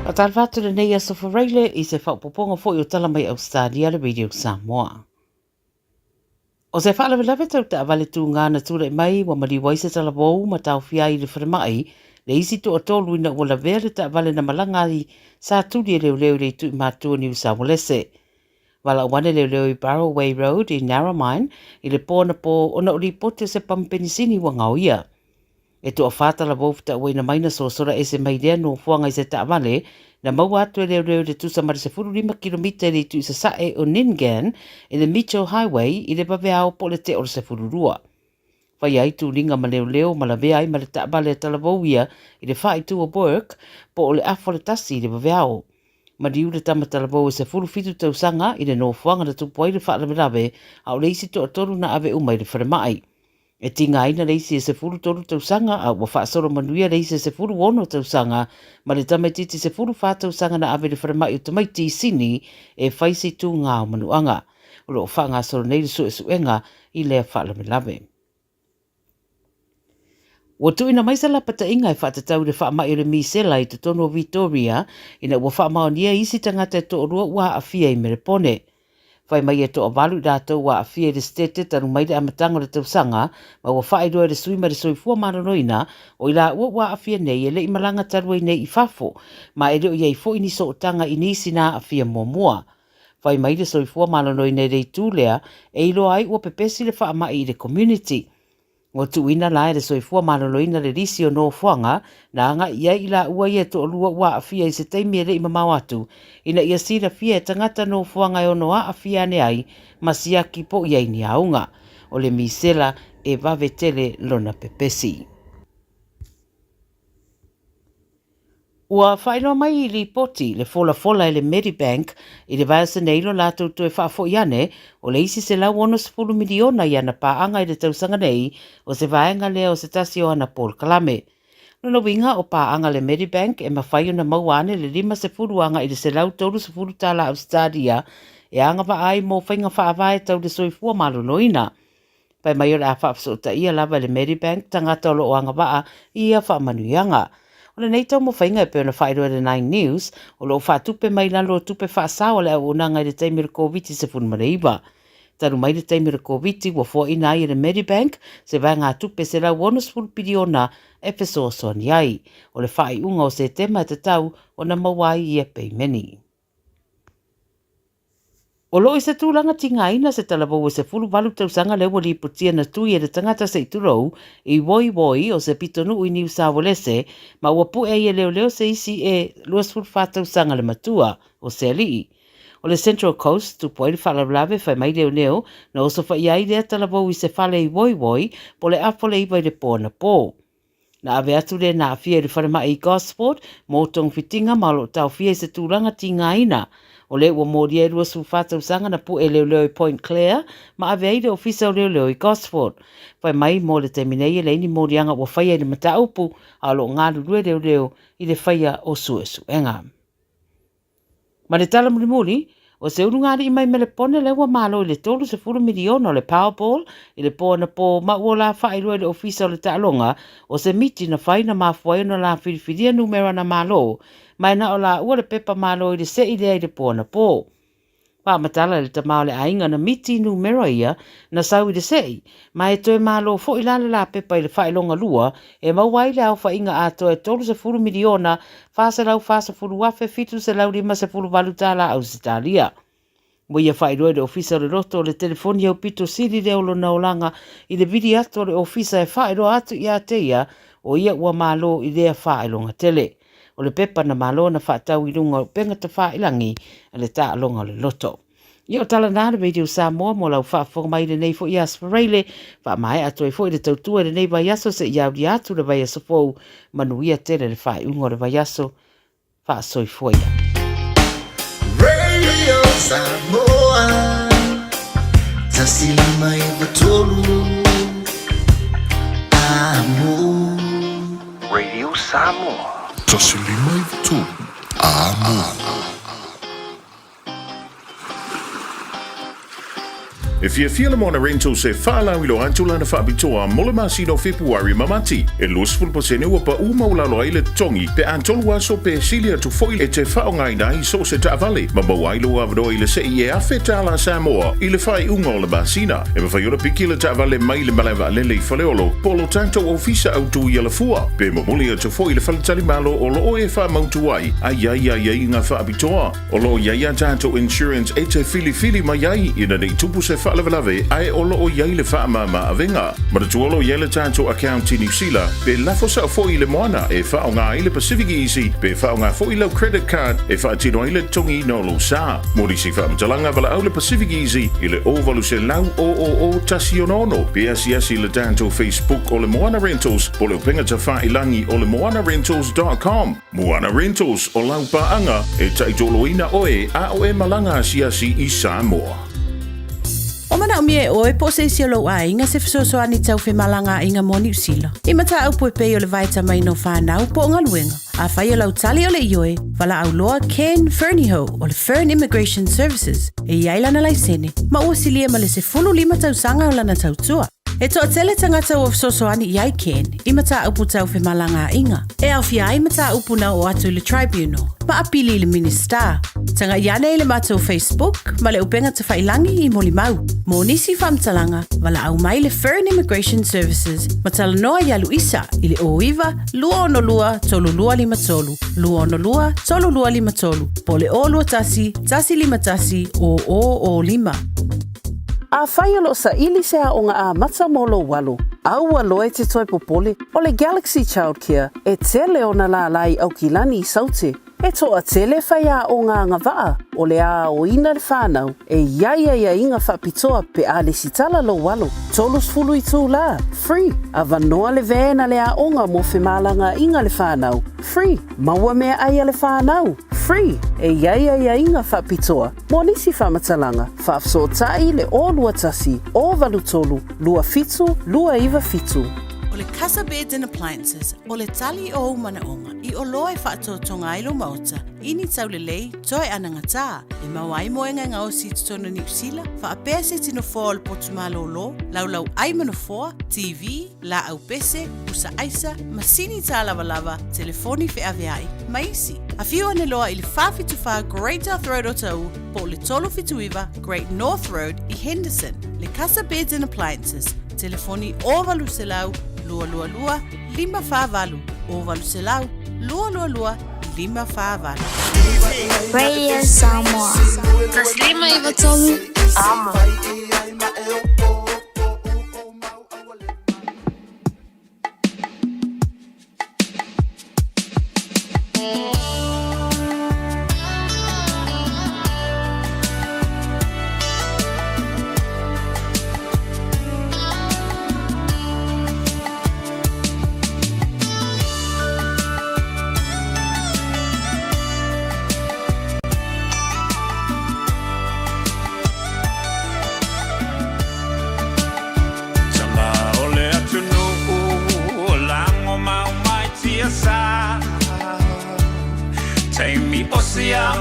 A tarwhatu le nei aso whareile I se whaupoponga fo I o tala mai Australia le Radio Samoa. O se whaalawe tau ta avale tū ngāna tūre mai wa mari waise tala wau ma tau whia I le wharamai le isi tu o tolu ina ua la vere ta avale na malanga I sa tūri e leo le tu I mātua New South Wales. Wala wane leo I Barroway Road I Narromine I le pōna pō ona uri pote se pampenisini wa ngau ia. E tu a whātala wauwhita ua ina maina so sora e se maidea no fuanga I se ta avale na mau atu e leo le tusa mara se 5 kilomita le tu I se sae o Ningan I le Mitchell Highway I le baweao po le te o se fururua. Whai ai tu ringa ma leo ma la vea I ma le ta avale tala wauia I le whai tu o Burke po o le afo le tasi I le baweao. Ma riu le tamatala wau e se 5 tausanga I le no fuanga na tupu ai le whaalawe a o le isi to atoru na ave umai le wharamai. E tinga aina reisi e se 10 tausanga a ua whaasoro manuia reisi e se 10 tausanga ma le tamaititi se 10 tausanga na ave le wharamai o tamaiti sini e whaisi tu ngā o manuanga. O lo whanga soro nei le su suenga I lea whaalawe. Ua tuina mai sa lapata inga e whaatatau le whaamai o le misela I te tono o Victoria ina ua whaamaonia isi tangata e to orua ua awhia I merepone. Whai mai e to o walu rātou wa awhia le stete tanu mai le amatanga le tausanga ma ua whaeroa le sui ma le soifua maranoina o ila ua ua awhia nei e le I malanga tarua I nei I fafo ma e reo iei fo ini so otanga I nisi na awhia mua. Whai mai le soifua maranoina e rei tūlea e ilo ai ua pepesi le whaamai I le community. Ngo tuina la le soifua maranoina le risi o no fuanga na anga ia ila ua ia to olua ua awhia I se teimi e le ima mawatu ina ia sira fia e tangata no fuanga e ono a awhia ne ai masiaki po ia ini aunga o le misela e vavetele lona pepesi. Ua whainoa mai I li poti le fola e le Medibank I le vasa neilo lātou to e whaafo iane o le isi se lau ono 10 miliona I ana pāanga I le tausanga nei o se vaenga lea o se tasi o ana Paul Kalame. Nono winga o pāanga le Medibank e mawhaio na mauane le 5 anga I le se lau tauru 10 tala Australia e anga wa ai mo whainga whaavae tau le soifua malonoina. Pai mai o le a whaafsota ia lava le Medibank tangata o lo o anga waa ia whaamanuianga. O le nei tau mo whainga e peona whaeroa le 9 News, o lo whaatupe mai lalo tupe whaasawa le au unanga I le taimira COVID se funmareiwa. Taru mai le taimira COVID wa fua ina I le Medibank, se vai ngā tupe se lau onus piliona e peso soni ai. O le whae unga o se tema te tau o na mawai I e peimeni. O lo I se tūlanga tinga ina se talabou e se 10 tausanga le wali putia na tui e le tangata se iturou I woi o se pitonu I New South Wales ma ua pu e leo se isi e 24 tausanga le matua o se alii. O le Central Coast tu poe le whalalave whai mai leo na oso whai ai lea talabou I se whale I woi po le apole iwa I le pōna pō. Na ave atu le na awhia le wharema I Gosport mō tong fitinga ma lo tau whia se tūlanga tinga ina. O le ua mōria e rua sufata usanga na pu e leo I Point Clare, ma ave aide ofisa o leo I Gosford. Whai mai mō le teminei e leini mōrianga ua whaia I le mataupu a lo ngā lulue leo I le whaia o suenga. Ma le tala mulimuli, o se urungari I mai me le pone le ua malo I le tolu se 10 miliona o le Powerball, I le pōna pō ma ua la whairua le ofisa o le ta'alonga, o se miti na whaina mafuai na la whiriwhiria numera na malo, mai na o la ua le pepa malo I le se I le pōna pō. Pā matala le tamao le ainga na miti numera ia na sau I le sei, ma e toe malo fo I la pepa I le whailonga lua, e mauai le au whainga ato e tolu se 10 miliona, whasa lau whasa furu wafe fitu se lau 5 se furu walutala au Australia. Mo ia whairua le ofisa le roto le telefoni au pito siri leo lo naolanga I le vidi ato le ofisa e whairua atu I a teia o ia ua malo I lea whailonga tele. O le pepa na malo na whaatau I runga o penga ta whailangi a le taa longa le loto. Ia o tala nā le Radio Samoa mo lau whaafonga mai le nei fo I aspareile, wha mai ato e fo I le tautua le nei vai aso se iauri atu le vai aso fou manuia tele le whai ungo le vai aso wha soi foia. Radio Samoa, tasili mai batolu, amo. Radio Samoa. Tasili mai batolu, amo. If you feel mo na rental se whaalau ilo antula na whaapitoa mole masino February mamati. E los fulpasene ua pa umaulalo ai le tongi pe antolu aso pe silia tu foile e te whaongai nai so se taavale. Ma mawailo avado i le se i e awheta ala Samoa i le whai unga o le basina. E ma whaiora piki le taavale mai le malawa lele i whaleolo polo tanto ofisa au tu i ala fua. Pe mamuli atu foile le whaletali malo o lo o e wha mautu ai. Ai ngā whaapitoa. O lo ia tanto insurance e te fili mai ai ina nei tupu se whaalawalawe ai o lo o iai le whaamama avenga. Ma tu olo iai le tanto account i New Zealand pe lafo sa fo i le moana e whaonga i le Pacific Easy pe whaonga fo i lau credit card e whaatino i le tongi no lo sa. Mori si whaamatalanga wala au le Pacific Easy i le ovalu se lau o tasi onono. Pe asi le tanto Facebook o le Moana Rentals po le upenga ta whailangi o le moanarentals.com. Moana Rentals o lau paanga e taitoloina oe a o e malanga siasi i Samoa. O mana o mie oe po se isi lo a inga se fisoso ani tau fe malanga inga mo New Zealand. I mata au po pe o le vaita mai no whanau po ngā luenga. A whai o lau tali o le ioe, wala au loa Ken Ferniho o le Fern Immigration Services e iailana laisene. Ma ua silia ma le se fulu 5 tau sanga o lana tau tua. E toa tele tangata o fisosoani iai Ken, I mata upu tau fe malanga inga. E au fia ai mata upu na o atu le tribunal, ma apili le minister. Tanga iane i le mata o Facebook, ma le upenga te whailangi I moli mau. Mo nisi whamtalanga, wala au mai le Fern Immigration Services, ma tala noa ia Luisa, I le oiva, lua ono lua, tolu lua lima tolu, lua ono lua, tolu lua lima tolu, po le o lua tasi, tasi lima tasi, o lima. A whaialo sa ili se a onga a mata molo walo. Au aloe te toi popole o le Galaxy Childcare e tele o na la lai au kilani I saute. E toa tele whai a o ngā ngawaa o le a o ina le whanau e ia inga whapitoa pe a le sitala lo walo. Tolus fulu I tū la, free. A vanoa le vena le a onga mo whemalanga inga le whanau, free. Maua mea aia le whanau, free. E ia inga whapitoa. Mo nisi whamatalanga, whafso tai le o lua tasi, o valu tolu, lua fitu, lua iwa fitu. O le Casa Beds and Appliances, o le tali o umanaonga, I o loa e whaato tonga ilo mauta, ini tau le lei, toi anangata, e mawai moenga ngā o si tutona New Zealand, wha apea se tino fōa o le potumalo lo, lau ai manofoa, TV, la au pese, usa aisa, masini tā lava, telefoni fe aveai, maisi. A whiu ane loa I le whawhituwha Great North Road o tau, po le tolo fituiva Great North Road I Henderson, le Casa Beds and Appliances, telefoni o valu se lau, lua, 5 whāwalu. O valu se lau, lua, 5 whāwalu. Radio Samoa. Taslima iwa tolu. Ama.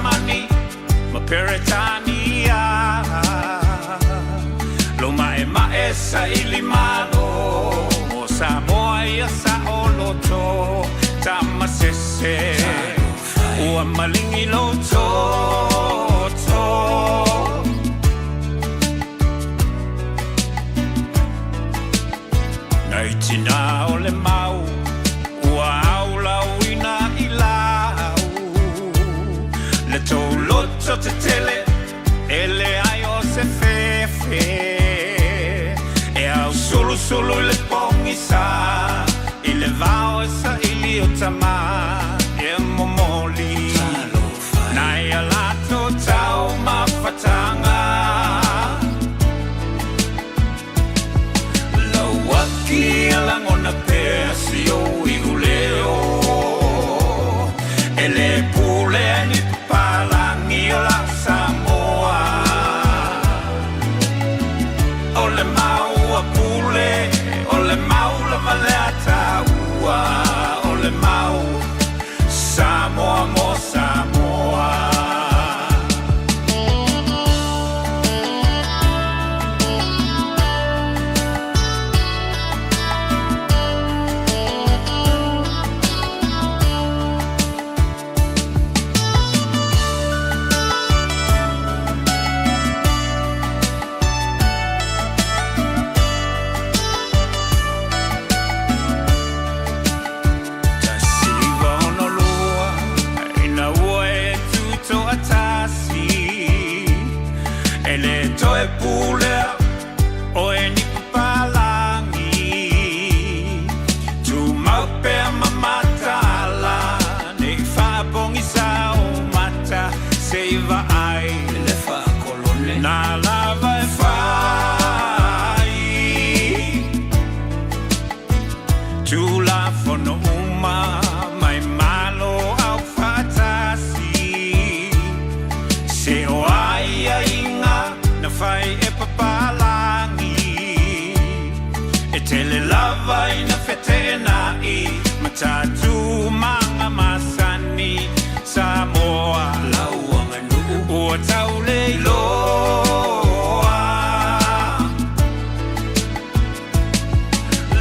Mani, ma peretania Loma e maesa ilimano O Samoa ia sa oloto Tamasese Ua malingi loto Naitina ole mau Ua aula uina ilau Le toloto te tele Ele ai o se fefe E au solo le pongi sa Ile vao e sa ili o tama E momoli Nai alato tau mafatanga Lawaki alangona pesi o iguleo Ele pule ani palangi o la Samoa Ole mau a pule Ole mau la valeta ua Ole mau Samoa mo Samoa pule o e ni papalangi tu mape mamatala nei whapongi sa o mata seiva ai le whakolone na lava e whai tu la fono uma mai malo au fatasi se o ai a inga na whai e papalangi e tele lava i na whetena i matatu manga masani Samoa lauanga nuku ua tau leiloa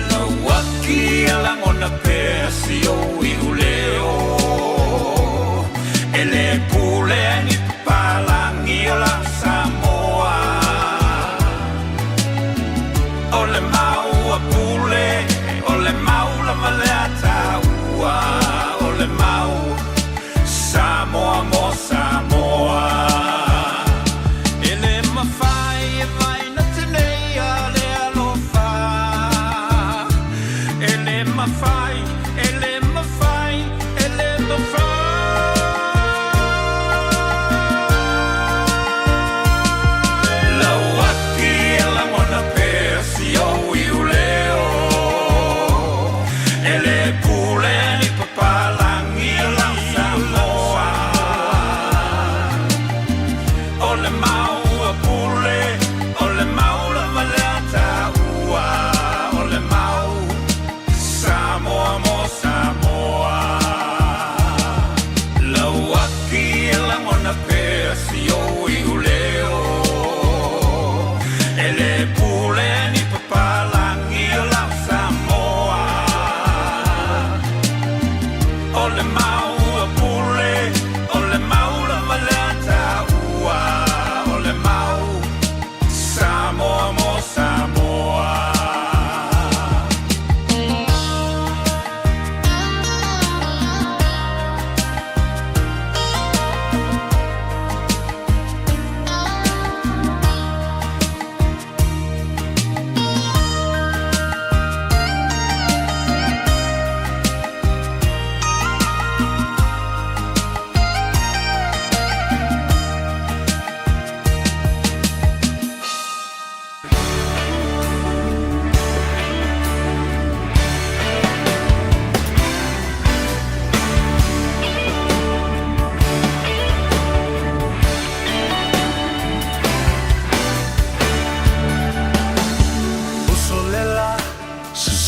lauaki alangona pesi o iuleo ele pule ni palangi o la Samoa ole mau a pule ole mau la maleata ua ole mau Samoa mo Samoa ele mawhai e vai na tenei a le alofa ele mawhai ele mawhai ele mawhai lauaki ela mona pesi o iuleo ele pule ni papalangi la Samoa ole mau a pule ole mau la malata ua ole mau Samoa mo Samoa lauaki ela mona pesi o iuleo ele pule ni papalangi la Samoa ole mau a pule ole mau la malata ua ole mau Samoa mo Samoa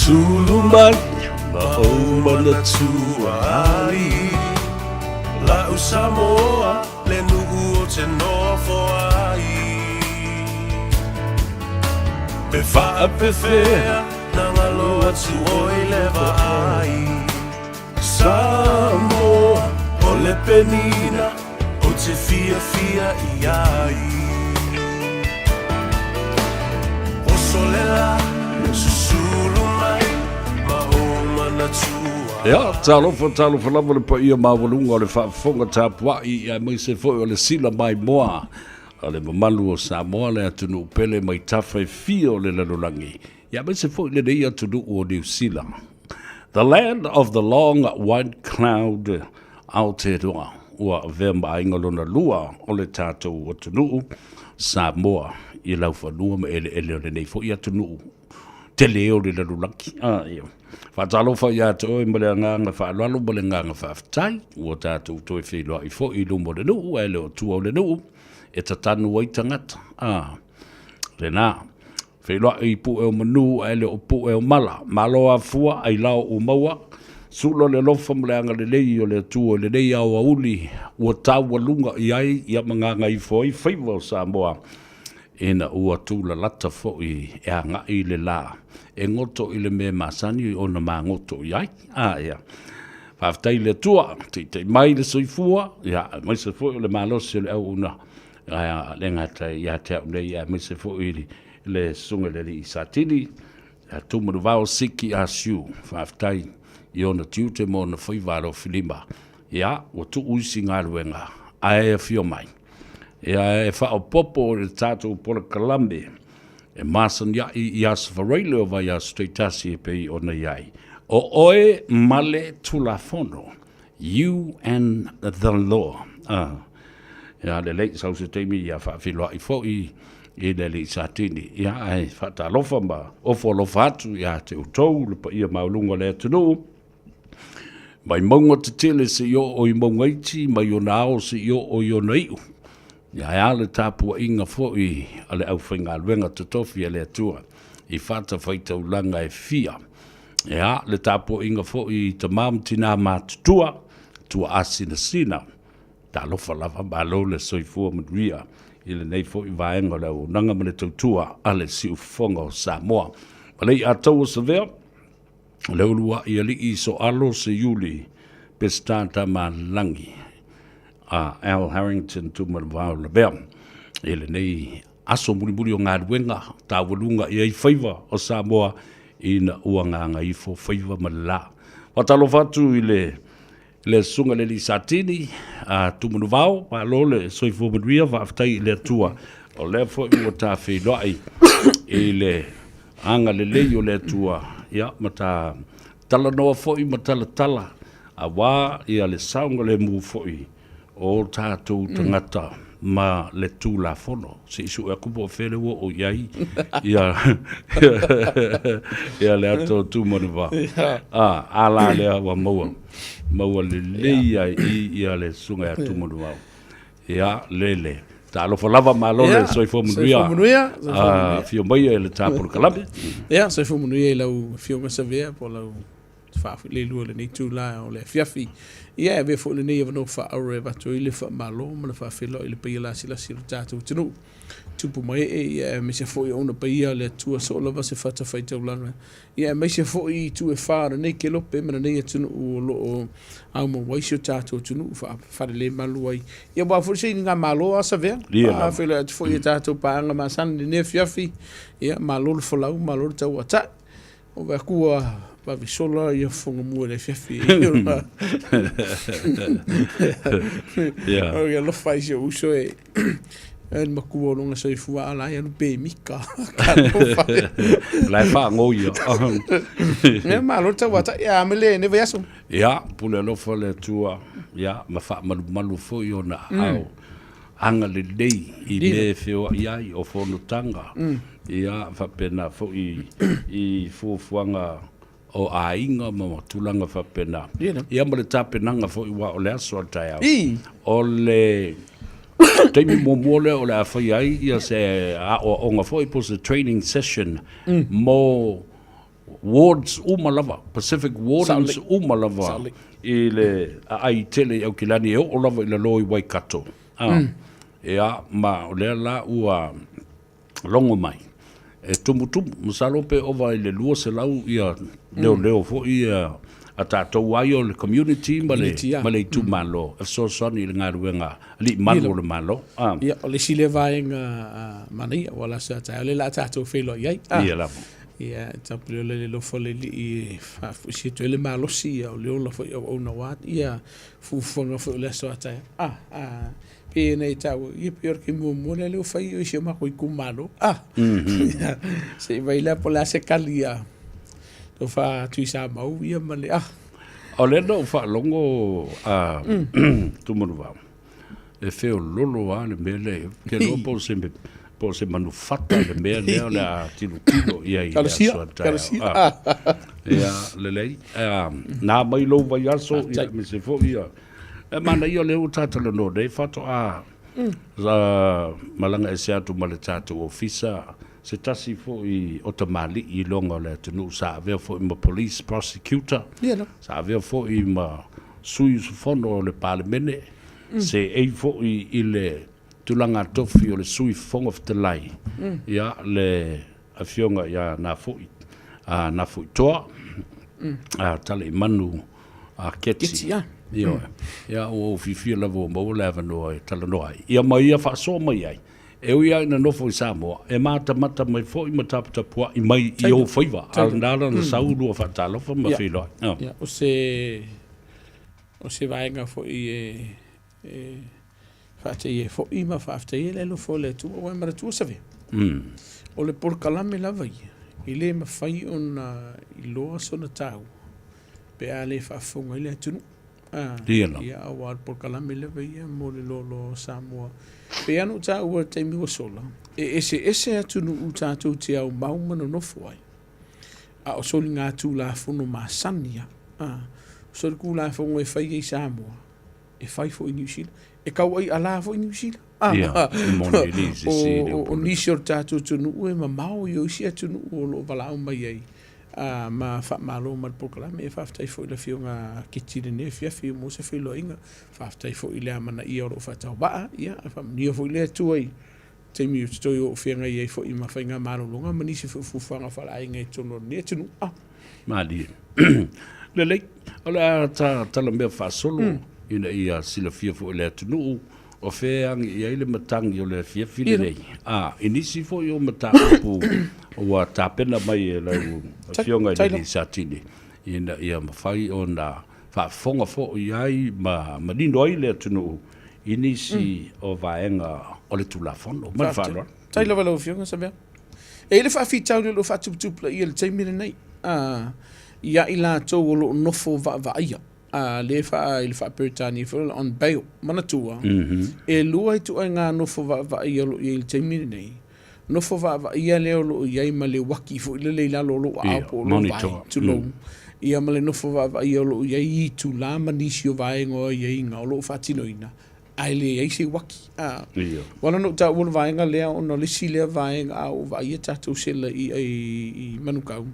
Suluman maumana tuali la Samoa le nugu o te nofo ai pe faa pe fea na ngaloa tu oi leva ai Samoa o le penina o te fia fia i ai o solela Ja, talofa lava le pa ia mawalunga o le whaafonga tāpua i a mai se foi o le sila mai moa o le mamalu o Samoa le atunu upele mai tawhai fia o le lalulangi. Ia mai se foi le nei atunu o New Zealand. The land of the long white cloud Aotearoa ua vea mainga lona lua o le tātou atunu Samoa i lau whanua ma ele o le nei foi atunu te leo le lalulangi. Ia. Whatalofa ia te oi mele nganga whaalalo mele nganga whaafitai ua tātou toi whiloa i fo i lumo le nuu e leo tua o le nuu e ta tanu wai tangata le nā whiloa i pu eo manu e leo pu eo mala malo a fua ai lao u maua sulo le lofa mele anga le lei o le tua o le lei au auli ua tau walunga i ai ia manganga i fo i Faiva o Samoa ina ua tūla lata fo i e anga i le la e ngoto i le me masani o na ma ngoto i ai ia whaftai le tua te mai le soifua ia mai se fo i le malosi le au una le ngata ia te au nei ia mai se fo i le sunga le i satini tumuru vao siki asiu whaftai i ona tiute mo na Faiva o Filima ia o tu uisi ngā ruenga ae fio mai Ia e whaopopo le tātou pora kalambe. E masan ia i asfareile o vai a streitasi e pei o nei ai. O oe male tulafono. You and the law. Ia le lei sau se teimi ia whaafilo i fo i le lei sa tini. Ia ai whaatalofa ma ofo lofa atu ia te utou le pa ia maulunga le atunu. Mai maunga te tele se io o i maungaiti, mai o nao se io o i o naiu. Ia e ale tāpua inga fo i ale au whainga luenga tutofi ale atua. I whata whaitau langa e fia. Ia le tāpua inga fo i ta mam tina mātutua, tua asina sina. Ta lofa lava malo le soifua maduia. I le nei fo i vaenga le o nanga mane tautua ale si ufonga o Samoa. Malei atau o savea. Le ulua i ali i so alo se yuli pestanta ma langi. Al Harrington tu marvao le bea. Ele nei aso muri o ngā ruenga, tā walunga i ei Faiva o Samoa i na uanganga i fo Faiva mala. Watalo fatu i le sunga le li satini, tu marvao, pa lole soifo maduia, whaftai i le atua. O le fo i o tā whenoi i le anga le lei o le atua. Ia, ma tā tala noa fo i ma tala. A wā i a le saunga le mu fo i. O tātou tangata ma le tūlafono. Se isu e kupo where o iai. Ia le ato tūmanu wā. Ala lea wa maua. Maua le leia ia le sunga e tūmanu wā. Ia lele. Tā alofa lava ma lole soifo munuia. Soifo munuia. Fio maia e le tāpuru kalambe. Ia, soifo munuia i lau fio masavea po lau whaafi le lua le nei tūla o le fiafi. Ia e vea fo le nei avano whaaro e vato i le wha malo, mana whaafelo i le paia lasi lasi o tātou tinu. Tupu mai e me se fo i ona paia le tua so lava se whata whaitau lana. Ia me se fo i tu e whaara nei ke lope, mana nei atunu o lo o au mo waisi o tātou tinu, whaare le malu ai. Ia wā fo se ngā malo a sa vea. Whaafelo atu fo i tātou paanga ma san le ne fiafi. Ia malo le whalau, malo le tau atai. O vea kua ba visola ia fonga mua le fiafi. Ia. O ia lo fai se uso e en makua longa sai fua ala ia no pe mika. Lai fa ngoia. Ne malo ta wata ia mele ne vaso. Ia, pule lo fa le tua. Ia, ma fa malu fo yo na au. Anga le lei i me feo iai o fono tanga. Ia, fa pena fo i fuanga o ainga ma tulanga fa pena. Ia ma le tapenanga fo i wa o le aso tai au. O le teimi mole o le afai ai ia se o nga fo i pos a training session mo wards umalava Pacific Wardens umalava i le ai tele au kilani e o lava i le loi Waikato. Ia ma o le la ua longo mai. E tumutumu, masalo pe ova i le lua se lau ia leo fo ia a tātou ai o le community ma le tu malo. E so soni i le ngā ruenga li malo le malo. Ia, o le sile vaenga mania wala sa tai, o le la tātou whelo iai. Ia lavo. Ia, tapule o le lofo le li i whaafusi to le malosi o le ola fo i o na wat. Ia, fufonga fo le so tai. Pe nei tau, ia pior ki mua le leo whai o isi o mako i kumalo. Se vai la po la se kalia. To fa tui sa mau ia male o le no fa longo tu manu e feo lolo a le mele ke no po se manufata le mele le tilo ia ia ia le lei na mai lo vai aso ia me se fo ia e mana io le utata le no dei fato za malanga e se atu male tatu ofisa se tasi fo i otamali i longa le tunu sa avea fo i ma police prosecutor. Sa avea fo i ma sui su fondo le parlemene. Se ei fo i le tulanga tofi o le sui fonga ftelai. Ia le afionga ia na fo i toa. Tale i manu keti. Ia o fifia lavo mo lava no tala no ai. Ia mai ia fa so mai ai. E ui na nofo i Samoa, e mata mai fo i mataputapua i mai i o Faiva, al nara na saulu a whatalofa ma whiloa. O se vaenga fo i Whaate e fo i ma whaafte e lelo fo le tua o e mara tua save. O le por kalame lava ia. I le ma whai o na i loa sona tau. Pe a le whaafonga i le atunu. Ia awa por kalame lava ia mo le lolo Samoa. Pe anu tau a teimi wa sola. E ese atunu u tātou te au maumana nofo ai. A o soli ngā tū la fono ma sania. Soli ku la fono e whai e Samoa. E whai fo i New Zealand. E kau ai ala fo i New Zealand. O nisi o tātou tunu ue ma mao i o isi a tunu o lo walau mai ai. Ma wha malo ma pokalame e whaftai fo i la fio ngā kitire ne fia fio mo se fio loinga. Whaftai fo i lea mana i oro whatau baa. Ia, nia fo i lea tuai. Teimi o toi o whianga i ei fo i ma whainga marolonga. Ma nisi fo fuwhanga whala ai ngai tono ne tunu. Madi. Lelei, ala tala mea whasolo. Ina ia sila fia fo i lea tunu. O wheangi i eile matangi o le fia fili nei. Inisi fo i o matangi o tāpena mai e lau fionga i ni satini. Ina ia mawhai o na whaafonga fo i ai ma nino ai le tunu. Inisi o vaenga o le tulafono. Ma whanua. Taila wala o fionga sa mea. E le whaafitau le lo whaatuputupla i le taimire nei. Ia i la tau o lo nofo vaia. Le wha i le wha Peritani on bail, mana tua. E lua i tu ai ngā nofo va i alo i le taimiri nei. Nofo va i a leo lo i ai ma le waki fo i le leila lo lo a po lo vai tu lo. Ia ma le nofo va i alo i ai i tu la manisi o vai ngo i ai ngā lo whatino ina. Ai le ai se waki. Wana no ta wana vai ngā lea o no le si lea vai ngā o vai i tatou sela i manukau.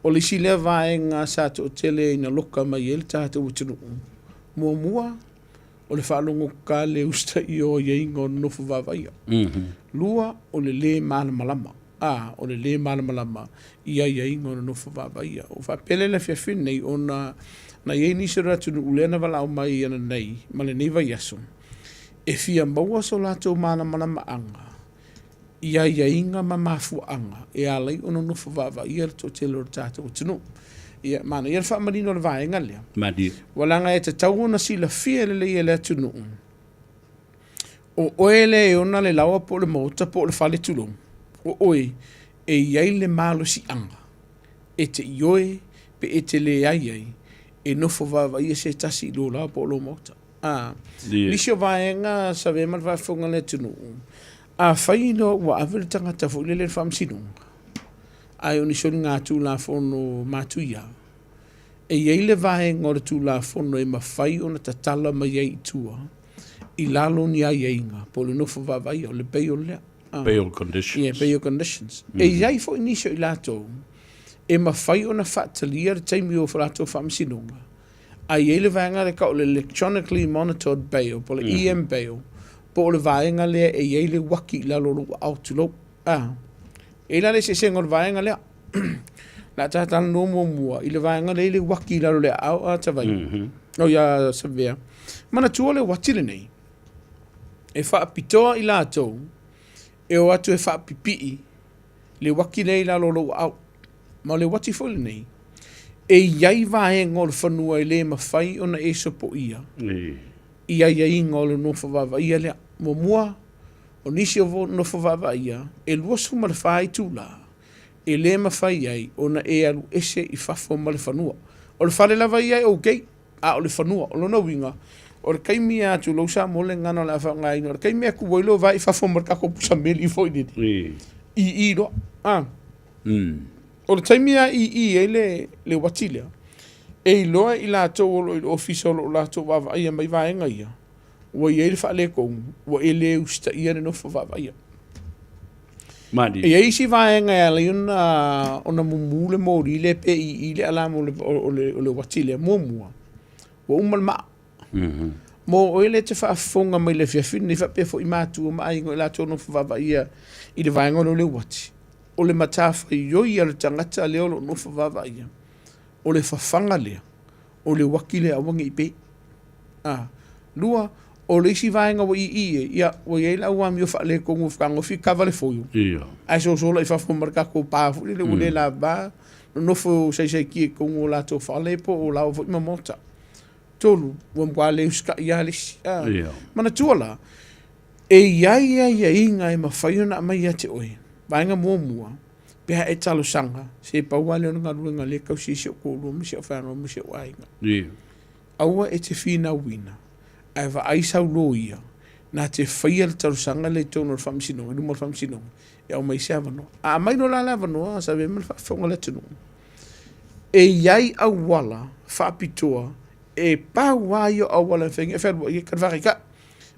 O le si lea vai ngā sato o tele ina loka mai ele tātou utinu. Mua, o le whaalongo ka le usta i o iei ngō nofo vavaia. Lua, o le le malamalama. O le le malamalama i a iei ngō nofo vavaia. O whapele le whiawhin nei o na iei nisi ratunu ulena wala o mai ana nei, ma le nei vai aso. E fia maua so lato malamalama anga. Ia inga ma mafu anga e alai ono no fava ia to telo tata o tino ia mana ia fa marino le vai ngalia madi wala nga e te tau na sila fia le le tino o oele ona le lawa po le mota po le fale tulo o oi e ia le malo si anga e te ioe pe e te le ai e no fava ia se tasi lo la po lo mota lisho vai nga sa ve mal va fonga le tino a whaino wa awere tangata fo lele whamsinonga. Ai oni soni ngā tū la fono mātu ia. E iei le vae ngore tū la fono e ma whai ona ta tala mai ei tua. I lalo ni ai einga. Po le nofo vavai o le bail lea. Bail conditions. Yeah, bail conditions. E iei fo inisio i lato. E ma whai ona whatalia re taimi o whalato whamsinonga. Ai iei le vae ngare ka o le electronically monitored bail. Po le EM bail. Po le vaenga lea e iei le waki la lolo au tulo. E la le se ngor vaenga lea. La tata no mua. I le vaenga le waki la lolo au a tawai. O ia savea. Mana tua le watile nei. E wha pitoa i la tau. E o atu e wha pipii. Le waki le la lolo au. Ma le wati fole nei. E iai vaenga o le whanua i le mawhai ona e sopo ia. Ia ngō le nofo vava ia lea mua o nisi o nofo vava ia e luasu ma le whai tūla e le ma whai ai o na e alu ese i whafo ma le whanua o le whale lava ia o gei o le whanua o lona winga o le kaimi atu lau sa mole ngana la whangai o le kaimi aku wailo vai i whafo ma le kako pusa meli i fwoi nini i roa o le taimi a i e le watilea e loa i la tau o le ofisa o la tau vava ia mai vaenga ia. Wa i e le whaale kou, wa e le usta ia ne nofo vava ia. Madi. E eisi vaenga ia le ona mumule mori le pe i le alamo o le watile mua. Wa umal maa. Mo o ele te whaafonga mai le whiawhine, i whape fo i mātua mai ingo i la tau nofo vava ia i le vaenga o le wati. O le matafa i yoi ala tangata leo lo nofo vava ia. O le whawhanga lea, o le wakile a wangi i pe. Lua, o le isi vaenga wa i ia, wa i eila ua mi o whaale kongu whakango fi kawale foio. Ai so sola i whawhamarka ko pāfu, le ule la ba, no nofo sei kie kongu o la tō whaale po o lau fo ima mota. Tolu, wa mkwa le uska i alisi. Mana tuala, E ia inga e mawhai ona mai a te oe. Vaenga mua. Peha e talo sanga. Se pauale ona ngā ruenga le kau si o kōrua misi o whanga misi o ainga. Aua e te whina wina. Ai wa aisau lo ia. Nā te whaia le talo sanga le tōna o whamsinonga. Numa o whamsinonga. E au mai se avano. A mai no la avano. Sa ve mele whaonga le tunu. E iai au wala. Whapitoa. E pau ai o au wala whengi. E whenua i karwarika.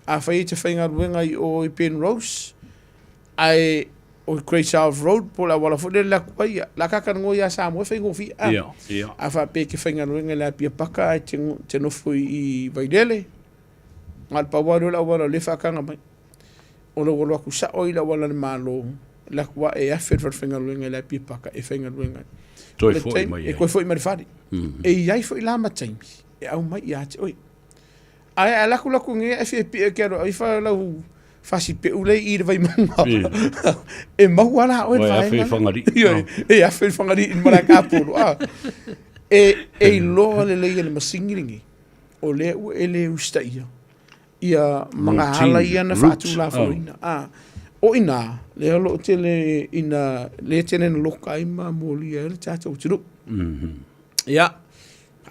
A whai te whainga ruenga i o i Penrose. Ai o Great South Road. Po la wala fune la kua ia. La kaka ngoi a Samoa whaingo fi. A wha pe ke whainga ruenga la pia paka. Ai te nofu i Vaidele. Ngal pa waru la wala le whakanga mai. O la wala ku sa oi la wala le malo. La kua e awhet whainga ruenga la pia paka. E whainga ruenga. Toi fwoi mai. E koe fwoi mai whari. E iai fwoi la mataimi. E au mai i ate oi. Ai a laku nge FEB e kero ai fa lau fasi pe ule i vai manga. E mau ala o vai. Ai fangari. E a fangari in Marakapo. E lo le le masingiringi. O le u ele ustai. Ia manga hala ia na fatu la foina. O ina le lo tele ina le tene no kai ma moli e tata o tru. Ia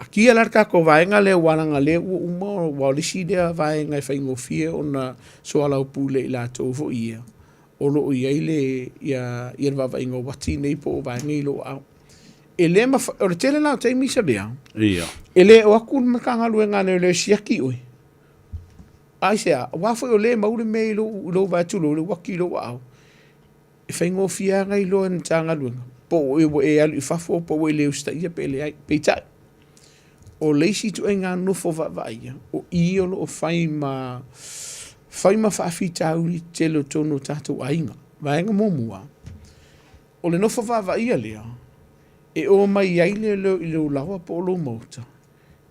Aki alarka ko vaenga le wananga le uma walisi dea vaenga e whaingo fie ona soala upule i la tau fo ia. O lo o iei le ia irwa vaingo wati nei po o vaenga i lo au. E le ma o le tele lau tei misa dea. Ia. E le o aku makanga lue ngane le siaki oi. Ai sea, wafo o le maure me i lo vatu lo waki lo au. E whaingo fie ngai lo en tanga luenga. Po e alu i fafo po e le usta ia pe le ai. Peitai. O leisi tu e ngā nofo whaia. O i o lo o whai ma whawhita uri te lo tono tātou ainga. Vaenga momua. O le nofo whaia lea. E o mai aile leo i leo lawa po o lo mauta.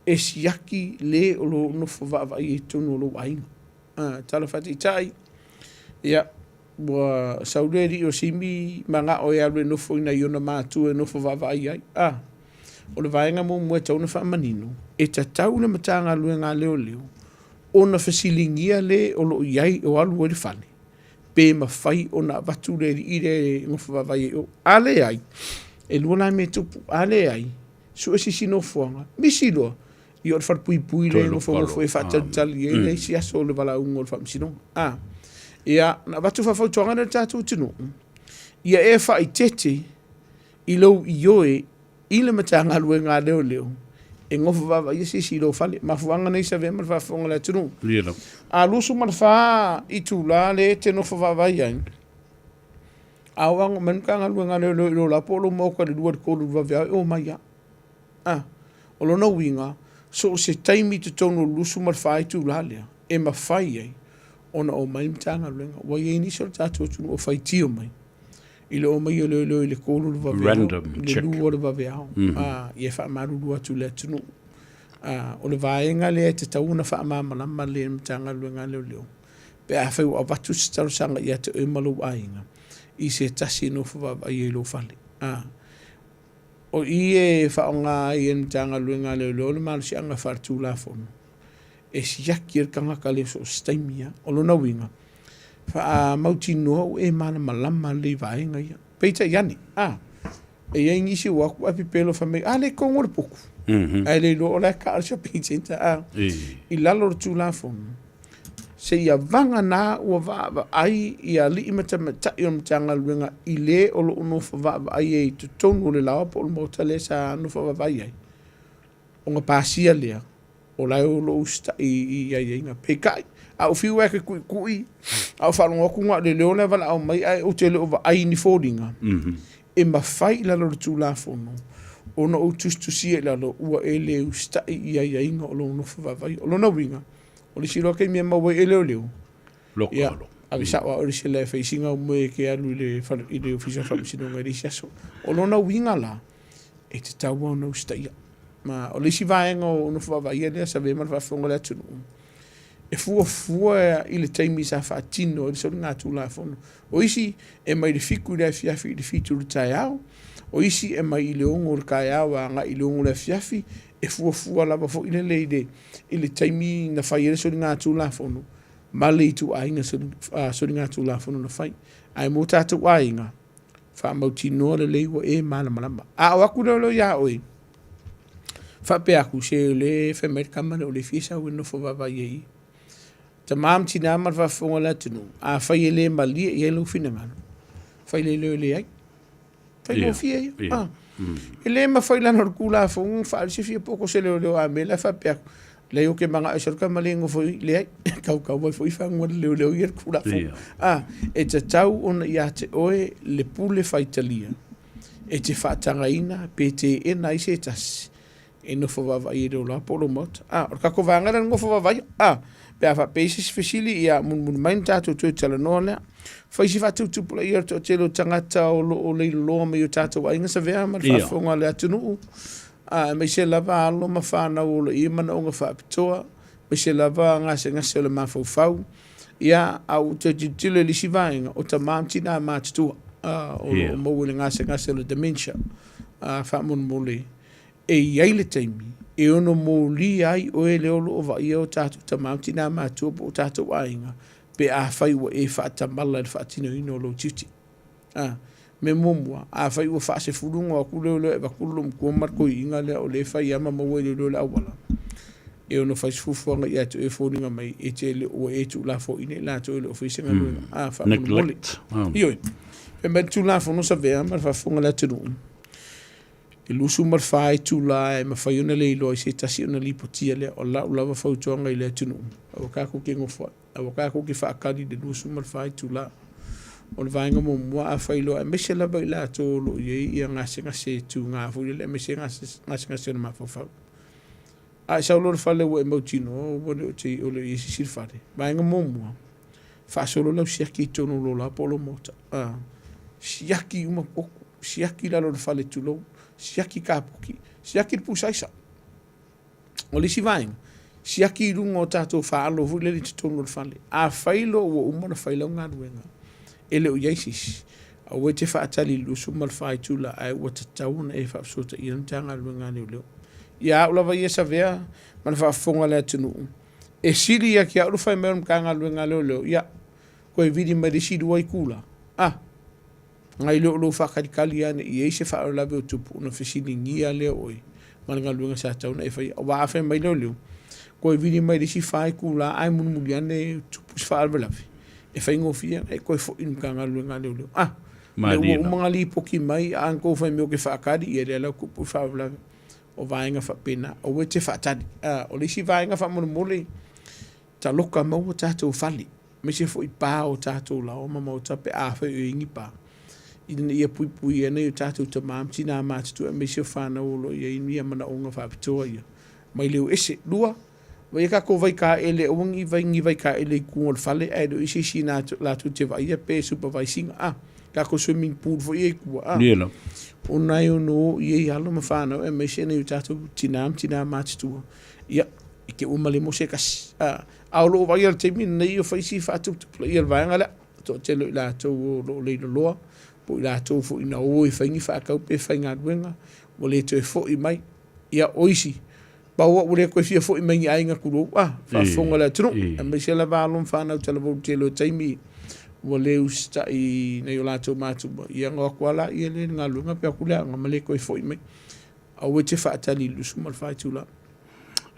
E siaki le o lo nofo whaia i tono lo ainga. Tala whati tai. Ia. Bua saureri o simi manga o e alwe nofo ina iona mātua nofo whaia. O le vaenga mo mua tau na whamanino, e ta tau na matanga lue ngā leo leo, o na whasilingia le o lo iai o alu e le whane, pe ma whai o na watu le i re ngofu wawai o ale ai, e lua lai me tupu, ale ai, su e sisi no fuanga, misi loa, i o le wharpui pui le ngofu e whatatali e le si aso o le wala ungo le whamsino. Ia, na watu whawhau tuanga na tātou tino, ia e whai tete, i lau i oe, I le matanga lue ngā leo leo. E ngofu wawa i si lo fale. Mafuanga nei sa vea marwha whaonga le tunu. A lusu marwha i tūla le te nofu wawa i ai. A wango menukanga lue ngā leo leo la polo mauka le lua de kōru wawea o mai a. O lo na winga. So se taimi te tono lusu marwha i tūla lea. E mawhai ai. Ona o mai matanga lue ngā. Wai e nisho tātou tunu o whai tio mai. I le o mai o leo le kōru le wawea. Random check. Le lua le wawea. Ie wha maru lua tu le tunu. O le vaenga le te tauna wha mamalama le mtanga luenga leo leo. Pe a whau a watu staru sanga i ate o malu ainga. I se tasi no wha i e lo whale. O i e wha o ngā i e mtanga luenga leo leo le malu si anga whartu la fono. E si yaki e kanga ka leo so staimia. O lo na winga. Fa mauti no e mana malama le vaenga ia. Peita yani. E ia ingisi waku api pelo fa me. Le kongo le poku. Ai le lo la ka shopping center. I lalo tu la fon. Se ia vanga na o va ai ia li mata mata i mtanga luenga i le o lo no fa ai e tu tonu le la po mo tale sa no fa va ai. O nga pasia le. O la o lo usta i ia inga pekai. Au fiu e ke kui au whanonga kunga le leo le wala au mai ai o te leo ai ni fōringa. E ma whai lalo tu la whono. O na o tustusi e lalo ua e leo stai i ai inga o lo no whawai. O lo na winga. O le siro kei mea maua e leo leo. Lokalo. Awi sawa o le se le whaisinga o mue ke alu i le ofisa whamsino ngai risi aso. O lo na winga la e te tau o na stai. Ma o le si vaenga o no whawai e lea sa ve marwa whonga le atunu. E fua i le taimi sa whaatino e le sori ngā tūla whono. O isi e mai le fiku le fiafi i le fitu le tai au. O isi e mai i le ongo le kai au a ngā i le ongo le fiafi e fua lava fo i le leide i le taimi na whai e le sori ngā tūla whono. mali tu ainga suringa tu la fono na fai ai mo tatu ainga fa mau tino le leiwa e mana malama a waku lo ya oi fa pe aku se le fe mer kamana o le fisa o no fo va ye ta mam tina mar fa fonga la tunu a fa ye le mali ye lo fina ngano fa le ai fa lo fie ele ma fa la no kula fo fa si fie poco se le a me la fa pe le o ke manga e sorka malingo foi le kau vai foi fa ngol le ir kula fo e te tau ona ia te oe le pule fa italia e te fa tangaina pe te e nai se tas e no fo va i do la polo mot o ka ko vanga ngo fo va pe fa pesis facili ia mun main tatu tu tele no le fa si fa tu pula ir to telo tangata o le lo me tatu wa inga sa vea ma fa fo ngale atunu me se lava alo ma whānau o le i mana o ngā whaapitoa, me se lava ngase o le mawhau, ia au te titile li si vaenga o ta māmtina mātitua, o mou le ngase o le dementia, whaamon mole, e iai le teimi, e ono mō li ai o e leo o vai o tātou ta māmtina mātua po tātou ainga, pe a whaiwa e whaatamala le whaatino ino lo titi. Me momua a fai o fa se fulunga o kulele e bakulum ko marko inga le o le fai ama mo le le awala e ono fai fufu nga ia e foninga mai e tele o e tu la fo ine la to le ofisi nga a fa neglect io e ben tu la fo no savea ma fa funga la tenu e lusu mar fai tu la e ma fai ona le lo se tasi ona li potia le o la va fa tu nga le tenu o ka ko ke ngo fo o ka ko ke fa kali de lusu mar fai tu la o le vaenga mo mua a whailo a mese la bai la tō lo i ia ngase tu ngā furi le mese ngase na mawhawhau. A saulo le whale ua e mautino o wane o te o le i sisir whare. Vaenga mo mua, whaasolo lau siaki tono lo la polo mota. Siaki uma poku, siaki lalo le whale tulo, siaki kāpuki, siaki le pusaisa. O le si vaenga, siaki rungo tātou whaalo furi le te tono le whale. A whailo ua umana whailau ngā ruenga. Ele o yaisis a o te whaatali lusu mal whai tula ai o te tauna e whaapsota i rantanga luenga leo. Ia au lava ia sa vea mana whaafonga lea tunu. E siri ia ki au whai mea mkanga luenga leo. Ia, koe vidi marisi duai kula. Ngai leo lo whakarikali ane i eise whaaro lawe o tupu na whisini ngia leo oi. Mana ngā luenga sa tauna e whai. Wa awhai mai leo. Koe vidi marisi whai kula ai munumuli ane tupu si whaaro lawe. E fai ngofia e koe fo in kanga luenga leo. Le ua umanga li poki mai a anko fai meo ke whaakari i ere lau kupu whaavlawe o vaenga whapena o we te whaatari. O lisi vaenga whamona mole ta loka mau o tātou whali. Me se fo i pā o tātou lao mama o tape a whai o ingi pā. I dina ia pui pui ane o tātou ta maamti nā mātitua me se whāna olo ia inia mana o ngā whaapitoa ia. Mai leo ese lua. Vai ka ko vai ka ele o ngi vai ka ele ku fale e do isi sina la tu te vai pe supervising ka ko swimming pool fo e ku Nela. O nai o no ye halo ma fana e me sene u tatu tina match tu. Ya ke o male mo se kas a lo vai al te min nei o fai si fa tu player vai ngala to te la to lo le lo po la to fo ina o e fai ni fa ka pe fai nga wenga o le to fo i mai ya oisi ba wa ure ko fia fo i mai ainga kuro fa fonga la tru e me se la va lon fa na te lo te lo taimi o le usta i nei la to matu ia ngo kwala ia le nga lunga pe kula nga male ko fo i mai a o te fa tali lu sumal fa tula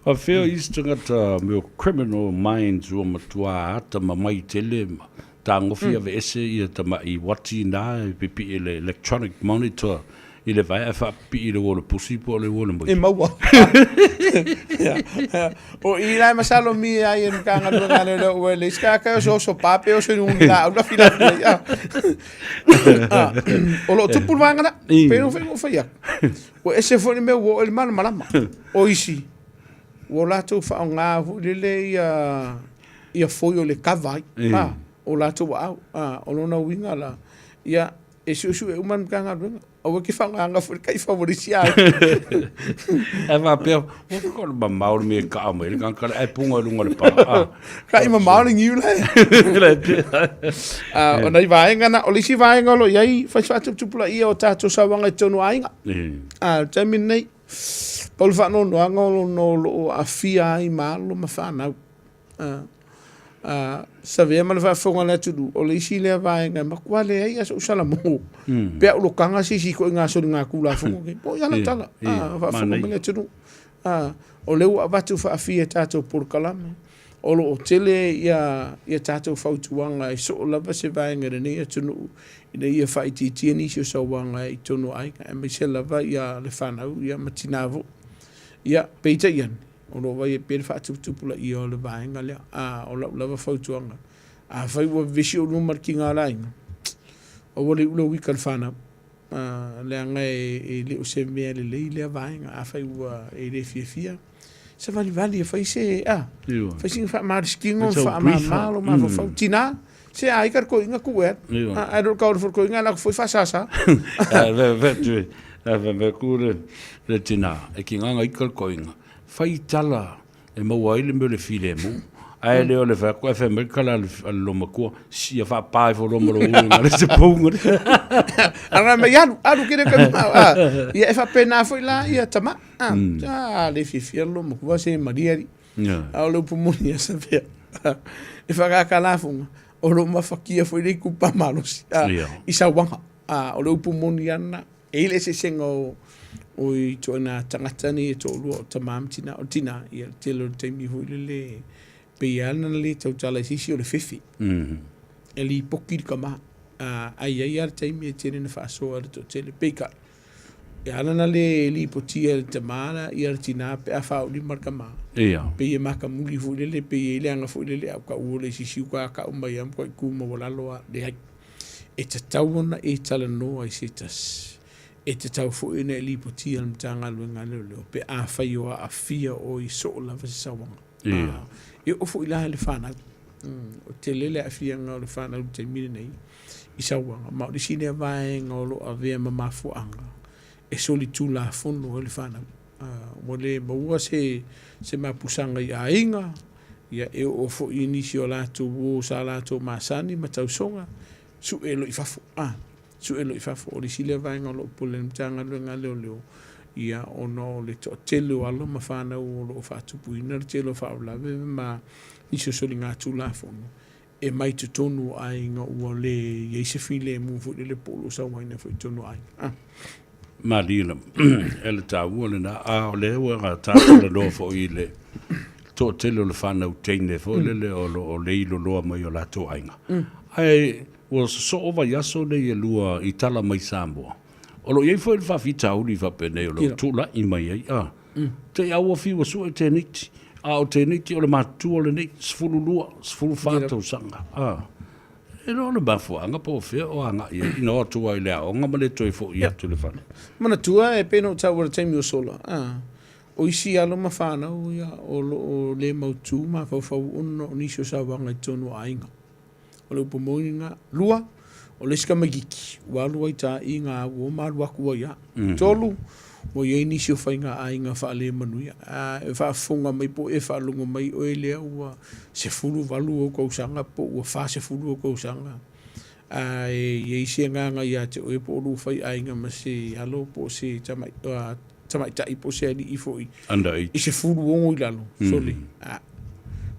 a feo istangata me criminal minds o matua ata mai tele ta ngofia ve ese ia tama i wati na pipi electronic monitor ile vai fa pi le wole possible le wole mo e maua o ila masalo mi ai en kanga ngale le wele ska ka so pape o so una fila o lo tupu vanga pero vengo fia o ese fo ni me o el mal malama o isi o la to fa nga le ia foi o le kavai o la to o lo na winga la ia e su e uman kanga o que fanga foi kai favorisia e va pe o ko ba maur me ka mo ele kan ka e punga lunga le pa kai ma maur ngi ule o nei vai ngana o lisi vai ngolo yai fa fa tu pula ia o tato sa wanga tonu ainga tamin nei pol fa no ngolo no lo afia ai malo ma fa na Sa vea ma le whaafonga le atu o le isi lea vaenga ma kua le ai aso usala mo pea ulo kanga si ko ngā sori ngā kula fonga ke po yala tala whaafonga ma le atu o leu abatu whaafia tātou por kalame o lo o tele ia tātou whautuanga i so lava se vaenga re nei atu ina ia whaititia nisi o sauanga i tono ai e mai se lava ia le whanau ia matinavo ia peita ian o lo vai pe fa tupula i o le vaenga le o la lava fautuanga fai wa visi o numar ki ngā lainga o wale ulo wikal whana le anga le o se mea le vaenga fai wa le fia sa vali fai se fai sing fa mariskingo fa malo ma fa tina se ai kar ko inga kuet ai ro ka for ko inga la foi fa sasa ve kure le tina e ki nganga ikal ko inga fai tala e mau ai le mele file mu ai le ole fa ko FEB kala lo mako si fa pai fo lo mo le se pongo ara me ya alu kire ka ia fa pena foi la ia tama le fifia lo mo va se maria a lo pumunia se ve e fa ka la funga o lo ma fakia foi le ku pa malos i sa wanga o lo pumunia na ele se sengo oi tona tangata ni to lo tamam tina o tina ia telo temi huile pe yana le tau tala sisi o le fefi eli pokir kama ai ar temi tene na faso ar to tele peka yana na le li potia le tamana ia tina pe afa o li markama pe maka muli huile le pe le anga huile le ka o le sisi ka o mai am ko ku mo la lo de e tau na e tala no ai sitas e te tau fo ina li potia le tanga luenga leo pe a fai o a fia o i so la va sa wanga e o fo ila le fana o te lele a fia nga le fana o te mine nei i sa wanga ma o sine vai ngolo a vea ma fo anga e soli tu la fono le fana mo le mo se ma pusanga ia inga ia e o fo inisio la tu wo sa la tu masani ma tau songa su elo i fafo su elo i fafo o le sile vaenga lo pule mtanga luenga leo ia ono le to telo alo ma fana o lo fatupu ina le telo fa la ma iso soli ngā tūlafono e mai tu tonu ai ngā ua le yeise file mu fu le polo sa waina fu tonu ai Marila ele ta ua le na o le ua ngā tāta le lo fo i le to telo le fana u teine fo le o le ilo loa mai o la to ainga ai o so ova yaso le ye lua i tala mai Samoa. O lo ye foi fa fita uli fa pene o lo tula i mai ai te au fi o so te niti o te niti o le matu o le niti sfulu lua sfulu fata o sanga e lo le bafu anga po fe o anga i no tua i le o nga male toi fo i atu le fana mana tua e peno ta ora temi o sola o isi alo mafana o ya o le mautu ma fa fa uno nisho sa wanga tonu ainga o le pomoinga lua o le ska magiki wa lua ita inga o ma lua ku ya tolu o ye inisio fa inga ainga fa le manuia e fa funga mai po e fa lungo mai o ele o se fulu valu o ko sanga po o fa se fulu o ko sanga e ye isi nga ya te o po lu fa ainga ma se alo po se tamai ta i po se ali i fo i se fulu o ilalo soli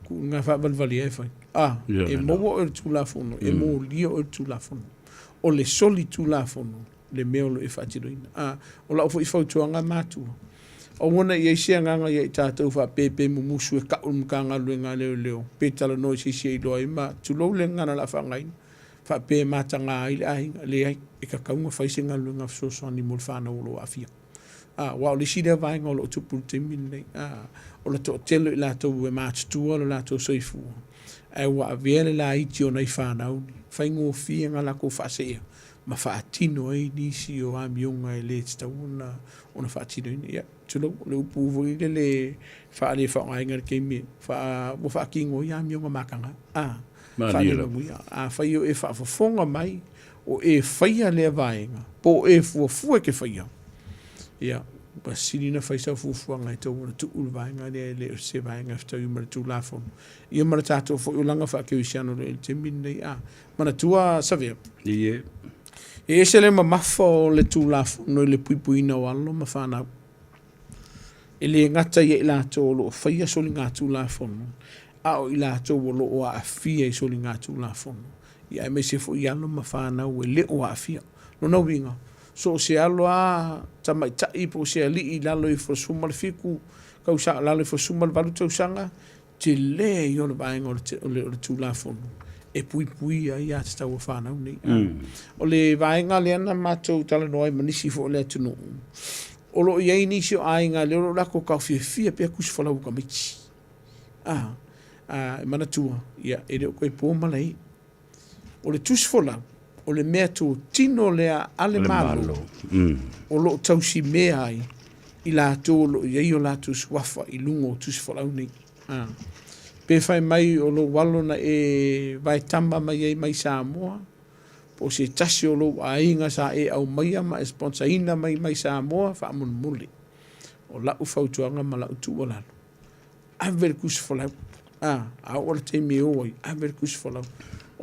ku nga fa valvali e fa e mo o tulafono e mo lia o tulafono o le soli tulafono le meolo e fatiroina o la o foi fautuanga matu o mona ye sianga ye tatou fa pepe mumusu e ka umkanga luenga leo petala no si si do ima tulo le ngana la fangai fa pe matanga ile ai le ai e ka kaunga fa singa luenga so so ni molfana o lo afia wa le si de vai ngolo tupu temine o la to telo la to we match tu o la to soifu ai wa viele la iti o nei fana fa ngo fianga la ko fa se ma fa atino ai ni si o amionga e le tstauna ona fa atino ia tulo le upuvo le fa le fa ai ngar ke mi fa mo fa kingo ia amionga makanga fa le mu fa io e fa fonga mai o e faia le vaenga po e fu ke faia ia Basilina faisa fufu ngai to tu ulvainga le se vainga sta u mar tu lafon ia mar tato fo ulanga fa ke usiano le temin nei mana tua savia e se le mafo le tu lafon no le puipuina o allo ma fana ele ngata ye la to lo faia so linga tu lafon a o i lātou o lo o a fia i soli ngā tū la fono. Ia e me se fo i alo ma whānau e le o a fia. No na winga. So se alo a tamai tai po se ali i lalo i fo suma le fiku, kau sa lalo i fo suma le valu tau sanga, te le i ono vaenga o le tū la fono. E pui pui a ia te tau a whānau nei. O le vaenga le ana mātou tala noai manisi fo le tunu. O lo i ei nisi o ainga le oro lako kau fia pia kusi whalau ka miti. Mana tua, ia, e reo koe pō malai. O le tusi whalau, o le mea tō tino lea ale malo. O lo tausi mea ai, i la tō lo i ei o la tō swafa i lungo o tusi whalau nei. Pe whai mai o lo walo na e vai tamba mai ei mai Samoa, po se tasi o lo a inga sa e au mai ama e sponsaina mai Samoa, wha amon muli. O lau whautuanga ma lau tu o lalo. Aver kusi whalau. A ora te me oi, aver kusi whalau.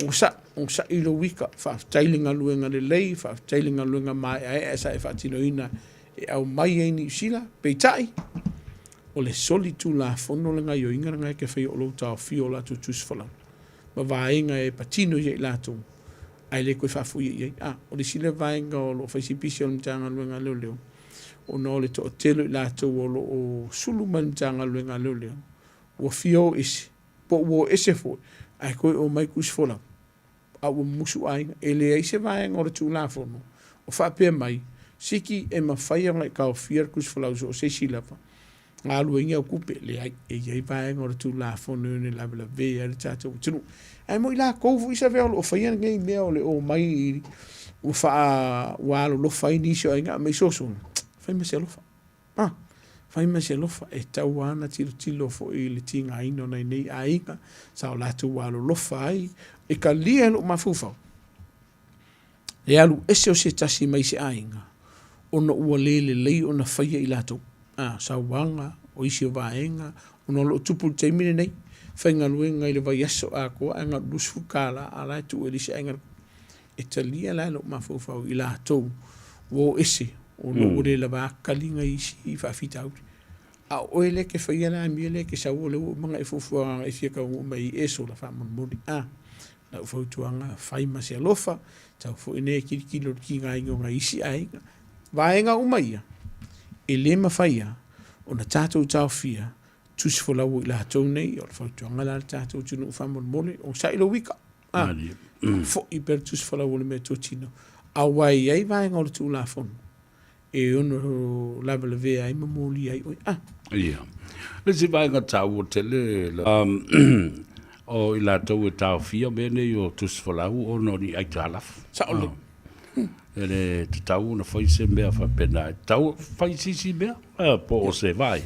On sa ilo wika, whaftailinga luenga le lei, whaftailinga luenga mai a sa e whatino ina e au mai e ni sila, peitai. O le soli tu la fono le ngai o inga ngai ke whai o lo tau fio la tu tusi whalau. Ma vaenga e patino ye la tu. Ai le koe whafu ye. O le sila vaenga o lo whaisipisi o mtanga luenga leo leo. O no le to o telo i la tu o lo o sulu man mtanga luenga leo leo. O fio isi. Po o ese fo. Ai koe o mai kusi whalau. A o musu ainga. E le eise vaenga o le tu la fono. O whapea mai. Siki e mawhaia ngai kao fiar kusi whalau so o se silapa. Ngā luenga o kupe le ai e iei vaenga o le tu la fono ne la vela vea le tātou tunu. Ai mo i la koufu isa vea o whaia ngai mea o le o mai iri. O wha walo lo whai nisio ai ngā mei soso. Whai ma se lofa. Whai ma se lofa e tau ana tilo fo i le tinga ino nei nei a inga. Sa o la tu walo lofa ai. E ka lia lo mafufau. E alu ese o se tasi mai se a inga. Ona ua lele lei ona whaia i latou. Sa wanga, o isi o vaenga, o no lo tupu teimine nei, whainga luenga i le vai aso a koa, anga lusu kala, a lai tu e lisi enga, e talia lai lo mafufau i la tou, wo ese, o no ure la wakalinga isi i whawhita auri. A oele ke whaia la miele ke sa ole o mga e fufua e whiaka o mai eso la whamon mori. Na ufautuanga whaima se alofa, tau fu ene kirikilo ki ngā ingo ngā isi ainga, vaenga umaia. E le mawhaia, o na tātou tau fia, tusi whalau i la tau nei, o le whautuanga la tātou tunu u whamon mole, o sa ilo wika. Fo i per tusi whalau le mea tō tino. A wai ei vaenga o le tū la whono. E ono la vela vea ai mamoli ai oi. Ia. Le si vaenga tau o tele, o i la tau e tau fia, mene i o tusi whalau, o no ni ai tālafu. Sa ole. Ele te tau na whaise mea whapena. Tau whaisisi mea? Po o se vai.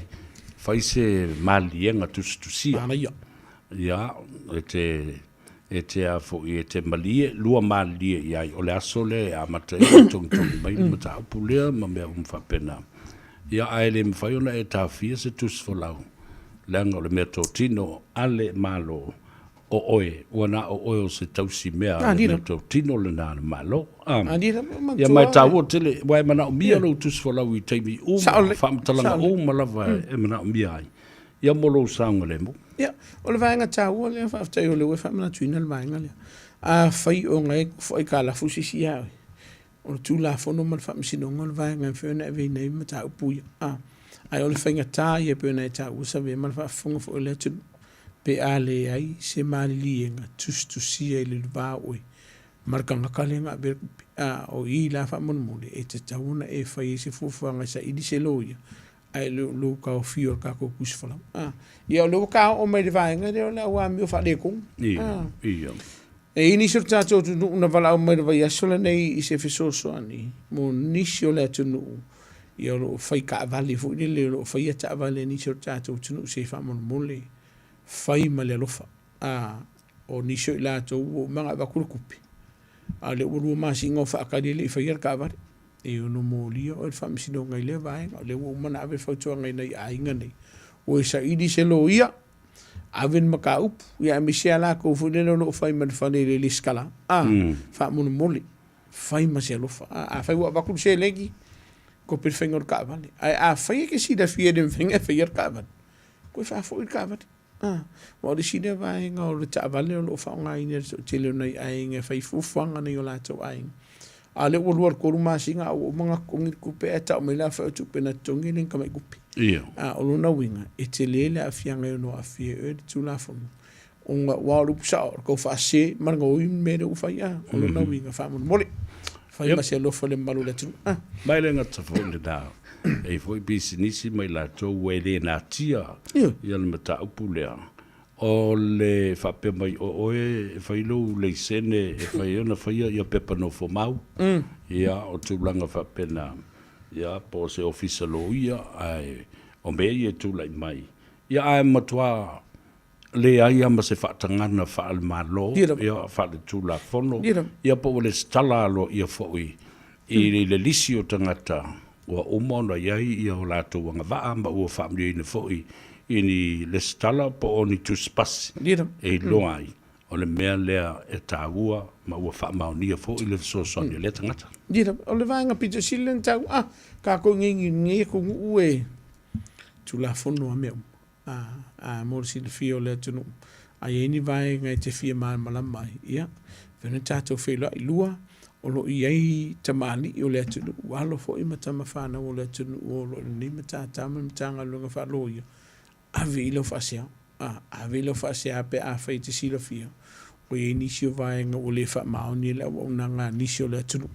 Whaise malienga tusi. Ana ia. Ia, e te a fo i e te malie, lua malie i ai. O le aso le a mata e tongi mai ni mata upu lea ma mea whapena. Ia ai le mwhaiona e tā fia se tusi whalau. Leanga o le mea tō tino ale malo. O oe, wana o oe o se tausi mea, le tau tino le nāna malo. Ia mai tau o tele, wai mana o mia lo tusi whalau i teimi whamtalanga o malawa e mana o mia ai. Ia molo saunga le mo. Ia, o le vaenga tau o le whaftai o le ue whamana tuina le vaenga le. A whai o ngai whai ka la fusisi au. O le tū la whono ma le whamisinonga le vaenga e whiona e vei nei ma tau puia. Ai o le whainga tā i e pēna e tau usa vei ma le whafunga fo le tunu. Pe ale ai se malilienga tustusia i le lua oi. Markanga kalenga berkupi. O i la whamonmole e te tauna e whai se fufuanga sa ili se loia. Ai lo ka o fio ka ko kusfalam. Ia lo ka o mai le vaenga le la wa mi o fa le kong. Ia. E ini sur tato tu na vala o mai vai asola nei i se fesoso ani. Mo nisio le tunu. Ia lo fai ka vale fu le lo fai ta vale ni sur tato tu se whamonmole. Fai ma le alofa. O nisio i la tau o mga wakulukupi. A le uru masi ngau whaakari le i whaiar ka awari. E ono mō lia o e whamisino ngai le vaenga. Le ua umana awe whautua ngai nei a inga nei. O e sa idi se lo ia. Awen maka upu. Ia me se ala ko funelo no whai man whanele le skala. Whamuna mole. Whai ma se alofa. A whai ua wakulu se legi. Ko pir whaingor ka awari. A whai ke si da fia den whainga whaiar ka awari. Ko e whafo i ka awari. Mo le sine vai nga o le ta vale o lo fa nga ine so tele nei ai nga fai fufanga nei o la to ai. A le o luar koru masinga o mga kongi kupe e ta o me la fa tu pena tongi ning ka mai kupe. Ia. A o lona winga e te lele a fianga e no a fie e tu la fono. O nga waru pusa o ko fa se maranga o mele o fa ia o lona winga fa mo mole. Fa ma se lo fa le malu le tu. Mai le ngata fo le da. E foi business mai la to we le na tia. Ia le mata upulea. O le whape mai o oe, whailo le sene, e whaiona whaia ia pepa no fo mau. Ia o tūlanga whape na, ia po se ofisa lo ia, ai, o mea ia tūlai mai. Ia ai matua, le ai ama se whaatangana whaal malo, ia whaale tūla fono, ia po le stala alo ia fōi, i le lisi o tangata, ua umona iai ia o lātou wanga waa, ma ua whaamri ina fōi, ini le stala po oni tu spasi e loai o le mea lea e tāua ma ua whaamaunia fo i le sosoni le tangata. Dira, o le vaenga pita silen tau, ka ko ngi ko ue tu la fono a meu. Mor si le fio le tunu. A yeni vaenga e te fia maa malamai. Ia, vena tātou whela i lua, o lo iei tamali o le tunu. Walo fo i matama whana o le tunu o lo ni matatama matanga lunga whalo ia. Ave ilo fasia, ave ilo fasia pe a fai te sila fia. O ye nisio vaenga o le fa maoni le o na ngā nisio le tunu.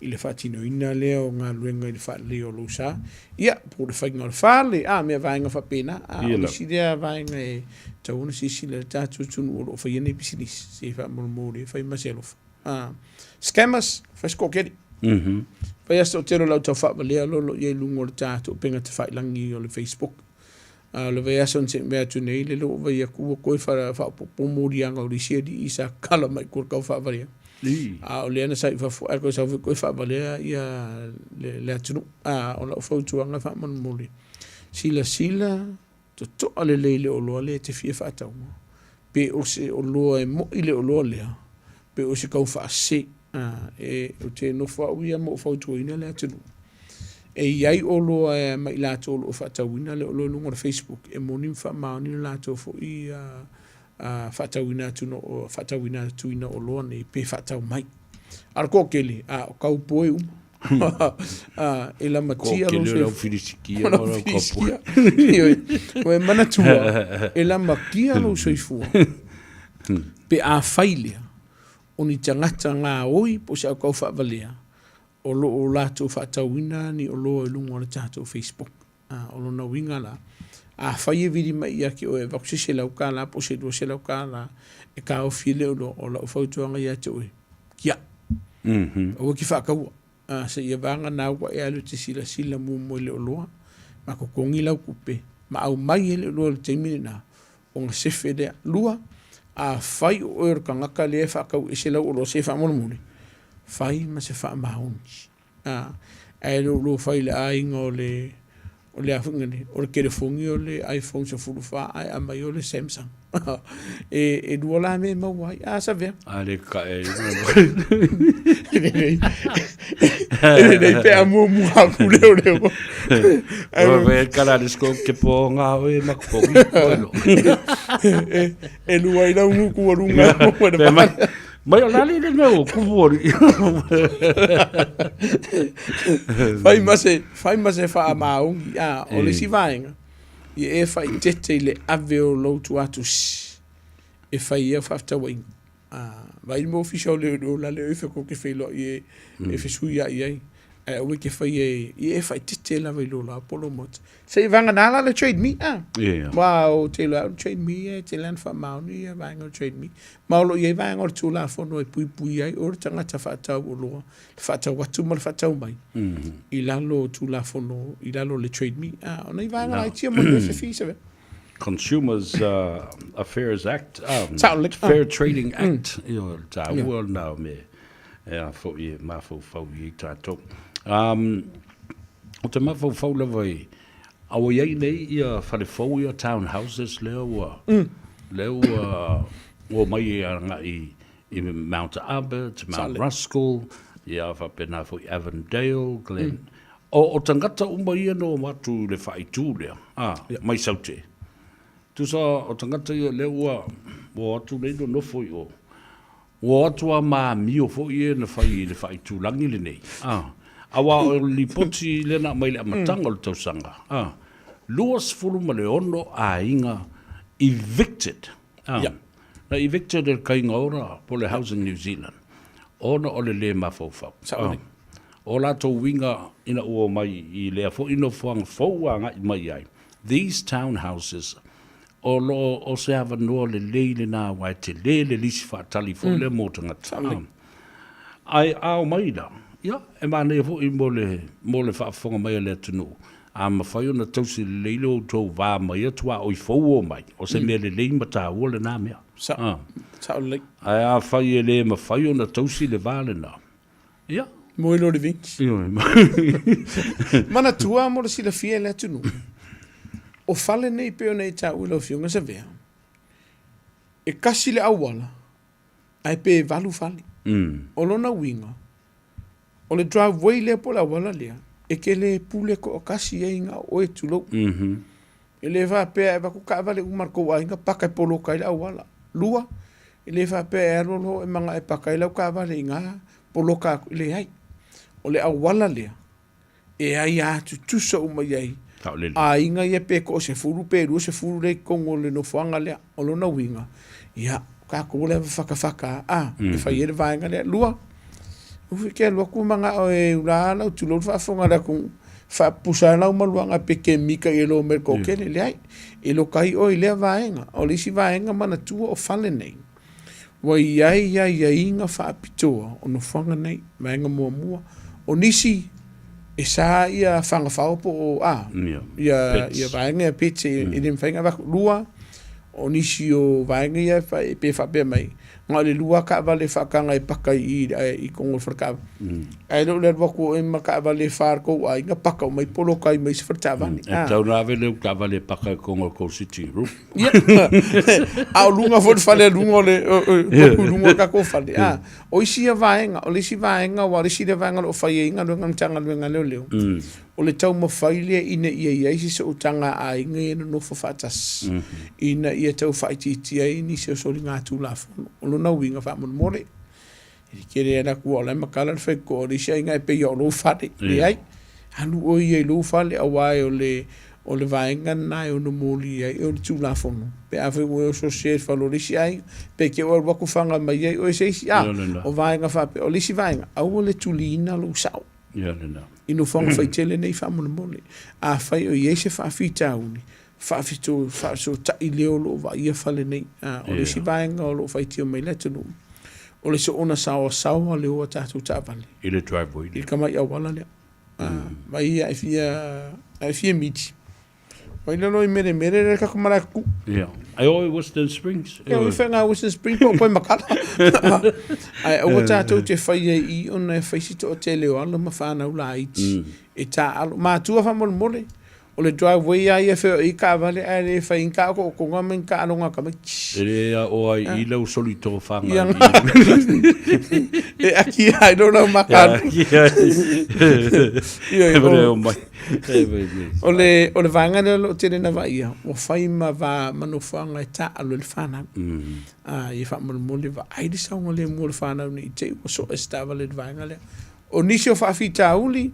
I le fatino ina leo ngā luenga i le fa leo lo sa. Ia, po le fai ngā le fa le, mea vaenga fa pena. O le sidea vaenga e tauna sisi le tatu tunu o lo fai ene bisinis. Se fa mori, fai maselofa. Scammers, fai skokeri. Fai asta o tero lau tau fa lea lolo ye lungo le tatu penga te fai langi o le Facebook. Le vea son se mea tu nei le lo vea kua koe whara pomori anga o risia di isa kala mai kua kau whaavaria. O le ana sai whafu ako sa koe whaavaria ia le atunu. O la whautu anga whaamanu mori. Sila to toa le leile o loa le te fia whaataunga. Pe o se o loa e mo i le o loa lea. Pe o se kau whaase. O te no whauia mo whautu ina le atunu. E iai o loa e mai lato o whaatauina le o loa lunga o Facebook. E moni whaamaoni le lato fo i whaatauina tuina o loa ne pe whaatau mai. Ara kōkele, o kaupoe e la matia lo se... Kōkele lau whirisikia o lau kaupoe. O e manatua, e la makia lo soifua. Pe a whailea, o ni tangata ngā oi po se au kau whaavalea. O lo o lato whaatauina ni o lo e lunga o le tātou Facebook. O lo na winga la. A whaia viri mai ia ki o e wakusi se lau kā la, po se dua se lau kā la, e kā o file o la o whautuanga ia te oe. Kia. O ki whakaua. Se ia vanga nā ua e alu te sila mo le o loa. Ma ko kongi lau kupe. Ma au mai e le o loa le teimine nā. O nga sefe dea lua. A whai o e rukangaka le e whakau e se lau o lo se whaamone. Fai ma se wha maoni. E lo fai le ainga o le afungani. O le kerefongi o le iPhone sa furu wha ai amai o le Samsung. E dua la me mawai. Sa vea. Le ka e. Nei pe amu haku leo leo. O ve kala le sko ke po ngā oe makupongi. E lua ina ungu kua runga. Mai o lali le meu kuwori. Fai mase wha maungi. O le si vaenga. I e whai tete le ave o loutu atus. E whai ia whaftawainga. Vai mo official le o la le e whako ke whailo i e whesuia i ai. O ke whai i e whai tete la vai lola Apollo Mot. Se i vanga nala le trade me. Wow, te lo trade me te lan wha mauni vanga trade me. Maulo i e vanga o tu la fono e pui ai o tangata whaatau o loa. Whaatau watu ma whaatau mai. I lalo tu la fono, i lalo le trade me. Ona i vanga ai tia mo le fisa ve. Consumers Affairs Act, Fair Trading Act, world now me. For ye mafo fo ye tato. O te mafo fo le vai. Awa ye nei ia fale fo ia townhouses leo o mai nga I Mount Albert, Mount Ruskell, ia fa pena fo Avondale, Glen. O tangata umba ia no watu le fai tu lea. Mai saute. Tu sa o tangata ia le ua o atu nei no fo yo. O atu a mi o fo ie na fai tu langi le nei. Awa o li poti le na mai le amatanga o le tausanga. Luas fulu ma le ono a inga evicted. Na evicted el kainga ora po le Housing New Zealand. Ona o le mafofau. O la to winga ina ua mai I lea fo ino fuanga fauanga I mai ai. These townhouses o se ava noa le leile na wai te le lisi whaatali fo le motangata. Ai ao mai la. Ia, e mana e fo I mo le whaafonga mai le tunu. A mawhai ona tausi le leile o tau wā mai atua o I fau o mai. O se mea le leile mata ua le nā mea. Sao le. Ai a whai e le mawhai ona tausi le vāle na. Ia. Moi lo le vinci. Mana tua mo le sila fia le tunu. O fale nei peo nei ta ula fionga sa vea. E kasi le awala. Ai pe valu fale. O lona winga. O le driveway le po la wala lea. E ke le pule ko o kasi e inga o e tulo. E le va pe e vaku ka vale umarko wa inga paka polo kai le awala. Lua. E le va pe e rolo e manga e paka i lau ka vale inga polo ka le hai. O le awala lea. E ai atu tusa umai ai. A inga ia pe ko se furu pe ru se furu le kongo le no fanga le o lo na winga ia ka ko le faka e fa yele vainga le lua u ke lo ku manga o e ula la tu lo fa fonga la ku fa pusa la uma luanga pe ke mika e lo mer ko ke le ai e lo kai o le vainga o le si vainga mana tu o fale nei wa ia inga fa pitoa o no fanga nei vainga mo o nisi e sa ia fanga fao po ia vaenga pete I dem fanga va lua o nisi o vaenga ia pe fa pe mai nga le lua ka vale fa kanga e paka I kongo frka ai lo le ko e maka vale far ko ai nga paka mai polo kai mai sfrta vani tau na vele ka vale paka kongo ko city ru a lunga fo fale lunga le ko lunga ka ko fale o isi vaenga o le si vaenga wa le si le vaenga o fa inga lo ngam tanga lo ngale o le tau ma faile ina ia isi so tanga a inga no fo fatas ina ia tau faiti ai ni se so linga tu la fo na winga fa mon mole e kere na ku ola makala fe ko ri sai ngai pe yo lo fate le ai anu o ye lo fale awai o le vaenga na o no moli ai o tu la fo pe ave o so se fa lo ri sai pe ke o ku fanga mai ai o se o vaenga fa pe o li si vaenga o le tulina lo sao ino fanga fa tele nei fa mon mole a fa o ye se fa fita uni fa fito fa so ta ile o lo va ia fale nei o le si vaenga o lo fa tio mai le tunu o le so ona sao le o tatu ta vale ile driveway il kama ia wala le vai ai fia miti vai no mere re ka kumara ku ai o Western Springs o fenga Western Springs po makala ai o tatu te fai I ona fai sito tele o ala mafana ula iti e ta alo ma tua fa mole o le driveway ai e fe I ka vale ai le fa inka ko ngamen ka no nga ka e o ai I lo solito fanga e aqui ai no na makana o le vanga le tele na vai o fai ma va mano fanga ta alo le fana e fa mo le va ai di sa le mo le fana ni te o so estava le vanga le o nisio fa fita uli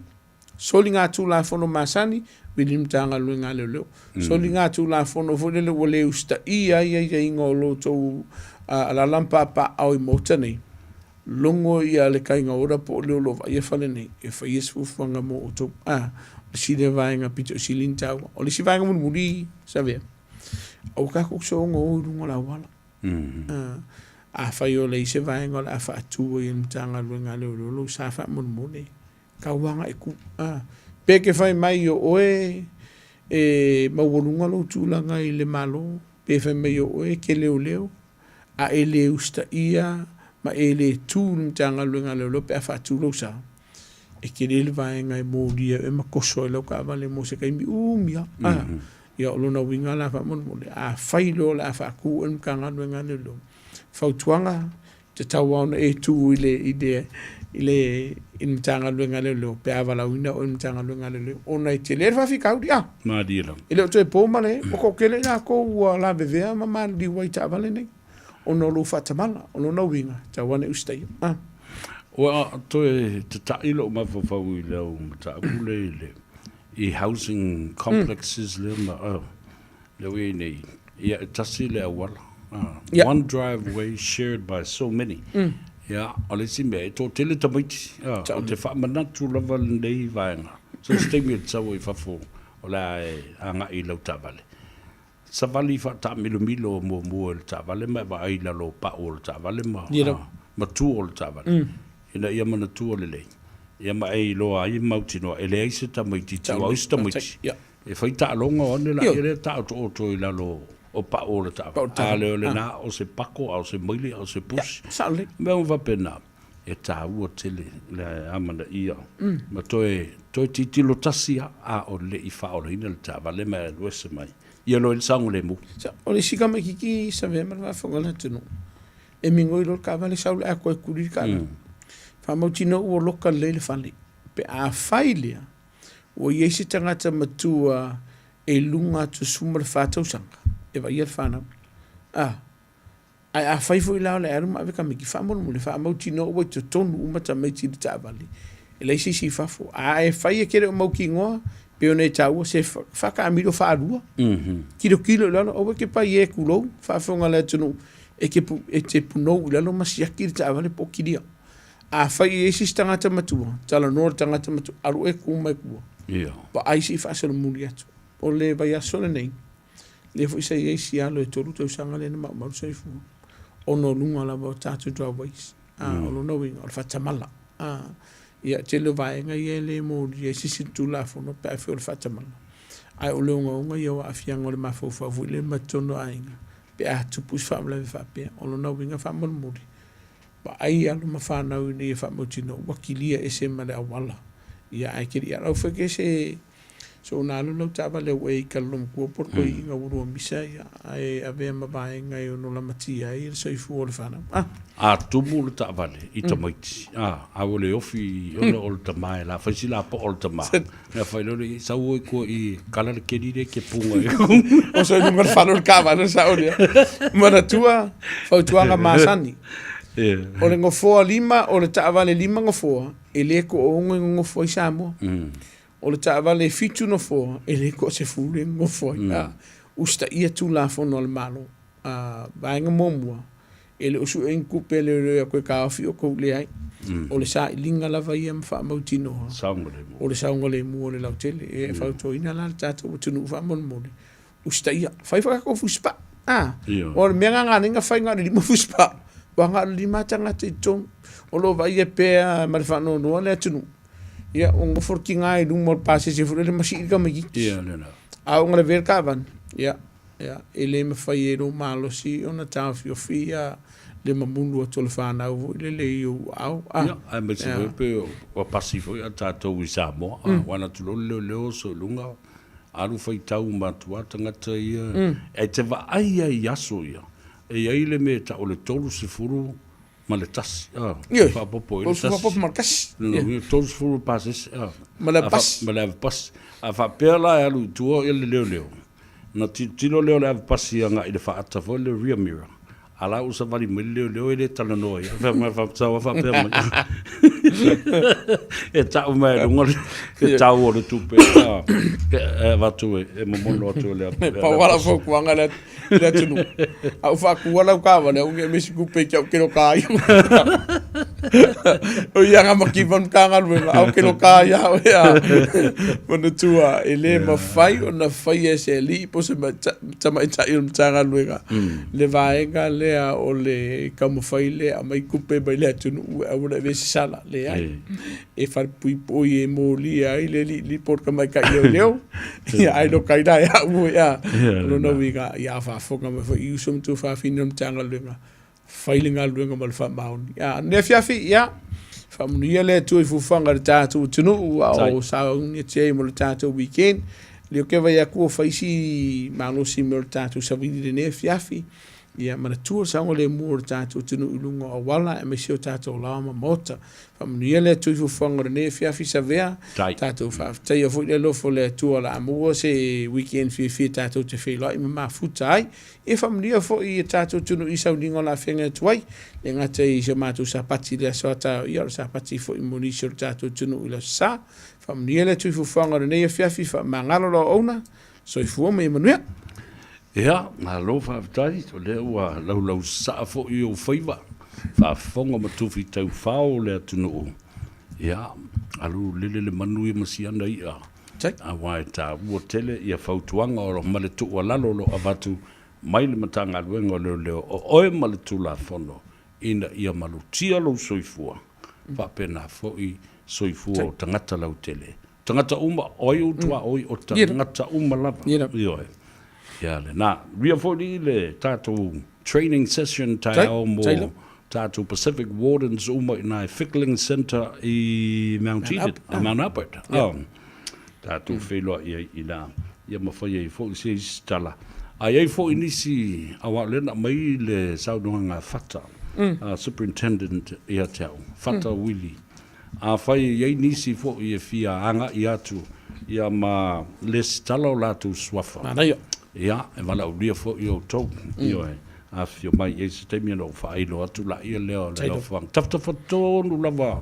solinga tu la fono masani bilim tanga luenga leo solinga tu la fono fo le wole usta ia ingolo to ala lampa pa au motani longo ia le kainga ora po le lo va ia fale nei e fa yesu fanga mo to si le vainga pito silinta o le si vainga mo muri sabe o ka ko so ngo lungo la wala fa yo le se vainga la fa tu i tanga luenga lo sa fa mo nei ka wanga e ku pe ke fai mai o oe mawolunga lo tūlanga I le malo pe fai mai o oe ke leo a ele usta ia ma ele tūn tanga luenga leo pe a fatu lo sa e ke le vaenga e mōria e makoso e lau ka vale mo se kaimi umia ia o lona winga la fa mon a fai lo la fa ku en kanga luenga leo fautuanga te tawana e tū ile ile in tanga luenga le pe avala uina o in tanga luenga le ona i te le fa fi kaudi a ma dira ile to e po male o ko kele na ko la bevea ma di wai ta vale nei ono lo fatamala ono no winga ta wane ustai a wa to e te tailo ma fa wi le o ta kule le I housing complexes le ma le we nei ia tasile wala one driveway shared by so many yeah ole simbe to tele tamiti o te fa manatu lava nei vaenga so stemi tsawo I fa fo ola anga I lo tavale sa vali fa ta milo mo el tavale ma va ai la lo pa o tavale ma tu o tavale ina ia mana tu o le ia ma ai lo ai mautino ele ai se tamiti tsawo sta miti e fa ta longa ona la ia ta to la lo o pa o le ta ale le na o se pako o se mili o se pus me on va pena e ta u tele le amana ia ma to titilo tasia a o le I fa o le ina le ta vale ma lo se mai ia lo il sangue le mu o le sika mai ki sa ve ma va fonga tenu e mingo I lo ka vale sa le ko kuri ka fa mo tino o loka le fale pe a failia o yesi tangata matua e lunga tu sumar fatau sanga e vai ia fana a faifo I la le aru ma ka miki fa mo le fa mo tino o to tonu uma ta mai ti ta vale e le si fafo a e fai e kere mo ki ngoa pe o ne tau se fa ka mi do fa rua kilo la o ke pa ye kulo fa fonga le tunu e ke e te puno la no mas ya ki ta vale po ki dia a fai e si tangata matua tala no tangata matua aru e ku mai ku pa ai si fa so mo lia o le vai a so nei le foi sai e si alo e toru te usanga le ma sai fu ono lunga la ba tatu driveways ono no wing o fa tamala ia te le vai nga ye le mo ye si tu la fo no pa fe o fa tamala ai o le nga ia wa afianga le ma fo fa fu le ma tono ainga pe a tu pus fa le fa pe ono no wing fa mo mo ba ai alo ma fa na ni fa mo tino wakilia e se ma le awala ia ai ke ia o fe ke se so na lo ta vale we kalum ko por ko inga uru misa ya ai ave ma vai ngai no la matia I so fu o fana a tumu ta vale I tamiti a ole ofi o ta mai la fa si la po o ta mai na fa lo sa o ko I kala ke dire ke punga o so no fa no ka va no sa o mana tua fa tua nga masani o le ngofo lima o le ta vale lima ngofo e le ko o ngofo Samoa o le ta vale fitu no fo e le ko se fule ngo fo usta ia tu la fo no malo va nga momwa e le usu en coupe le ko ka fi o ko le ai o le sa linga la va ia fa mo tino o le saungole mo le lautele e fa to ina la tato tu no fa mon mo usta ia fa ko fuspa o le menga nga ninga fa nga li mo fuspa wa nga li matanga te ton o lo va ia pe ma fa no le tu ia o forki ngai dum mo passe se fure le masi ka magi a o ngale ver kavan ia ele me faiero malo si ona ta fia le mamundu o tolfana o le yo au ia me se pe o pasifo ia ta to Samoa wana tu le so lunga alu fai tau matua tanga ia e te va ai aso ia e ai le me ta o le tolu se furu maletas fa popo o fa popo markas no todos foram passes malapas malapas a fa pela alu tuo ele leo no tilo leo la passi nga ile fa ata fo le rear mirror ala usa vali leo ele tala no ia fa fa pela e ta o mai ngol e ta o le tupe va tu e mo no tu le pa wala fo kwanga le tunu au fa ku wala ka va le unge mesi ku pe ke no ka o ia nga makivon ka nga lu au ke no ka ya mo tua ele ma fai ona fai ese li po se tama ta il tanga lu le vai nga le o le kamu fai le mai ku pe ba le tunu au le vesi sala le e far pui poi e mo li ai le li por ka mai ka leo ia ai lo kai dai au ia no no viga ia fa foka me fa usum tu fa finum tanga lunga failinga lunga mal fa maun ia ne fiafi ia fa mu ia le tu fu fanga ta tu tunu au sa ni che mo ta tu weekend le ke vai ku fa isi manu si mo ta tu sa vidi ne fiafi Ia mana tua saunga le mua tātou tunu ilunga o wala e mesio tātou lama mota. Whamanuia le tui fuwhanga ne fiafi sa vea. Tātou whaafitai a fwoi le lofo le tua la amua se weekend fia tātou te whelai ma mafuta ai. E whamanuia fwoi e tātou tunu i sauninga la whenga tuai. Le ngata i se mātou sa pati le asoa tāo ia sa pati fwoi monisio tātou tunu ila sa. Whamanuia le tui fuwhanga ne fiafi whamangalo lo ona. So i fua me manuia. Ia, ngā lo whaafitai, o lea ua lau saa fo i o Faiva. Whaafonga matuwhi tau whao lea tunu o. Ia, alu lele manu i masiana ia. A wai tā ua tele ia whautuanga o male tu o lalo lo avatu mai le matanga luenga leo o oe male tu la fono. Ina ia malu tia lo soifua. Whapena fo i soifua o tangata lau tele. Tangata uma oi utua oi o tangata uma lava. Ioe. Ia le nā, ria fōni le tātou training session tai au mo tātou Pacific Wardens uma i nai Fickling Centre i Mount Edith, Mount Albert. Tātou wheloa i nā, ia mawhai ei fōi se istala. Ai ei fōi nisi awa lena mai le saunanga whata, Superintendent ia tau, Whata Willie. A whai ei nisi fōi e whia anga i atu, ia ma le stala o lātou swafa. Ia, e wala o ria fo i o tau. Io e, a fio mai e se teimia no whaino atu la ia leo le o whang. Tafta whatonu lava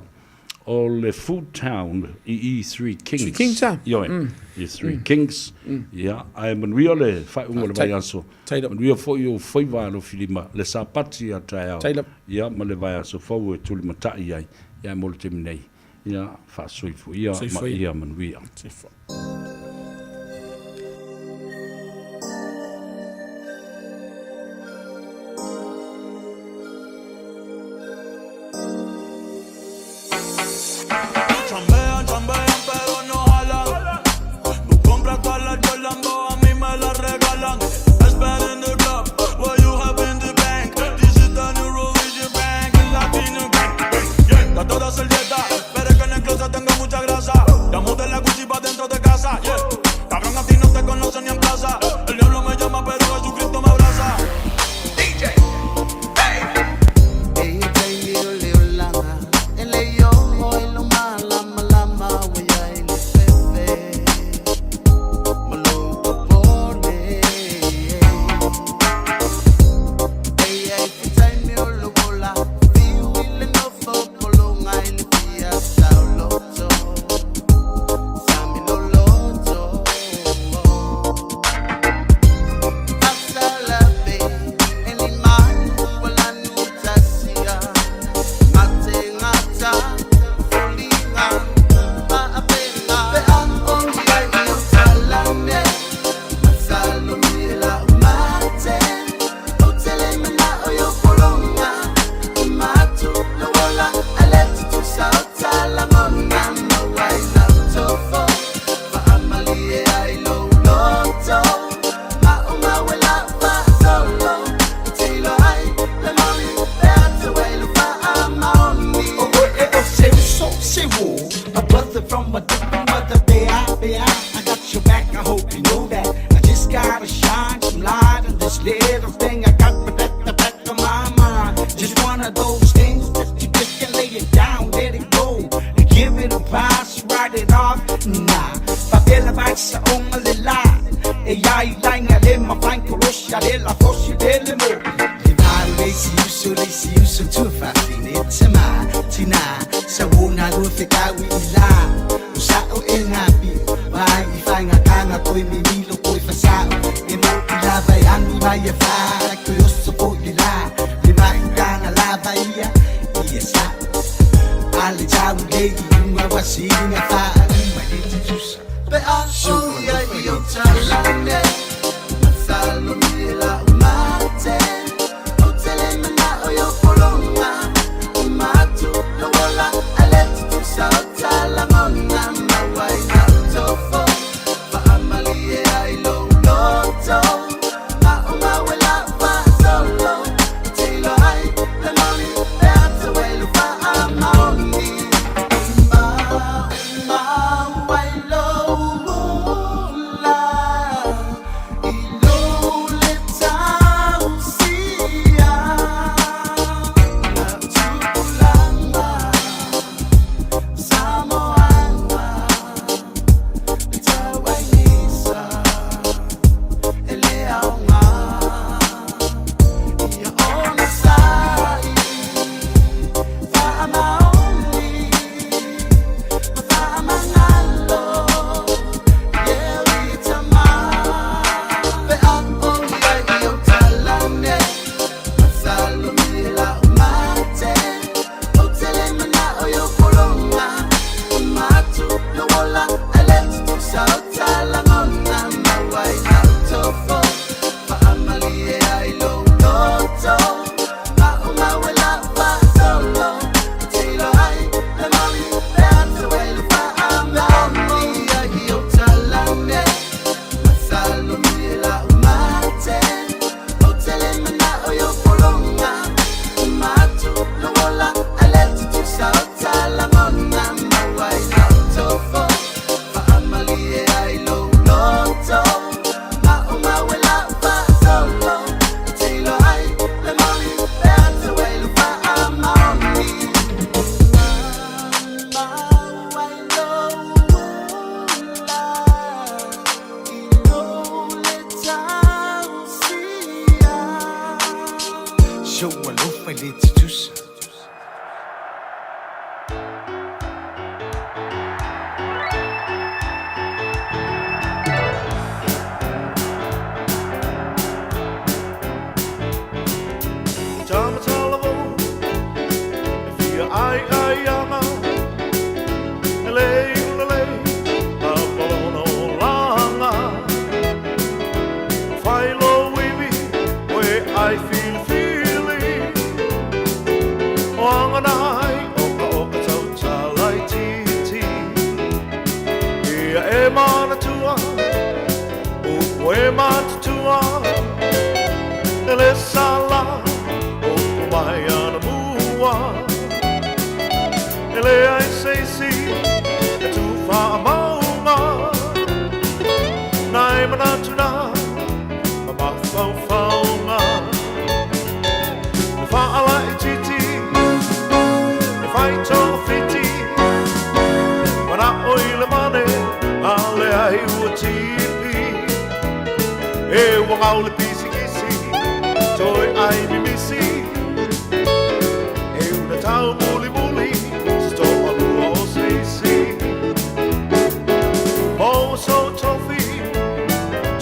o le Food Town i E3 Kings. 3 Kings, ah? Io e, E3 Kings. Ia, a e manuia le whaunga le vai aso. Manuia fo i o Faiva lo filima, le sapati a tai au. Ia, ma le vai aso fau e tuli matai ai. Ia, mo le teminei. Ia, wha soifu. Ia, ma ia manuia. Ia ai ai anga Lei ulelei A mono langa Whailo iwi Where I feel feeling O anganai Oka oka tau talai titi Ia e mana tua O e mana tua Ele sala O mai ana mua Ele ai sei si E tu wha maunga Nai mana tuna Ma mawhau whaunga E wha ala i titi E whai tō whiti Mana oi le mane A le ai ua tipi E wangau le pisi kisi Toi ai mi misi E una tau muli muli Sto alua o seisi O so tofi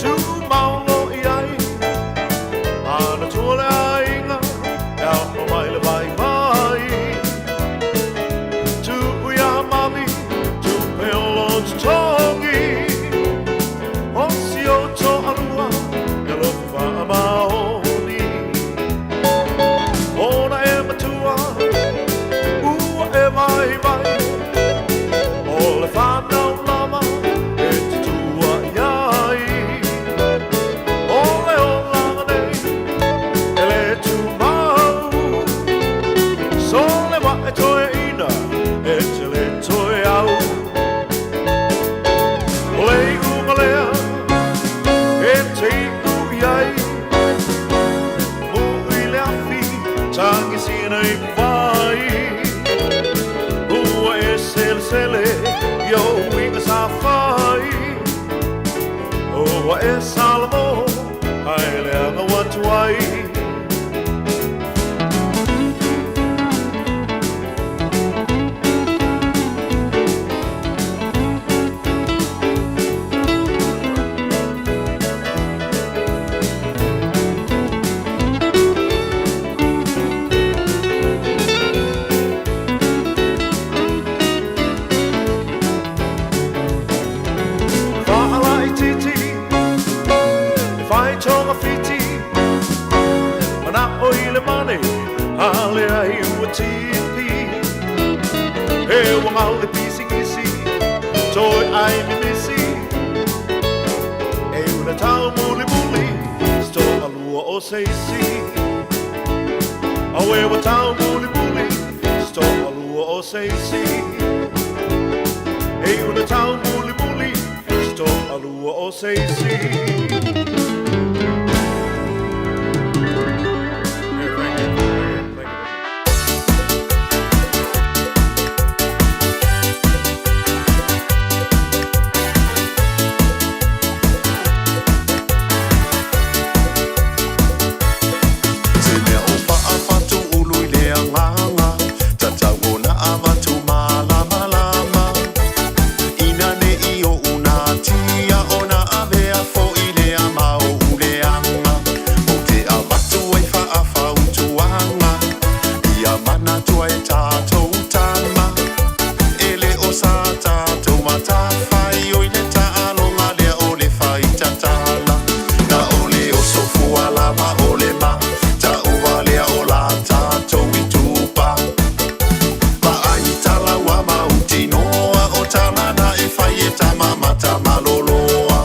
Tu maulo i ai Ana tuole ainga Ea o mai le vai vai Tu uia mami Tu peolo tu tongi O si o to alua E lo wha maoni Ona e matua Ua e vai vai O le whanau lama E te tua iai O le o langa nei E le tu mau So le wa e toe ina E te le toe au O le iunga lea E te iku iai Mui le afi Tangi sina i vai Ua e sele sele Yo inga sa fai Ua e salamo Ai le anga watuai Whaala i titi E whai tonga whiti Mana oi le mane A le ai ua tipi E wangau le pisi kisi Toi ai mi misi E una tau muli muli Sto alua o seisi Au e wa tau muli muli Sto alua o seisi E una tau muli muli Sto alua o seisi Se mea o whaafatu ului le anganga Tatau o na avatu malama lama Ina ne i o una tia o na avea fo i le amau ule anga O te avatu e whaafau tuanga Ia mana tua e tātou tama Ele o sa tātou matawhai o i le taalonga lea o le whai tatala Na o le o sofua lama o le ma Ta ua lea o la tātou i tupa Ma ai tala wa mauti noa o tālana e whai e tamamata maloloa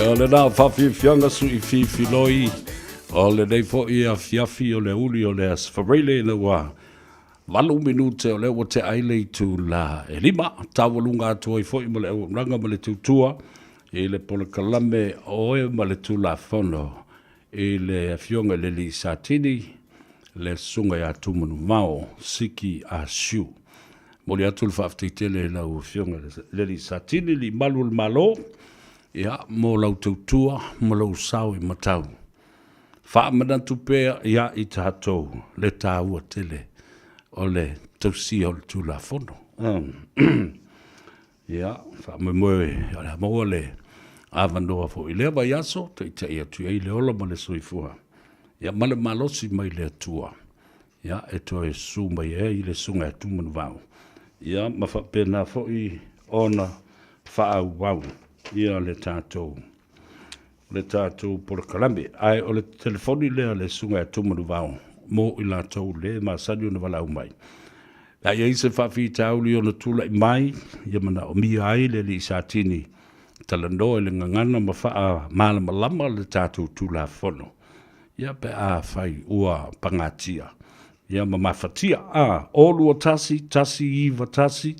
O le nā whawhiwhianga su I whiwhiloi. O le nei fo I a fiafi o le uli o le asfareile na wā. Walu minute o le o te aile I tu la e lima. Tawalunga atua I fo I mo le au ranga ma le tutua. I le pole kalame o e ma le tu la fono. I le fionga le li satini. Le sunga ya tumunu mao. Siki a siu. Moli atu le whafteitele la u fionga le li satini li malu le malo. Ia, mo lau tautua, mo lau sao I matau. Wha manatu pēr ia I tātou le tāua tele o le tausi o le tūla fono. Ia, wha moe o le moa le awanoa fo I lea vai aso, te I atu I le ola ma le soifua. Ia, ma le malosi mai le atua. Ia, e to e su mai I le sunga atu manu vau. Ia, ma wha pēna fo I ona wha au wau. Ia le tātou por kalambi. Ai o le telefoni lea le sunga atu manu vau. Mo I la tau le ma sani o na wala au mai. La ia se whawhi tauli o na tula I mai. Ia mana o mi ai le li satini. Talanoa le ngangana ma wha mala malama le tātou tula fono. Ia pe a whai ua pangatia. Ia ma mawhatia a o lua tasi iwa tasi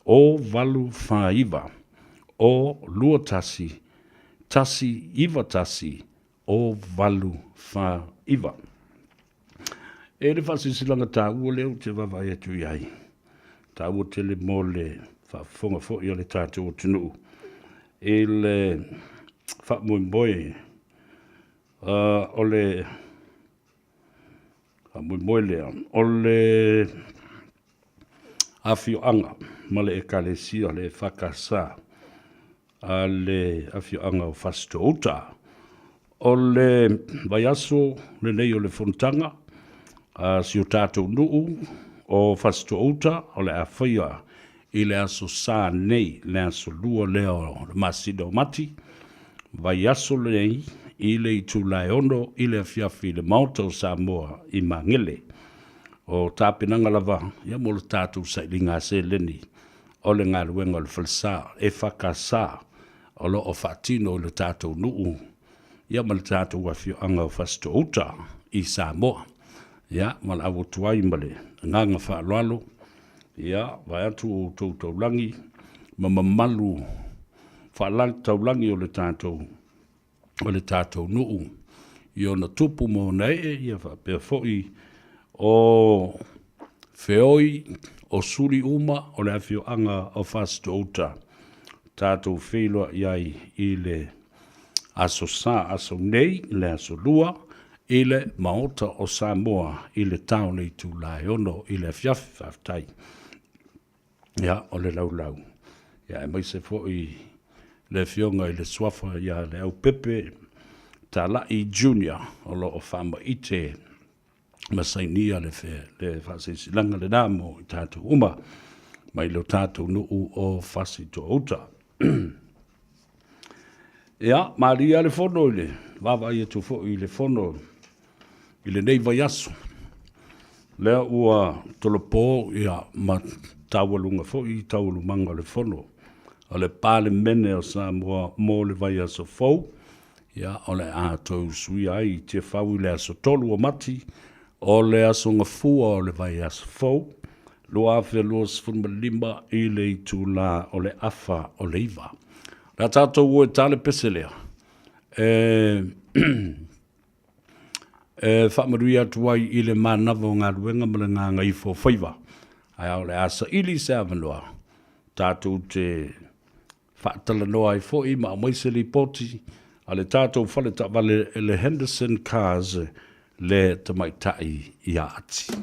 o valu Faiva. O lua tasi iwa tasi o valu Faiva. E le whasisilanga tā ua leo te wawai atu iai. Tā ua te le mo le whafonga fo I le tātou o tunu. E le whamoimoe o le whamoimoe lea. O le awhioanga ma le ekalesia le whakasa. A le awhioanga o whastouta. O le vaiaso le nei o le fontanga. Si o tātou nuu o whastouta o le awhia I le aso sā nei le aso lua leo le masida o mati. Vaiaso le nei I le I tūlai ono I le awhiawhi le mauta o Samoa I mangele. O tāpinanga lava ia mo le tātou sailinga se leni. O le ngā ruenga o le whalsa e whakasā. O lo o whatino le tātou nuu. Ia ma le tātou awhioanga o whastouta I Samoa. Ia, ma le awo tuai ma le nganga whaaloalo. Ia, vai atu o tau taulangi. Ma mamalu whaalang taulangi o le tātou nuu. Ia na tupu mo nei ia whapea foi o feoi o suri uma o le awhioanga o whastouta. Tātou wheloa iai I le aso sā aso nei, le aso lua, I le maota o Samoa, I le taone I tūlai ono, I le fiafi whaftai. Ia, o le laulau. Ia, e mai se fo I le fionga I le swafa, ia le au pepe, tā lai junior, o lo o whama ite, masainia le whasesilanga le nāmo I tātou uma, mai lo tātou nuu o whasi to outa. Ia, maria le fono I le, wawa I atu fo I le fono, I le nei vai aso. Lea ua tolopo ia ma tawalunga fo I tawalumanga le fono. O le pāle mene o Samoa mo le vai aso fo. Ia, o le ātou sui ai te whau I le aso tolu o mati. O le aso ngafua o le vai aso fo. Loa awhia loa sifuna lima I le I tūla o le awha o le iwa. Rā tātou ua tāle peselea. Whamarui atu ai I le mānawa o ngā ruenga ma le ngā Gagaifo Faiva. Ai au le asa ili se avanoa. Tātou te whaatala noa I fo I ma maise li poti. A le tātou whale ta wale le Henderson Cars le tamaitai I a ati.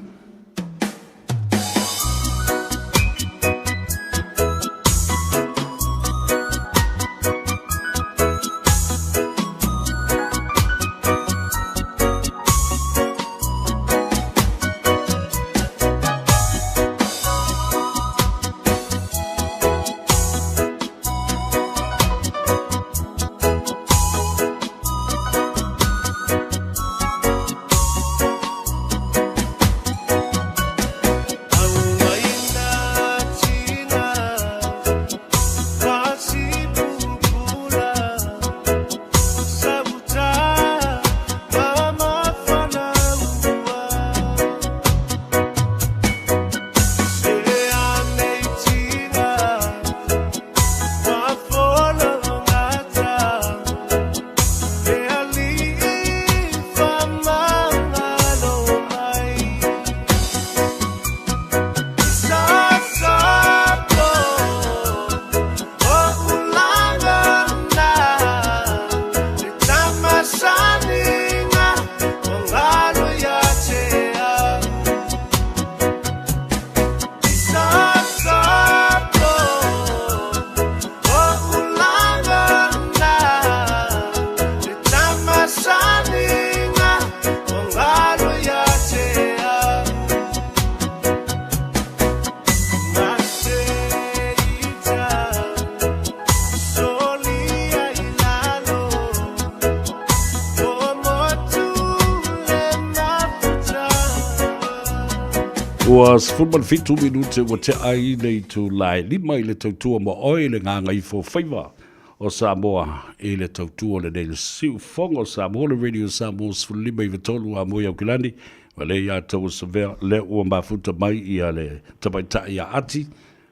Was football fit 2 minute o te ai nei tu lai lima i le tautua mo oi le Gagaifo Faiva o Samoa i le tautua le nei le siu fongo Samoa le radio Samoa lima i vitolu a moia o kilani wa le ia tau severa le ua mafuta mai i a le tabaita i a ati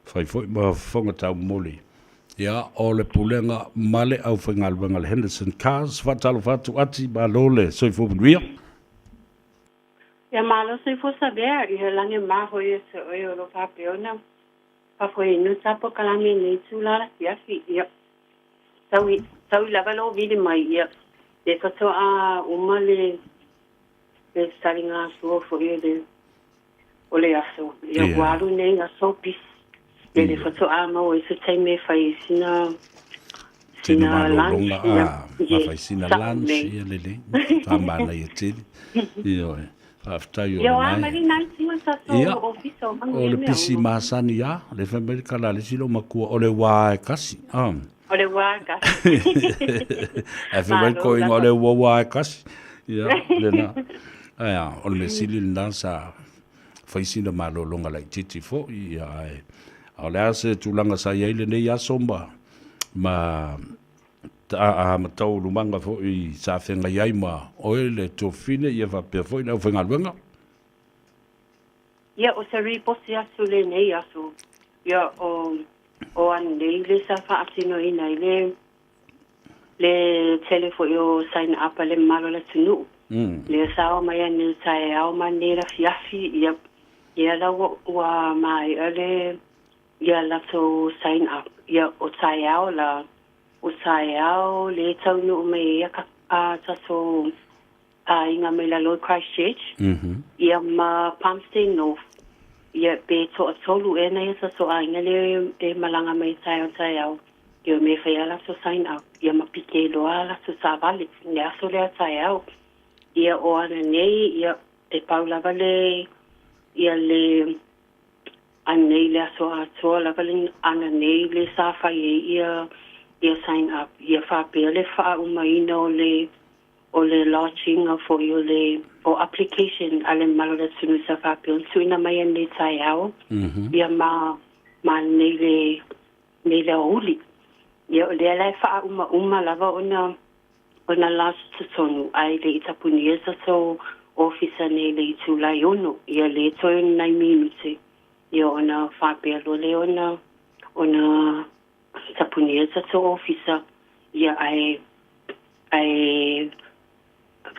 fai foi ma fonga tau moli ia o le pulenga male au whaingaluanga le Henderson Cars fatalo fatu ati ma lole soifo bunuia. Ya malo se fo saber i lange ma ho ye se o lo fa peona pa fo no tapo kalame ni tula ya fi ya tawi la valo vidi mai ya de to a umale de salinga so fo ye de ole aso ya walu ne nga so pis de foto a mo e se time fai sina lunch ya fai sina lunch ya lele fa mana ye tili yo Yo amari nanti masa so ofiso o le pisi masani ya le family kala le silo makua o le wa kasi o le wa kasi a family going o le wa kasi ya le na aya o le sili ndansa faisina malo longa la titi fo ya o le ase tulanga sa ye le ne ya somba ma a matau lumanga fo i sa fenga yai ma oile to fine ia va pe fo ina fenga luenga ia o se riposi asu le nei asu ia o an nei le sa fa asino ina le telefo yo sign up le malo le tunu le sa o mai ni sai au manera fiafi ia la wa mai ale ia la to sign up ia o sai au la o sai au le tau no me ia ka so inga me la Lord Christchurch ia ma Palmstein North ia be to tolu e nei so inga le e malanga me sai au ia me fai ala so sign up ia ma pike lo ala so savali ia so le sai au ia o ana nei ia e paula vale ia le anei le so la vale ana nei le sa fai ia sign up ia fa pe le fa umaina o le launching for you le o application ale malo le sunu sa fa pe suina mai nei tai au ia ma nei le uli ia le la fa uma lava ona last sonu ai le itapuni so office nei le tu la yono ia le to 9 minutes ia ona fa pe lo le ona Tapunesa to officer ia ai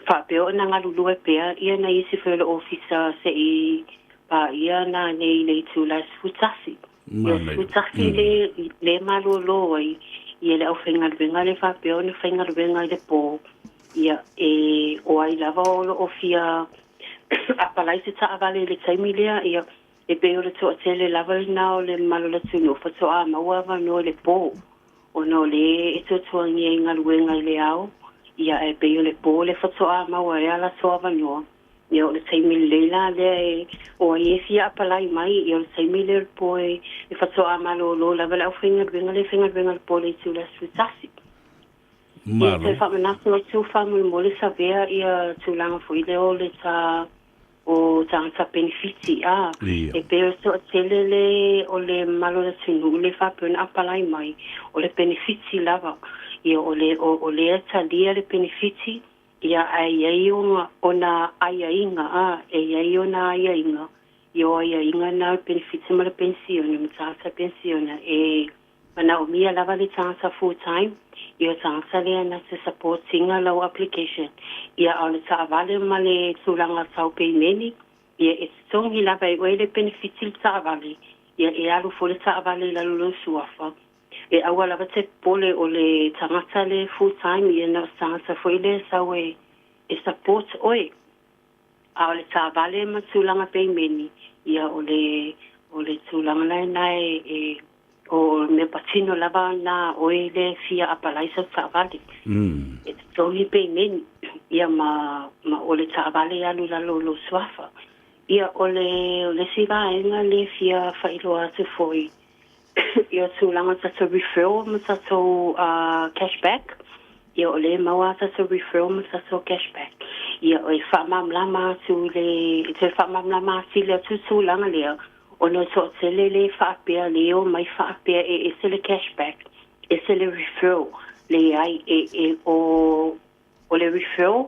fa peo na ngalulu pe ia na isi fel officer se I pa ia na nei le tu la futasi le malolo ia le ofenga venga le fa peo ne fenga venga de po ia o ai lava o ofia apalai se ta vale le taimilia ia e pe o le to tele level now le malola tunu fa so a maua va no le po o no le to to ngi ngaluenga le au ia e pe o le po le fa so a maua ya la so va no yo le sei mille la le o e fia palai mai yo le sei mille po e fa so a malolo la vela finga venga po le tu la sutasi malo e fa mena so tu fa mo le savea ia tu langa foi le o le ta o tangata benefiti e pe so telele o le malo le tunu le fa pena apalai mai o le benefiti lava ia o le talia le benefiti ia ai ona aiainga ai ona aiainga io aiainga na benefiti ma le pensione mtasa pensione e mana o mia lava le tangata full time io tangata le na se supporting a low application ia ala ta vale male sulanga sau pe meni ia e songi lava e le benefiti ta vale ia e alu fo le ta vale la lo suafa e awala va te pole o le tangata le full time ia na tangata fo ile sau e support oi ala ta vale ma sulanga pe meni ia o le sulanga na o me patino lava na oile fia apalaisa savali e tongi pe men ia ma ole savali alu la lo swafa ia ole siva enga le fia failo atu foi ia sulanga sa referral ma sa cashback ia ole mawa sa referral ma sa cashback ia o whaamamlama tu le, te whaamamlama sila tu langa lea, o no so te le whaapea leo mai whaapea e se le cashback, e se le referral, le ai o le referral,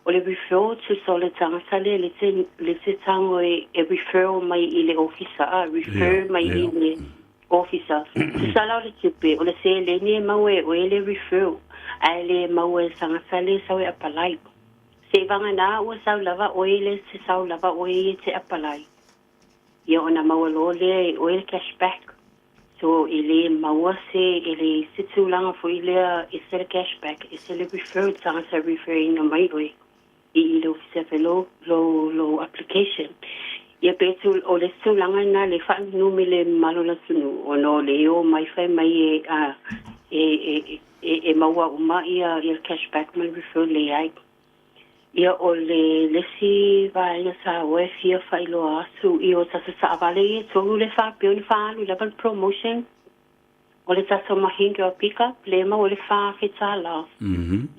o le referral tu so le tangata le te tango e referral mai i le officer, refer mai i le officer. Tu sala o le tipe, o le se le ni maue o e le referral, ai le maue tangata le sawe apalai. Se vanga na o sau lava o ele se sau lava o e te apalai. Ia ona maua lo le o ele cashback. So ele maua se ele se tūlanga fo ele e se le cashback. E se le refer tanga sa referring na mai oe. I lo se lo application. Ia petu o le tūlanga na le wha numi le malona tunu. O no le o mai whai mai e maua uma ia il cashback mai refer le ai. Ia o le lesi vaenga sa oe fia whailo asu i o tasa sa avale e tolu le wha peo ni wha alu level promotion o le tasa mahinga o pick-up le ma o le wha wheta la.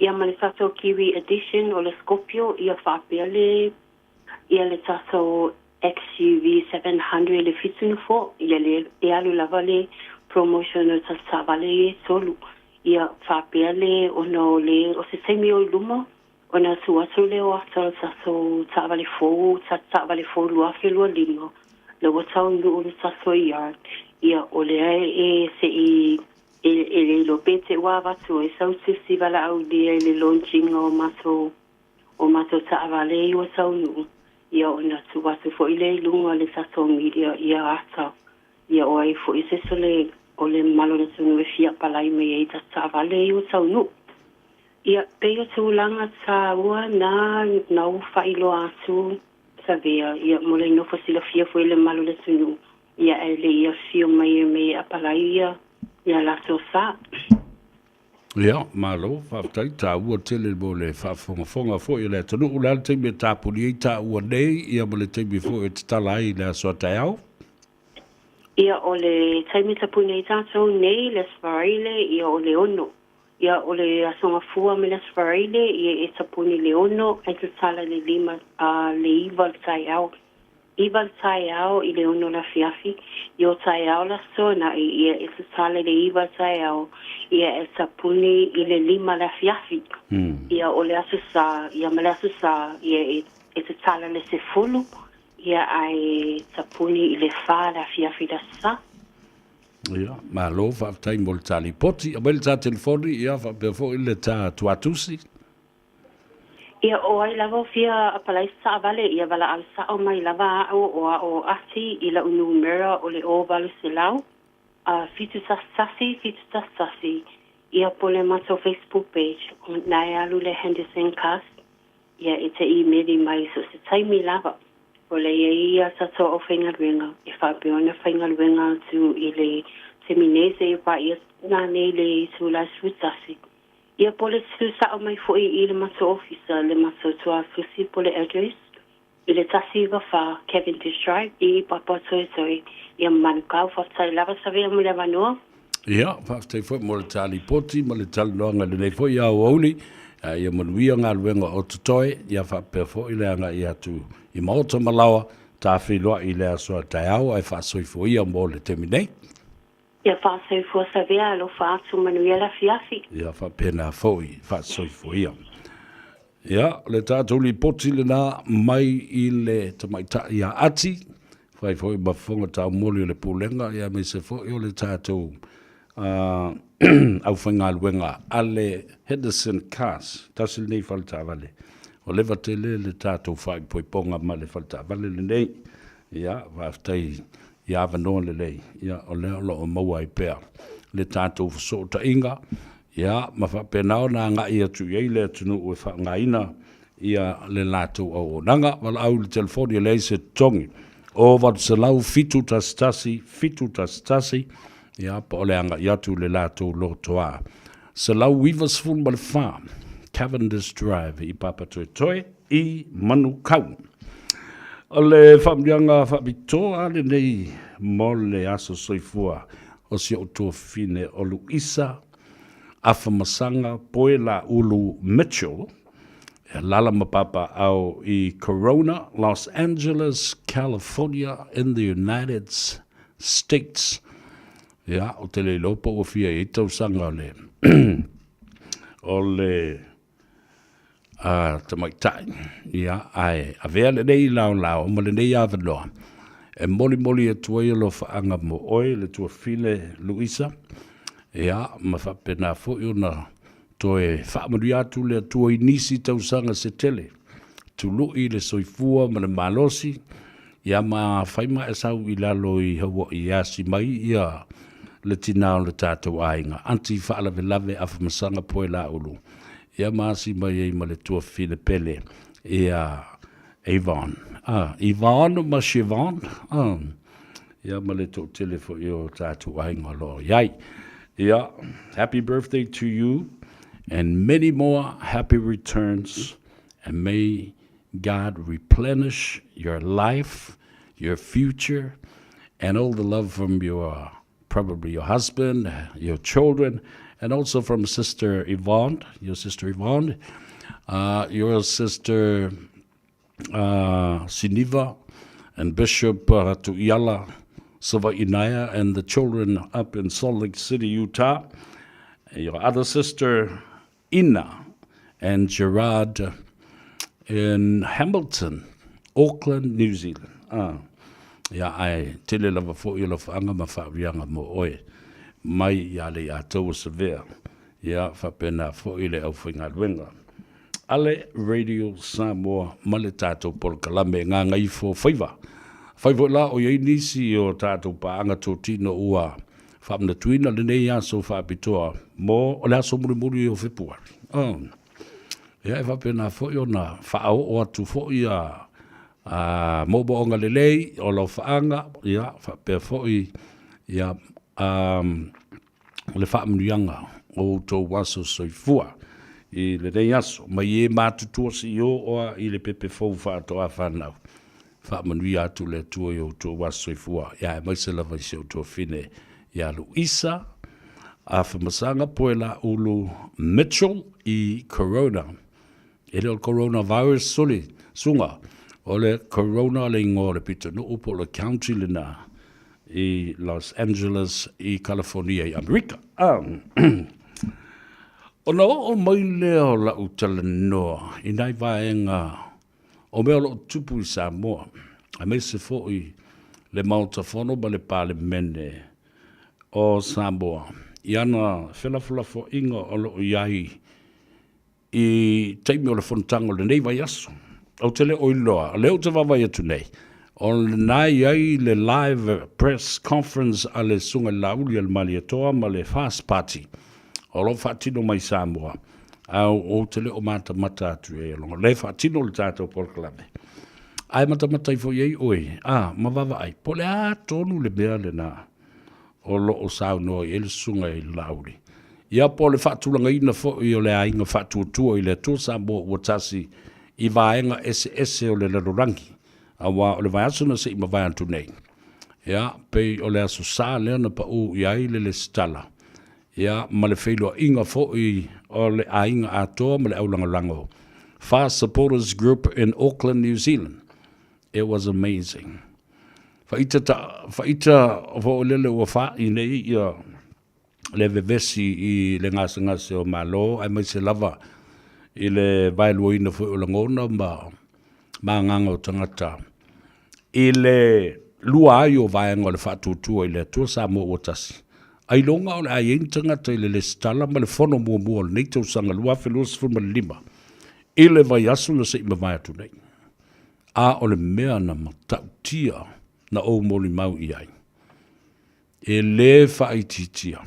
Ia ma le tasa o Kiwi Edition o le Scorpio ia wha peo le ia le tasa o XUV 700 le fitunu fo ia le e alu lava le promotion o tasa sa avale e tolu ia wha peo le o no le o se semi o luma ona su atu leo ata so tavale fo lua ke lua limo le wata ndu ulu taso yard ia ole e se e lo pete wa vatu e sau si vala au dia le launching o mato tavale o sau nu ia ona su watu fo ile lunga le taso media ia ata ia oi fo ise sole ole malo na sunu fia palai me e tavale o sau nu. Ia peo tūlanga tā ua na nau whailo atu sa vea. Ia mole no fasila fia fo ele malu le tunu. Ia ele ia fio mai me apalai ia lato sa. Ia, malo, whaftai tā ua tele mo le whafonga fo i le tanu ula te me tā puni i tā ua nei ia mo le te me fo e te tala i le asoa tai au. Ia o le taimi tapuni i tātou nei le svarile ia o le ono. Ia o le asonga fua me le svarile ia e tapuni le ono e te tala le lima le iwa tai au. Iwa tai au i le ono la fiafi. Ia o tai au la sona ia e te tala le iwa tai au ia e tapuni i le lima la fiafi. Ia o le asu sa, ia me le asu sa ia e te tala le se fulu ia ai tapuni i le fa la fiafi la sa. Ia, malo whaftai mo le tali poti, a wele tā telefoni, ia whapea fo i le tā tuatusi. Ia o ai lava fia apalai sa vale, ia vala al sa o mai lava o ati i la unumera o le o vale se lau. Fitu tasasi, ia pole mato Facebook page, o nai alu le Henderson Cast, ia e te i meri mai so se taimi lava. O le ia tato o whaingaruenga, e whapeona whaingaruenga tu i le seminese e pa ia nā nei le tu la sutasi. Ia pole tu sa o mai fo i le mato officer, le mato tua fusi pole address, i le tasi wa wha Cavendish Drive, i papa toi, ia manukau whaftai lava sa vea mule wanoa. Ia, whaftai fo mo le tali poti, mo le tali noanga le nei fo ia o auli, ia manuia ngā luenga o tutoe, ia whapea fo i le anga ia tu i maota malawa, tā whiloa i lea soa tai au, ai whaasoifo ia mo le teminei. Ia whaasoifo sa vea, alo whaatu manuia la fiafi. Ia whapena fōi, whaasoifo ia. Ia, le tātou li poti le nā mai i le tamaita ia ati, whai fōi mawhonga tā moli le pūlenga, ia me se fōi o le tātou au whainga luenga, ale Henderson Cast, tasil nei whalta vale. O lewa te le tātou whai poiponga ma le whalta vale le nei. Ia, whaftai, ia wanoa le lei. Ia, o leo lo o maua i pēr. Le tātou whasota inga. Ia, ma whapenao nā ngā ia tu iei le tunu ue whangaina. Ia, le lātou au o nanga. Wala au le telefoni le se tongi. O wat se lau fitu tastasi. Ia, pa ole anga iatu le lātou lo toa. Se lau wivas fun ma le wha. Cavendish Drive i papa toe i Manukau. O le whamrianga whabitoa le nei mo le aso soifua o si o tua fine o Luisa Afamasanga Poe la Ulu Mitchell E lala mapapa au I Corona, Los Angeles, California, in the United States. Ia, o te le lopo o fia I tausanga o le te maitai. Ia, ai, a vea le nei lao, ma le nei avanoa. E moli e tuai lo faanga mo oi, le tua file Luisa. Ia, ma whapena fo na toe whaamuri atu le tua inisi tausanga se tele. Tu lui le soifua ma le malosi. Ia ma whaima e sau I lalo I hawa I asi mai ia le tinao le tātou ainga. Anti whaalave lave awhamasanga poe la ulu. Ia ma asi mai e ma le tua file pele. Ia Avon. Yvonne ma Siobhan. Ia ma le tō tele fo I o tātou ainga lo. Iai. Ia, happy birthday to you. And many more happy returns, and may God replenish your life, your future, and all the love from probably your husband, your children, and also from Sister Yvonne, your sister Yvonne, your sister Siniva, and Bishop Tuiala Silva Inaya, and the children up in Salt Lake City, Utah, your other sister Ina and Gerard in Hamilton, Auckland, New Zealand. Ia ai tele lava fo I lo faanga ma whaawianga mo oe. Mai ia le a tau severe. Ia whapena fo I le au whinga ruenga. Ale Radio Samoa male tātou pol kalame ngā ngai fo Faiva. Faiva la o iei nisi o tātou paanga tō tino ua whamna tuina le nei aso whapitoa mo o le aso muri o Februari. Ia e whapena fo I o na whaao o atu fo I a mobo onga le lei o lau whaanga. Ia whapea fo I ia le whaamnuianga o tō waso soifua I le nei aso. Mai e mātutua si o oa I le pepe fau whaatoa whanau. Whaamanui atu le tua I o tō waso soifua. Ia e maise lava I se o tō whine. Ia Luisa, a whamasanga poela ulu Mitchell I Corona. E leo coronavirus soli, sunga. O le corona le ingo le pita no upo le county le na I Los Angeles I California I Amerika. O na o mai leo la utala noa. I nai vaenga o mea lo tupu I Samoa. A me se fo I le mautafono ba le pale mene o Samoa. I ana whenafulafo inga o lo iai I teimi o le fontango le nei vai aso. Au tele o iloa. Leo te wawai atu nei. O le nai ai le live press conference a le sunga lauli al mali atoa ma le fast party. O lo whaatino mai Samoa. Au o tele o mata atu e longa. Le whaatino le tātou porkalame. Ai mata I fo iei oe. Ma wawa ai. Po le a tonu le mea le na. O lo o sao no I le sunga I lauri. Ia po le whaatulanga ina fo I o le ainga whaatuatua I le tō Samoa ua tasi I vaenga ese o le larorangi. Awa o le vaiasuna se I mawai antu nei. Ia, pei o le aso saa lea na pa u I ai le stala. Ia, ma le whailua inga fo I o le ainga atoa ma le aulanga lango. Fast Supporters Group in Auckland, New Zealand. It was amazing. Faita o lele ua wha I nei ia le vevesi I le ngase o malo, ai mai se lava I le vailuoina fo o langona ma nganga o tangata. I le lua ai o vaenga o le whaatutua I le atua Samoa o tasi. Ai longa o le aien tangata I le stala ma le fono mua le neitau sanga lua whelus fuma le lima. I le vai asu na se I mawai atu nei. A o le mea na matautia na o moli mau I ai. E le whaititia.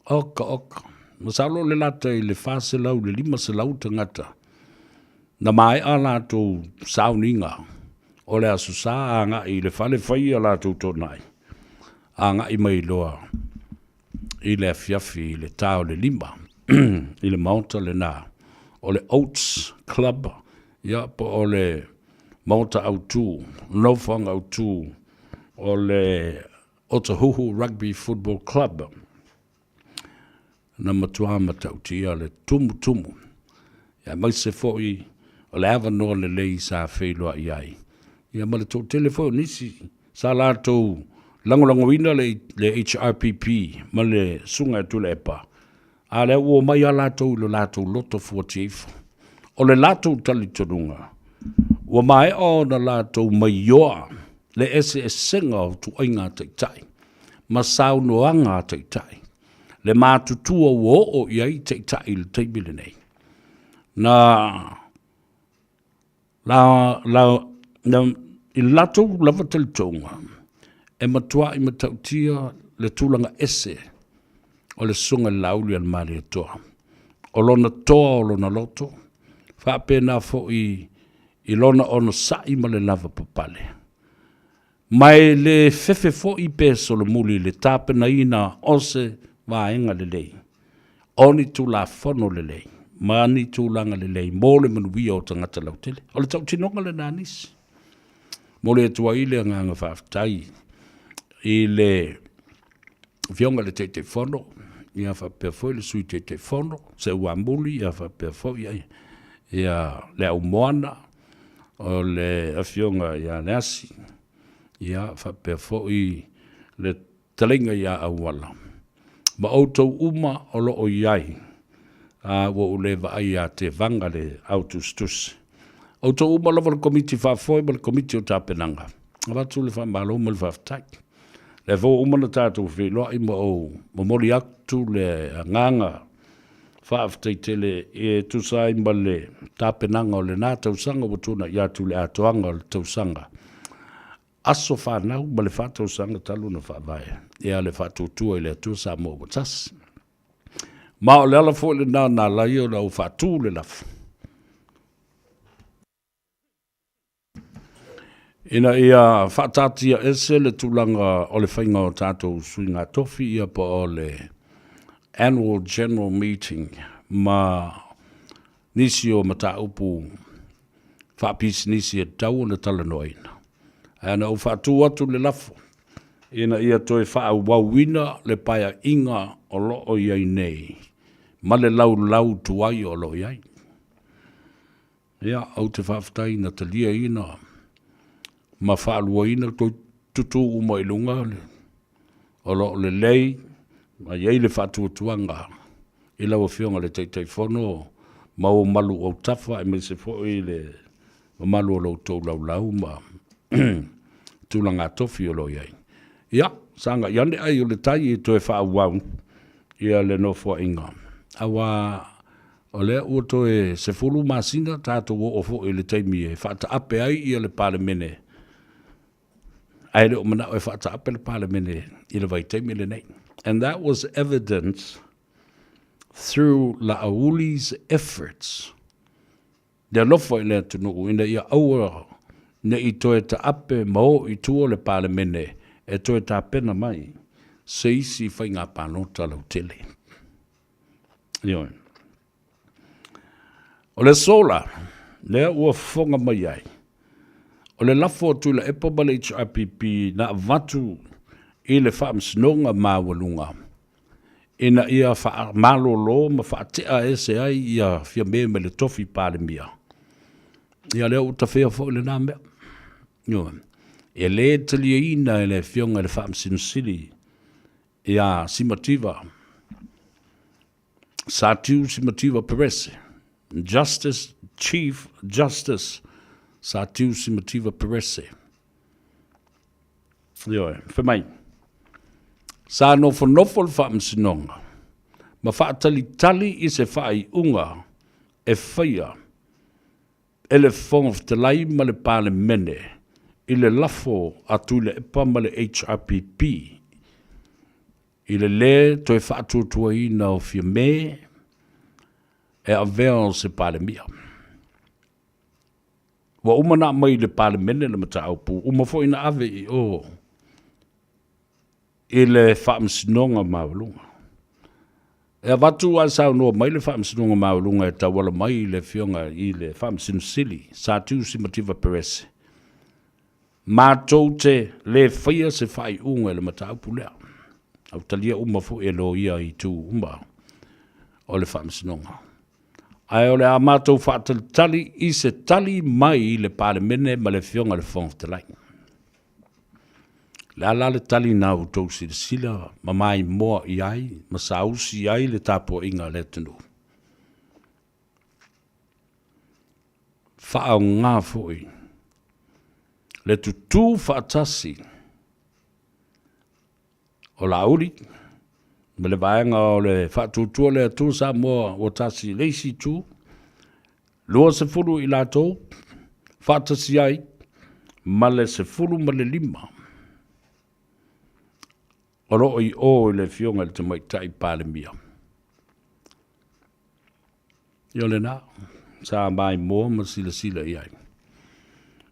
Oka. Masalo le lata I le whase lau, le lima se lau tangata. Na mai a lato sauninga. O le asu saa anga I le whale whai a lato tonai. Anga I mai loa. I le afiafi, I le tau le lima. I le maunta le na. O le Oats Club. Ia po o le maunta autu. Nofang autu. O le Otahuhu Rugby Football Club. Na matua matautia le tumu. Ia mai se foi o le ava no le lei sa whailua i ai. Ia ma le tō telefon nisi sa lātou langolango ina le HRPP ma le sunga e tula epa. A le ua mai a lātou ilo lātou loto 48. O le lātou tali tonunga. Ua mai o na lātou mai yoa le ese e senga o tu ainga teitai. Ma sau noanga teitai. Le mātutua uo o iai teitai le teimile nei. Na i lātou lava tali tonga. E matua i matautia le tūlanga ese o le sunga lauli al mare toa. O lona toa o lona loto. Whapena fo i lona ono sai ma le lava papale. Mai le fefe fo i peso le muli le tāpena ina ose vaenga le lei. Oni tu la fono le lei. Mani tu langa le lei. Mole manuia o tangata lautele. O le tau tinonga le nanisi. Mole tua ile nganga whaftai. I le fionga le te fono. Ia whapea foi le sui te fono. Se ua muli ia whapea foi ai. Ia le au moana. O le afionga ia neasi. Ia whapea foi le talinga ia awala. Ma outou uma o lo o iai. Wa ulewa ai a te vanga le autustus. Outou uma lava le komiti whafoi ma le komiti o tāpenanga. Watu le whamalo ma le whaftai. Le vo uma na tātou wheloa i ma o mori aktu le nganga whaaftai tele e tusai ma le tāpenanga o le nā tausanga watuna i atu le atoanga o le tausanga. Aso whanau ma le whātausanga talu na whaavae. Ea le whātutua i le atua Samoa watas. Ma o le ala fo le nā lai o lau whātu le lafu. Ina ia whaatatia ese le tūlanga o le whainga o tātou sui ngā tofi ia pa o le annual general meeting ma nisi o mata upu whaapisi nisi e tau na talanoina. Ana o whaatu atu le lafo. Ina ia toi wha wawina le paia inga o lo o iai nei. Ma le lau tuai o lo iai. Ia au te whaftai na talia ina. Ma whaalua ina toi tutu uma i lunga le. O lo le lei. Ma iai le whaatu tuanga. I lau fionga le teitei whono. Ma o malu o tafa e me se fo i le malu o lau tau lau ma. Tūlanga tofi o lo iai. Ia, sanga yande ai o le tai i toe wha wau ia le no fo inga. Awa o le ua toe se fulu masina tātou o fo i le taimi e wha ta ape ai ia le pale mene. Ai le o mana o e wha ta ape le pale mene i le vai taimi le nei. And that was evidence through La Auli's efforts. Le lofo i le tunu ina ia aua ne i toe ta ape mao i tuo le pale mene e toe ta pena mai se isi whai ngā pānota lau tele. Ioi. O le sola, lea ua whonga mai ai. O le lafo tu la epo bale HRPP na vatu i le whaamsinonga māwalunga. Ina ia wha malolo ma wha tea ese ai ia fia me le tofi pāle mia. Ia lea uta whea fo le nā mea. Ioi. E le talia ina e le fionga le whaamsinosili ia simativa. Satiu simativa perese. Justice, Chief Justice Satiu simativa perese. Ioi, whamai. Sa nofo le whaamsinonga. Ma whaatali i se whai unga e whaia. E le whonga whtalai ma le pāle mene. I le lafo atu le epa ma le HRPP. I le toi whaatutua i na o fia me e a veo se pale mia. Wa umana mai le pale mene le mata aupu. Uma fo ina ave i o. I le whaamsinonga mawalunga. E a watu a sao noa mai le whaamsinonga mawalunga e tawala mai le fionga i le whaamsinosili. Satiu simativa perese. Mātou te le whaia se whai unga le mata aupu lea. Au talia uma fo e lo ia i tū uma o le whaamsinonga. Ai o le a mātou whaatalitali I se tali mai le pāle mene ma le fionga le whongtalai. Le ala le tali nā utou sila ma mai moa I ai, ma sausi ai le tāpua inga le tunu. Whaau ngā fōi. Le tutu whaatasi. O la uri. Me le vaenga o le whaatutua le atu Samoa o tasi leisi tu. Lua se furu I lātou. Whaatasi ai. Ma le se furu ma le lima. O roo I o le fionga le te maitai pāle mia. Io le nā. Sa mai moa ma sila I ai.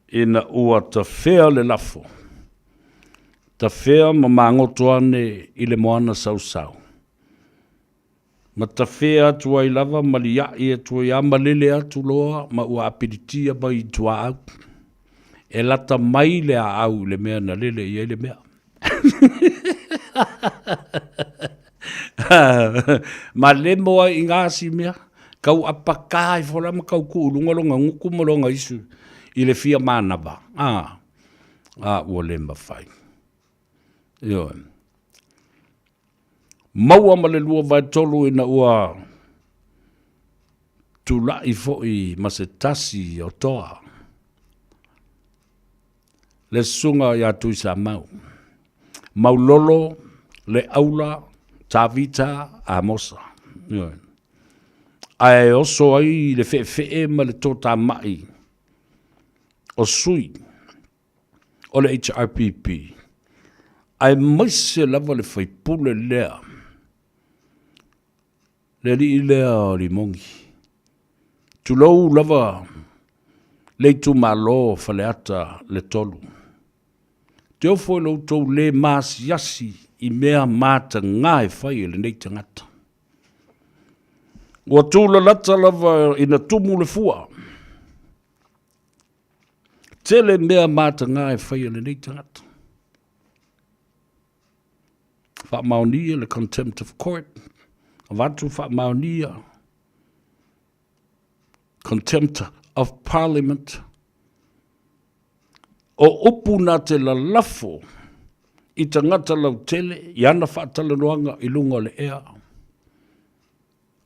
Ina ua ta whea le lafo. Ta whea ma mangotoane I le moana sau. Ma ta whea atua I lava ma li ai atua I amalele atu loa ma ua apiritia ma I tua au. E lata mai le a au le mea na lele I le mea. Ma le moa I ngāsi mea. Kau apakai fora ma kau kuulunga nguku molonga isu I le fia manaba. Ua le mawhai. Io. Maua ma le lua vai tolu ina ua tulai foi ma se tasi o toa. Le sunga ia tui sa mau. Maulolo, le aula, tavita, a mosa. Io. Ai oso ai le fe ma le tota mai. O sui. O le HRPP. Ai maise lava le faipule lea. Le li lea o li mongi. Tulou lava le tu malo fale ata le tolu. Te ofo lo tau le mas yasi I mea mata ngai fai le nei tangata. Ua tūla lata lava ina tumu le fua. Tele mea mata ngai fai le nei tangata. Wha maunia le contempt of court. Watu wha maunia. Contempt of parliament. O upu na te la lafo. I tangata lau tele. I ana wha talanoanga I lunga le ea.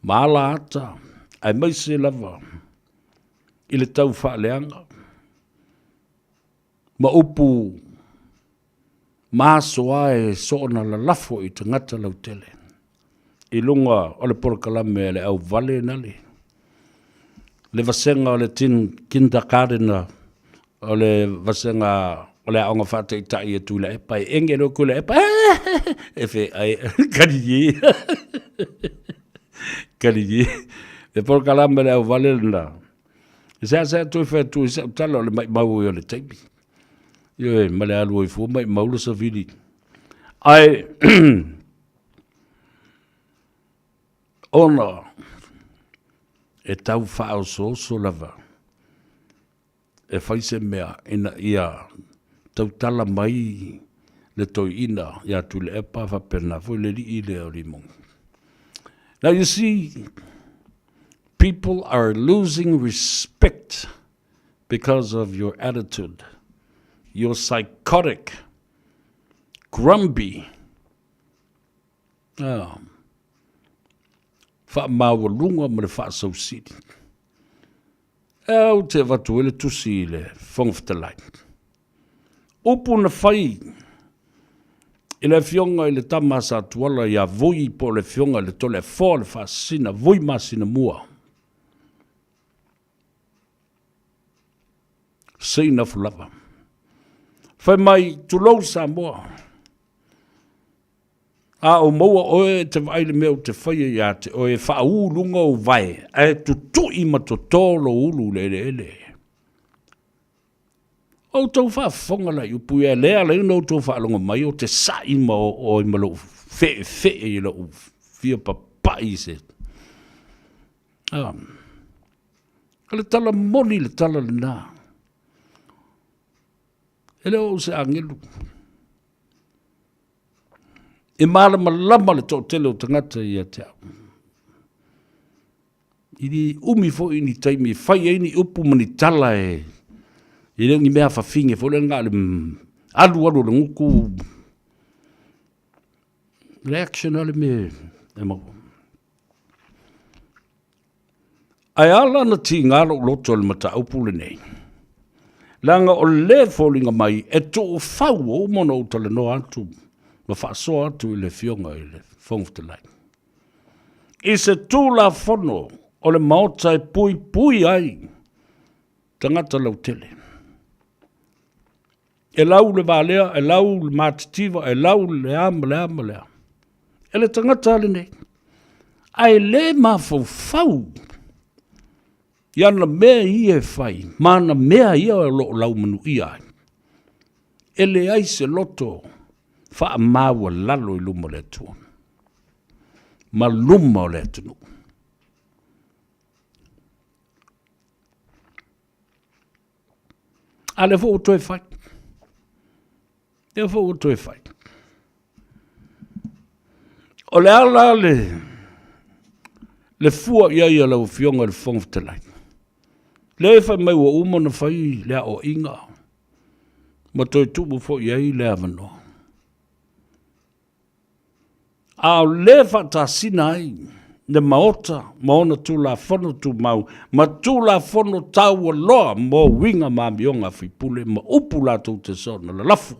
Maala ata. Ai maise lava. I le tau wha leanga. Ma upu. Maaso ai soona la lafo I tangata lau tele. I lunga o le porokalame le au vale nale. Le vasenga o le tin kindergartena. O le vasenga o le aonga whate I tai e tu le epa. E enge no kule epa. E fe ai. Kariye. Kariye. Le porokalame le au vale na. E sea tu fe tu. E tala o le mai mau o le taipi. Ie, male alu I fu mai maula sa vidi. Ai, ona, e tau whao so lava. E whaise mea, ina ia, tau tala mai le toi ina, ia tu le epa whapena, fo le li I le o limong. Now you see, people are losing respect because of your attitude. You're psychotic, grumpy. Wha mawalunga ma le wha sausiri. Au te watu ele tusi le whongwhtalai. Upu na whai. I le fionga I le tamasa tuala ia vui po le fionga le tole fo le wha sina, vui ma sina mua. Sina fulava. Whai mai tulou Samoa. A o maua oe te waile meo te whaia ia te oe whaau lunga o vai. E tutu I matotolo ulu le ele. O tau whaafonga la upu e lea le no tau whaalonga mai o te saima o I malo fe I la u fia papai se. Le tala moni le tala le nā. Ele o se angelu. E malama lama le tō tele o tangata I a te au. Ili umi fo ini taimi, fai ini upu mani tala e. Ili ngi mea fafinge, fo le ngale alu le nguku. Reaction ale me, ai ala na ti ngalo loto le mata upu le nei. Langa o le fōlinga mai, e tō whau o mono o tale no atu, ma whaasoa atu i le fionga i le whongwhtelai. I se tūla whono o le maota e pui pui ai, tangata lau tele. E lau le vālea, e lau le mātitiva, e lau le ama. E le tangata ale nei. Ai le ma whau. Iana mea i e whai, mana mea ia o lo lau manu i ai. E le ai se loto, wha maua lalo i luma le atua. Ma luma o le atunu. A le fo to e whai. E fo to e whai. O le ala le fua ia lau fionga le whongwhtelai. Le whai mai wa umana whai lea o inga. Ma toi tupu fo iei lea mano. A le whata sina ai. Ne maota, maona tu la whono tu mau. Ma tu la whono tau a loa mo winga ma mionga whipule. Ma upu la tu te sona la lafu.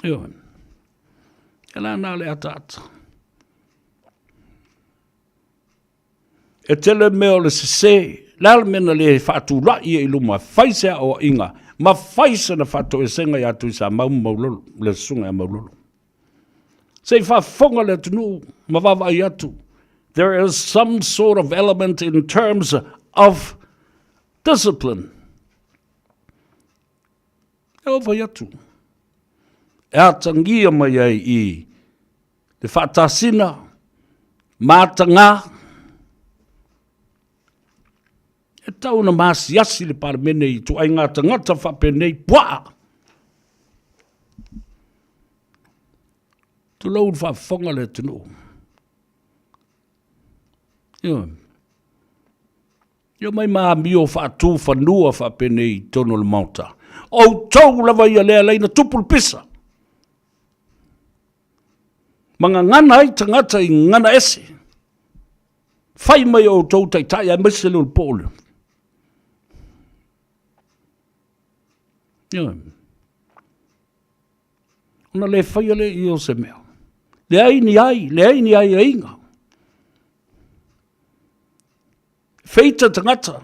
Io. E la nale atata. E tele meo le se lal mena le fatu la ia iluma faise o inga ma faise na fatu e senga ya tu sa mau maulolo le sunga maulolo se fa fonga le tunu ma va atu. There is some sort of element in terms of discipline. E va atu. E atangia mai ai i le fatasina matanga e tau na masiasi le paramene i tu ai ngā tangata whapenei pua. Tu lau whafonga le tunu. Io mai maa mio whaatu whanua whapenei tono le mauta. O tau lawa ia lea leina tupul pisa. Manga ngana ai tangata i ngana ese. Whai mai o tau tai ai mesele o pole. Ona le whai ale i o se mea. Le aini ai e inga. Feita tangata.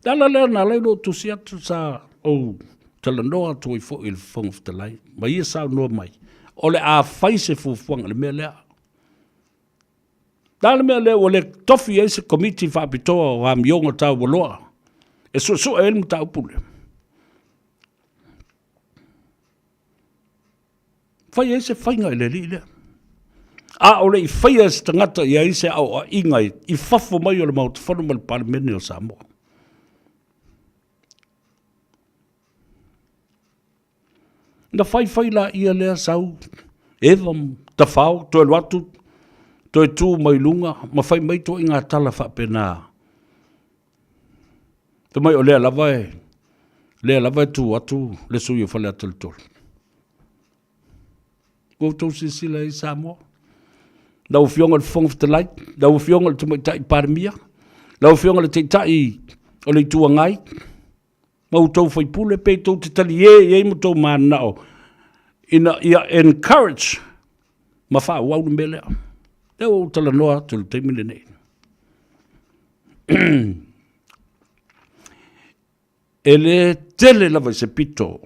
Dala lea na leino tusi atu sa o talanoa tu i fo il whongwhtelai. Ma ia sao noa mai. O le a whai se fufuanga le mea lea. Dala mea lea o le tofi e se komiti whapitoa o a mionga tau waloa. E su e elmu tau pule. Whai e se whainga i le li lea. A o le i whai e se tangata i e se au a ingai i whafo mai o le mauta whanu ma le paramene o Samoa. Na whai la ia lea sau, ewa ta whao, to e luatu, to e tū mai lunga, ma whai mai to i ngā tala whapena. Te mai o lea lava e tū atu, le sui o whale atal tolu. Koutou se sila i Samoa. Lau fionga le whongwhtelai, lau fionga le tumaitai paramia, lau fionga le teitai o le tua ngai, mau tau whaipule, pe tau te tali e mo tau mānao, ia encourage, ma wha wau na melea. Leo o tala noa, tulu teimine nei. E le tele lava se pito.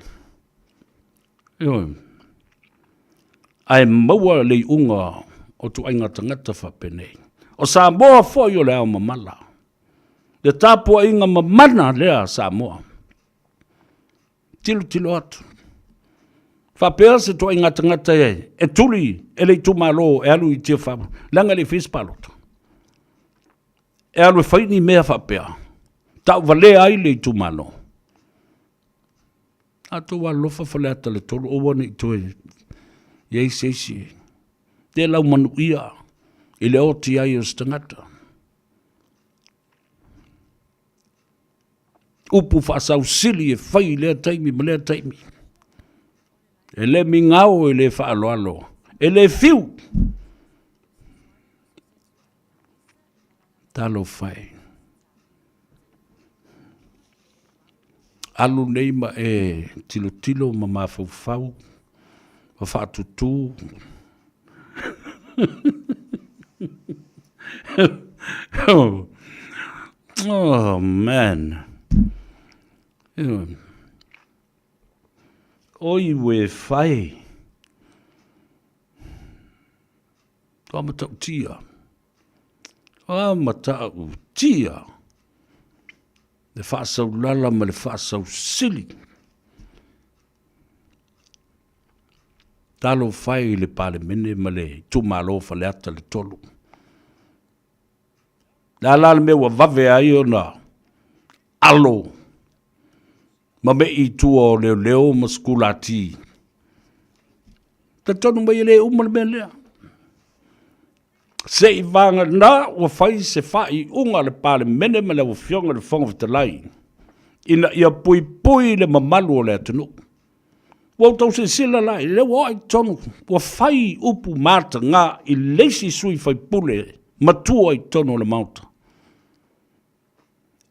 Ai maua le unga o tu ainga tangata whapenei. O Samoa fwoi o le au mamala. Le tāpua inga mamana lea Samoa. Tilo atu. Whapea se tu ainga tangata e tuli e le tumalo e alu i tia whamu. Langa le fispalota. E alu e whaini mea whapea. Tau wale ai le tumalo. Atu wa lofa whale ata le tolu o wane i tue Iei seisi. Te lau manu ia. I le oti ai o stangata. Upu whaasau sili e whai lea taimi ma lea taimi. E le mingao e le whaaloalo. E le fiu. Talo whai. Alu nei ma e tilo ma mawhau. Ma whaatutu. Oh, man. Oi we whai. Ka matau tia. Matau tia. Le whaasau lala ma le whaasau sili. Talo whai le pale mene ma le tumalo le ata le tolu. La me wa vave ai o na alo. Ma me i tua o leo ma skulati. Ta tonu mai le umal me lea. Se i vanga na wa whai se whai unga le pale mene ma le wa fionga le whonga vitalai. Ina ia pui le mamalu o le atunu. Wa tau se sila lai, le wa ai tonu. Wa whai upu mata ngā i leisi sui whai pule. Matua i tonu le mauta.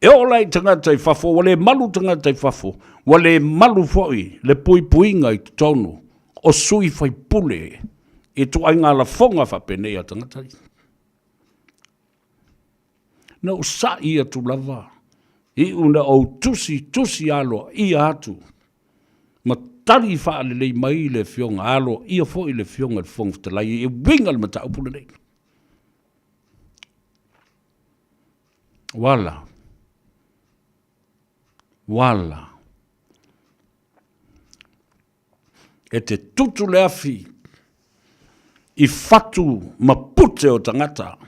E o lai tangata i whafo, wale malu tangata i whafo. Wale malu foi, le puinga i tonu. O sui whai pule. E tu ai ngā la whonga whapenei a tangata i. Na o sa i atu lava. I una o tusi alo i atu. Ma tari wha le lei mai le fionga alo i a fo i le fionga le whonga whatalai. E winga le mata upule nei. Wala. E te tutu le afi. I fatu ma pute o tangata.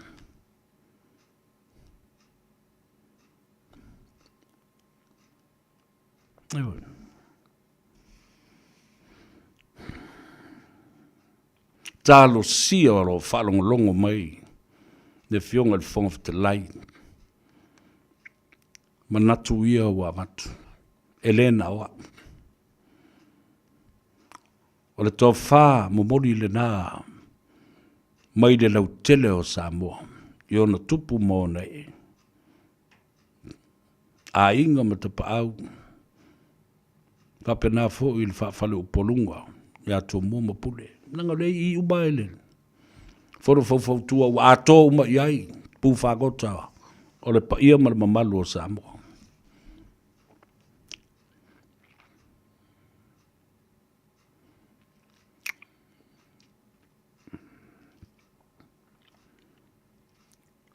Talo sia o lo whalongolongo mai. Le fionga le whonga whatalai. Manatu ia wa matu. Elena wa. O le tō whā momori le nā. Mai le lau tele o Samoa. I ona tupu mō nei. A inga ma te paau. Pape nā fō i le whawhale upolunga. Ia tō mō mapule. Nanga rei i ubaile. Foro fau tua wa ato uma iai. Pū whagota. O le pa ia ma le mamalu o Samoa.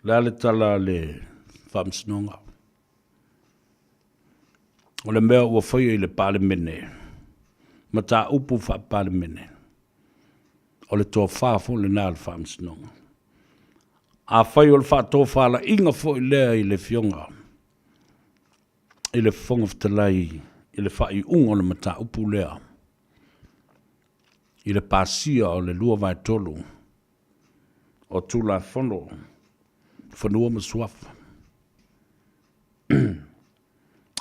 Le tala le whamsinonga. O le mea ua whaia i le pale mene. Ma tā upu wha pale mene. O le tō whāfo le nā le whamsinonga. A whai o le wha tō whala inga fo i lea i le fionga. I le whonga whatalai. I le wha i unga le ma tā upu lea. I le pāsia o le lua vai tolu. O tūla whono. Whanua ma suafa.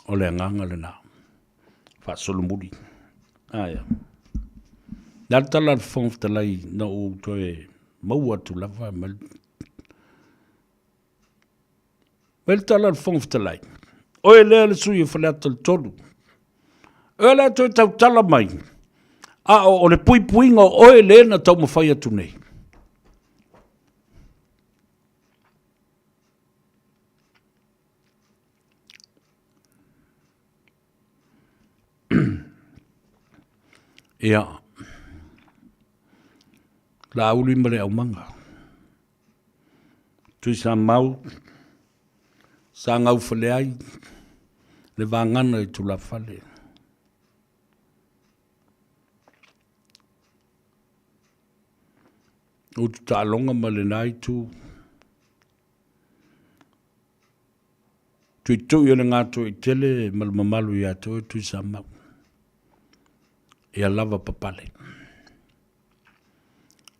O le nganga le nā. Wha solomuri. Aia. Nā tala le whongwhtalai na o toe maua tu lava. Mai tala le whongwhtalai. Oe lea le sui e whaleata le tolu. Oe lea toe tau tala mai. A o le puinga oe lea na tau mawhai atu nei. Ia. La uli mare au manga. Tui sa mau. Sa ngau whale ai. Le vangana i tu la whale. O tu ta longa male nai tu. Tui tui o le ngā tui tele mal mamalu i ato tui sa mau. Ia lava papale.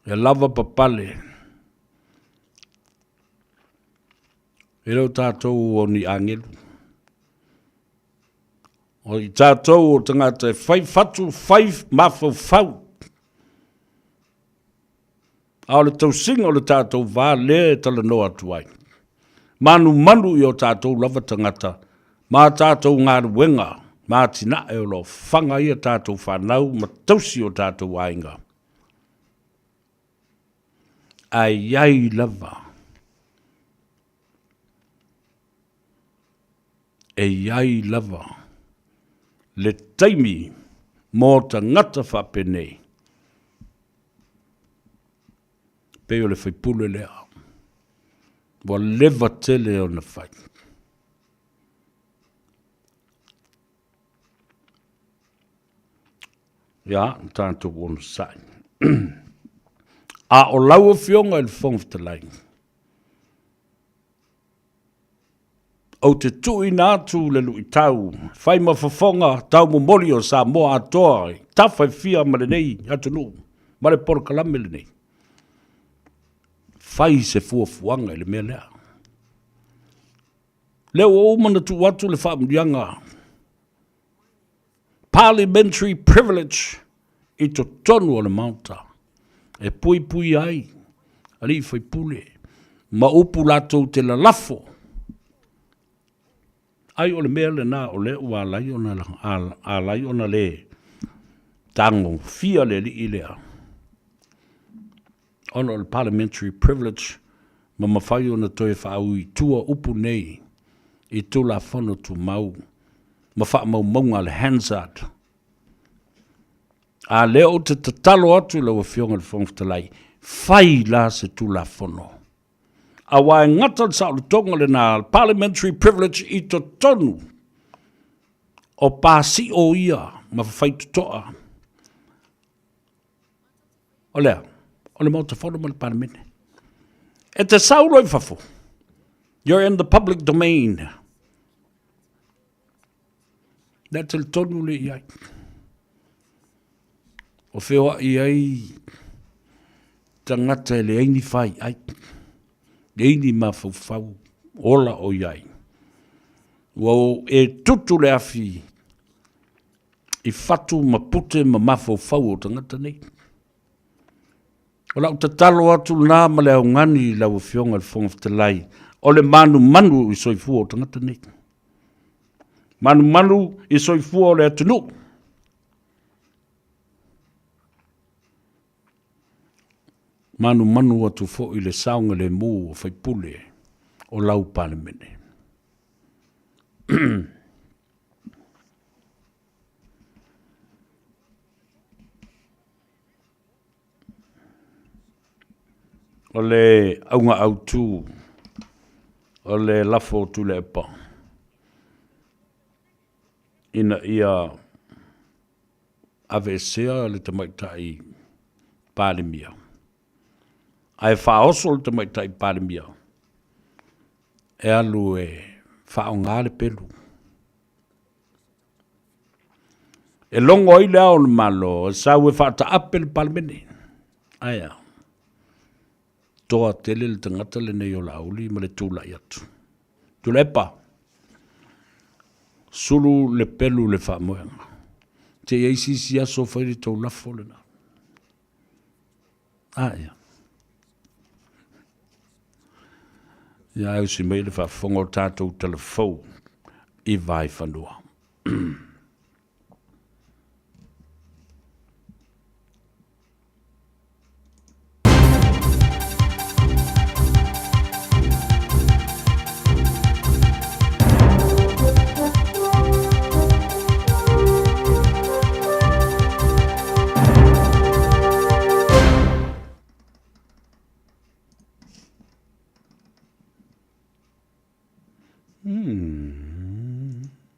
E lava papale. E rau tātou o ni angelu. O i tātou o tangata e whai whatu, whai mawhau whau. A o le tau singa o le tātou wā lea e tala noa tuai. Manu manu i o tātou lava tangata. Mā tātou ngā ruenga. Mā tina e o lo whanga i a tātou whanau. Ma tausi o tātou ainga. Ai ai lava. E ai lava. Le taimi mō ta ngata whapenei. Peo le whaipule lea. Wa leva tele o na whai. Ia, tātou ono sai. A o lau o fionga i le whongwhtalai. O te tui nātu le lui tau, whai ma whawhonga, tau mo mori o Samoa atoa, tawhai fia ma le nei, atu nu, ma le porokalame le nei. Whai se fuafuanga i le mea lea. Leo o mana tu watu le whaamdianga. Parliamentary privilege i to tonu o le mauta. E pui pui ai, ali whai pule, ma upu lato te la lafo. Ai o le mea le nā o le ua alai ona le tango fia le li ilea. Ono le parliamentary privilege ma mawhai ona toi whaau i tua upu nei i tula whono tu mau. Ma wha mau maunga le Hansard. A leo te tatalo atu le wa fionga le whongwhtalai. Whai la se tula whono. A wai ngata sa o tonga le nā parliamentary privilege i to tonu. O pāsi o ia ma whai tutoa. O lea. O le mauta whono ma le parliamente. E te sauroi whafo. You're in the public domain. Nā te tonu le iai. O whewa iai tangata le aini whai ai. Eini ma fau ola o iai. Wau e tutu le afi i fatu ma pute ma mafau o tangata nei. O lau tatalo atu nā ma le au ngani lau fionga le whongwhtalai. O le manu i soifua o tangata nei. Manu i soifua o le atunu. Manu atu fo i le saunga le mū o whaipule o lau palemene. O le aunga autu, o le lafo tu le epa. Ina ia avesea le tamaitai palemia. Ai whaosol te mai tai parimia. E alu e whaonga le pelu. E longo i lea o le malo, e sau e whaata ape le parimene. Aia. Toa tele le tangata le nei o la auli ma le tūla i atu. Tūla epa. Sulu le pelu le whaamoenga. Te eisi si aso whairi tau lafo le na. Aia. Ia au si mai le whaafongo tātou telefou i vai whanua.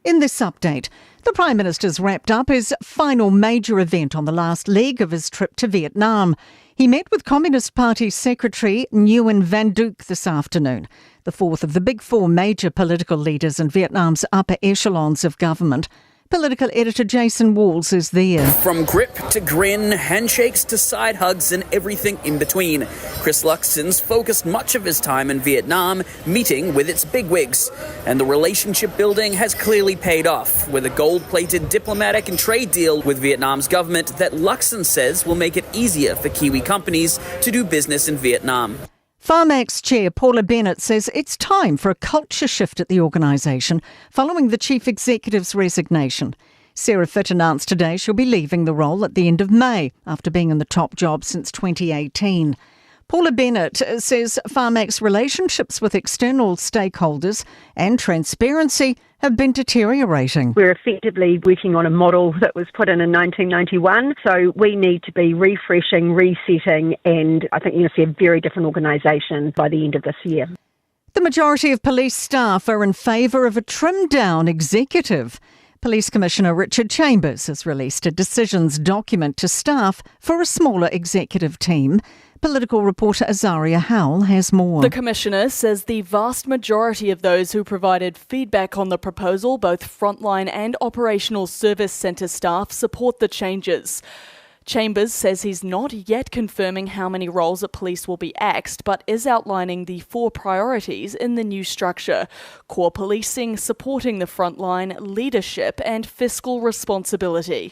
In this update, the Prime Minister's wrapped up his final major event on the last leg of his trip to Vietnam. He met with Communist Party Secretary Nguyen Van Duc this afternoon, the fourth of the big four major political leaders in Vietnam's upper echelons of government. Political editor Jason Walls is there. From grip to grin, handshakes to side hugs and everything in between, Chris Luxon's focused much of his time in Vietnam meeting with its bigwigs. And the relationship building has clearly paid off with a gold-plated diplomatic and trade deal with Vietnam's government that Luxon says will make it easier for Kiwi companies to do business in Vietnam. Pharmax chair Paula Bennett says it's time for a culture shift at the organisation following the chief executive's resignation. Sarah Fitt announced today she'll be leaving the role at the end of May after being in the top job since 2018. Paula Bennett says Pharmax relationships with external stakeholders and transparency have been deteriorating. We're effectively working on a model that was put in 1991, so we need to be refreshing, resetting, and I think you're going to see a very different organisation by the end of this year. The majority of police staff are in favour of a trimmed-down executive. Police Commissioner Richard Chambers has released a decisions document to staff for a smaller executive team. Political reporter Azaria Howell has more. The Commissioner says the vast majority of those who provided feedback on the proposal, both frontline and operational service centre staff, support the changes. Chambers says he's not yet confirming how many roles at police will be axed, but is outlining the 4 priorities in the new structure: core policing, supporting the frontline, leadership and fiscal responsibility.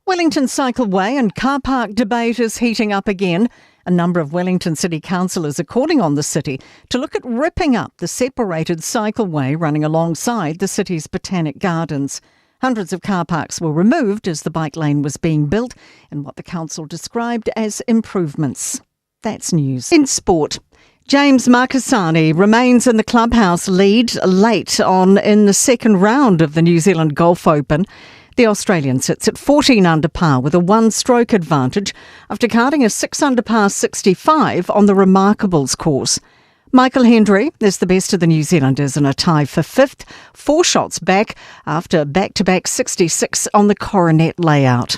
Wellington Cycleway and car park debate is heating up again. A number of Wellington City councillors are calling on the city to look at ripping up the separated cycleway running alongside the city's botanic gardens. Hundreds of car parks were removed as the bike lane was being built in what the council described as improvements. That's news. In sport, James Marcassani remains in the clubhouse lead late on in the second round of the New Zealand Golf Open. The Australian sits at 14 under par with a 1-stroke advantage after carding a 6 under par 65 on the Remarkables course. Michael Hendry is the best of the New Zealanders in a tie for 5th, 4 shots back after back-to-back 66 on the Coronet layout.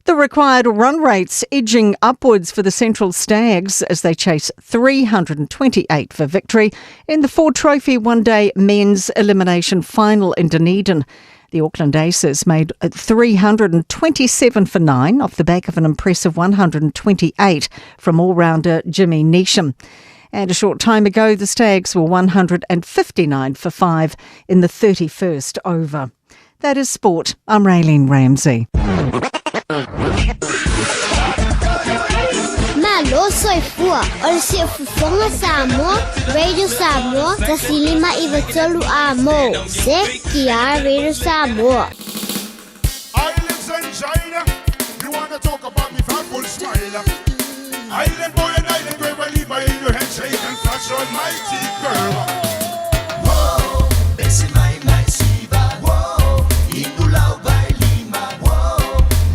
The required run rates edging upwards for the Central Stags as they chase 328 for victory in the Ford Trophy one-day men's elimination final in Dunedin. The Auckland Aces made 327 for 9 off the back of an impressive 128 from all-rounder Jimmy Neesham. And a short time ago, the Stags were 159 for 5 in the 31st over. That is sport. I'm Raylene Ramsey. Malo soifua, o se fufonga Samoa, Radio Samoa, tasilima iwatolu amo, se kia Radio Samoa. Islands and China, you wanna talk about me from full smile. Island boy and island girl, I leave my in your handshake and flash on my teeth, girl. Whoa, Bessie my siva, whoa, Indulau by Lima, whoa,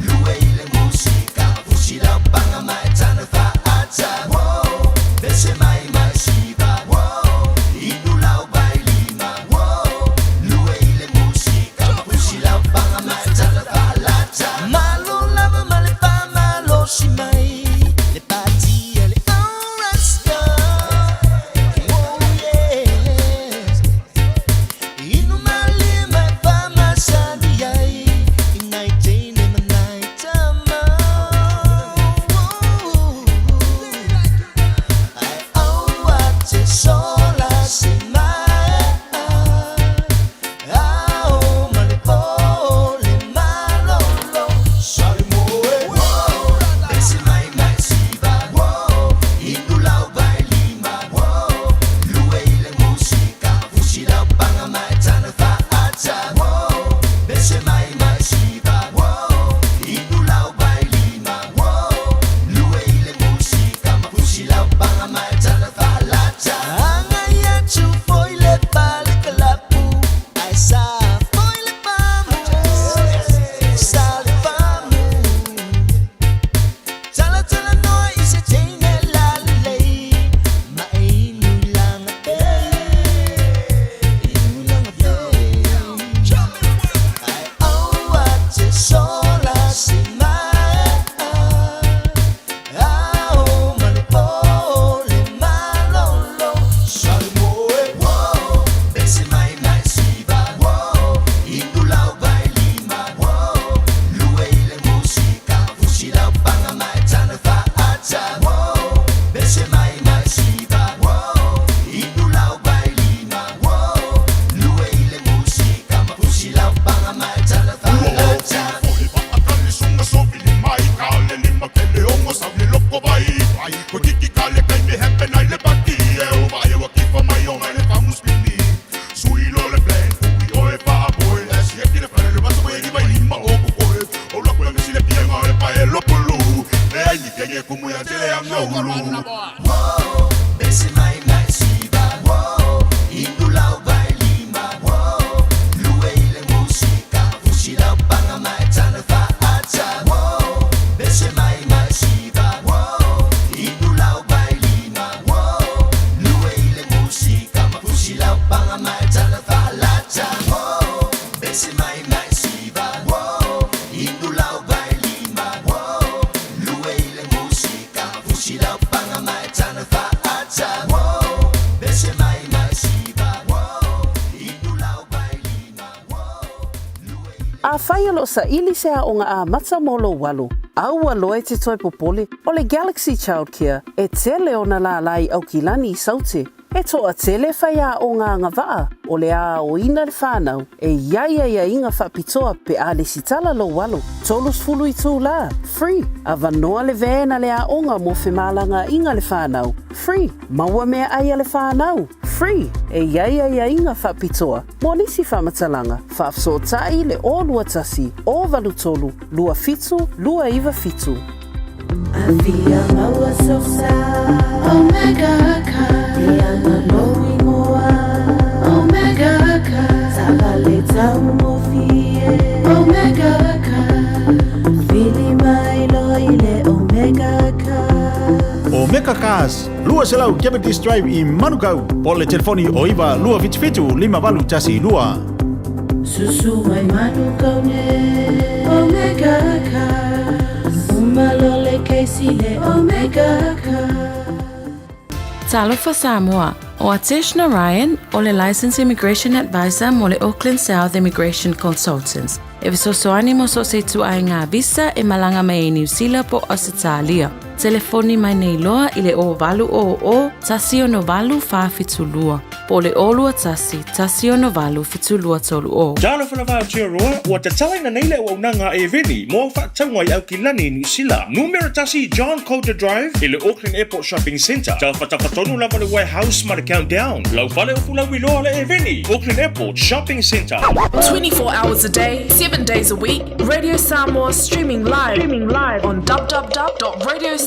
Luele musica, Fushida banga my tanafa ata, whoa, Bessie my siva, whoa, Indulau by Lima, whoa, Luele musica, Fushida banga my tanafa lata, malo lava malepa malo shimai. ne kumuya tele am no ulu. Whoa, besi mai mai siva. Whoa, indulau vai lima. Whoa, lue ile musika. Fushila banga mai tana fa ata. Whoa, besi mai mai siva. Whoa, indulau vai lima. Whoa, lue ile musika. Fushila banga mai tana fa lata. Whoa, besi mai mai siva. Whoa, indulau vai lima. Whoa, lue ile musika. Fushila banga mai tana fa ata. Whoa, besi mai mai siva. Whoa, indulau vai lima. A whai alo sa ili se a onga a mata molo walu. Au aloe te toi popole o le Galaxy Childcare e tele o na la lai au kilani I saute. E toa tele whai a o ngā ngawaa o le a o ina le whānau e ia inga whapitoa pe a le sitala lo walu. Tolus fulu I tū la, free. A vanoa le vēna le a onga mo whemalanga inga le whānau, free. Maua mea aia le whānau, free. E ia inga whapitoa. Mo nisi whamatalanga, whaafsotai le o lua tasi, o valu tolu, lua fitu, lua iwa fitu. Avia maua sosa, Omega ka. Diana lowi moa, Omega ka. Sabale tau mo fie, Omega ka. Fili mai loile, Omega ka. Omega Cars, lua selau Cavendish Drive I Manukau. Po le telefoni o iwa lua fitu lima valu tasi lua. Susu mai Manukau ne, Omega ka. Umalole keisile, Omega ka. Talofa Samoa, o Atishna Ryan, o le Licensed Immigration Advisor mo le Auckland South Immigration Consultants. E visosoani mo so se tu ai ngā visa e malanga mai New Zealand po Australia. Telefoni mai nei loa I le o valu o tasi o no valu whawhitulua. Po le olua tasi o no valu whitulua tolu o. Tala whanawha tia roa, ua te talaina neile o nanga e veni, mo whaatangwa I au ki lani New Zealand. Numero tasi John Coulter Drive, I le Auckland Airport Shopping Centre. Tala whatawhatonu lava le warehouse ma le countdown. Lau whale o fula wiloa le e veni, Auckland Airport Shopping Centre. 24 hours a day, 7 days a week, Radio Samoa streaming live on www.radiosamoa.co.nz.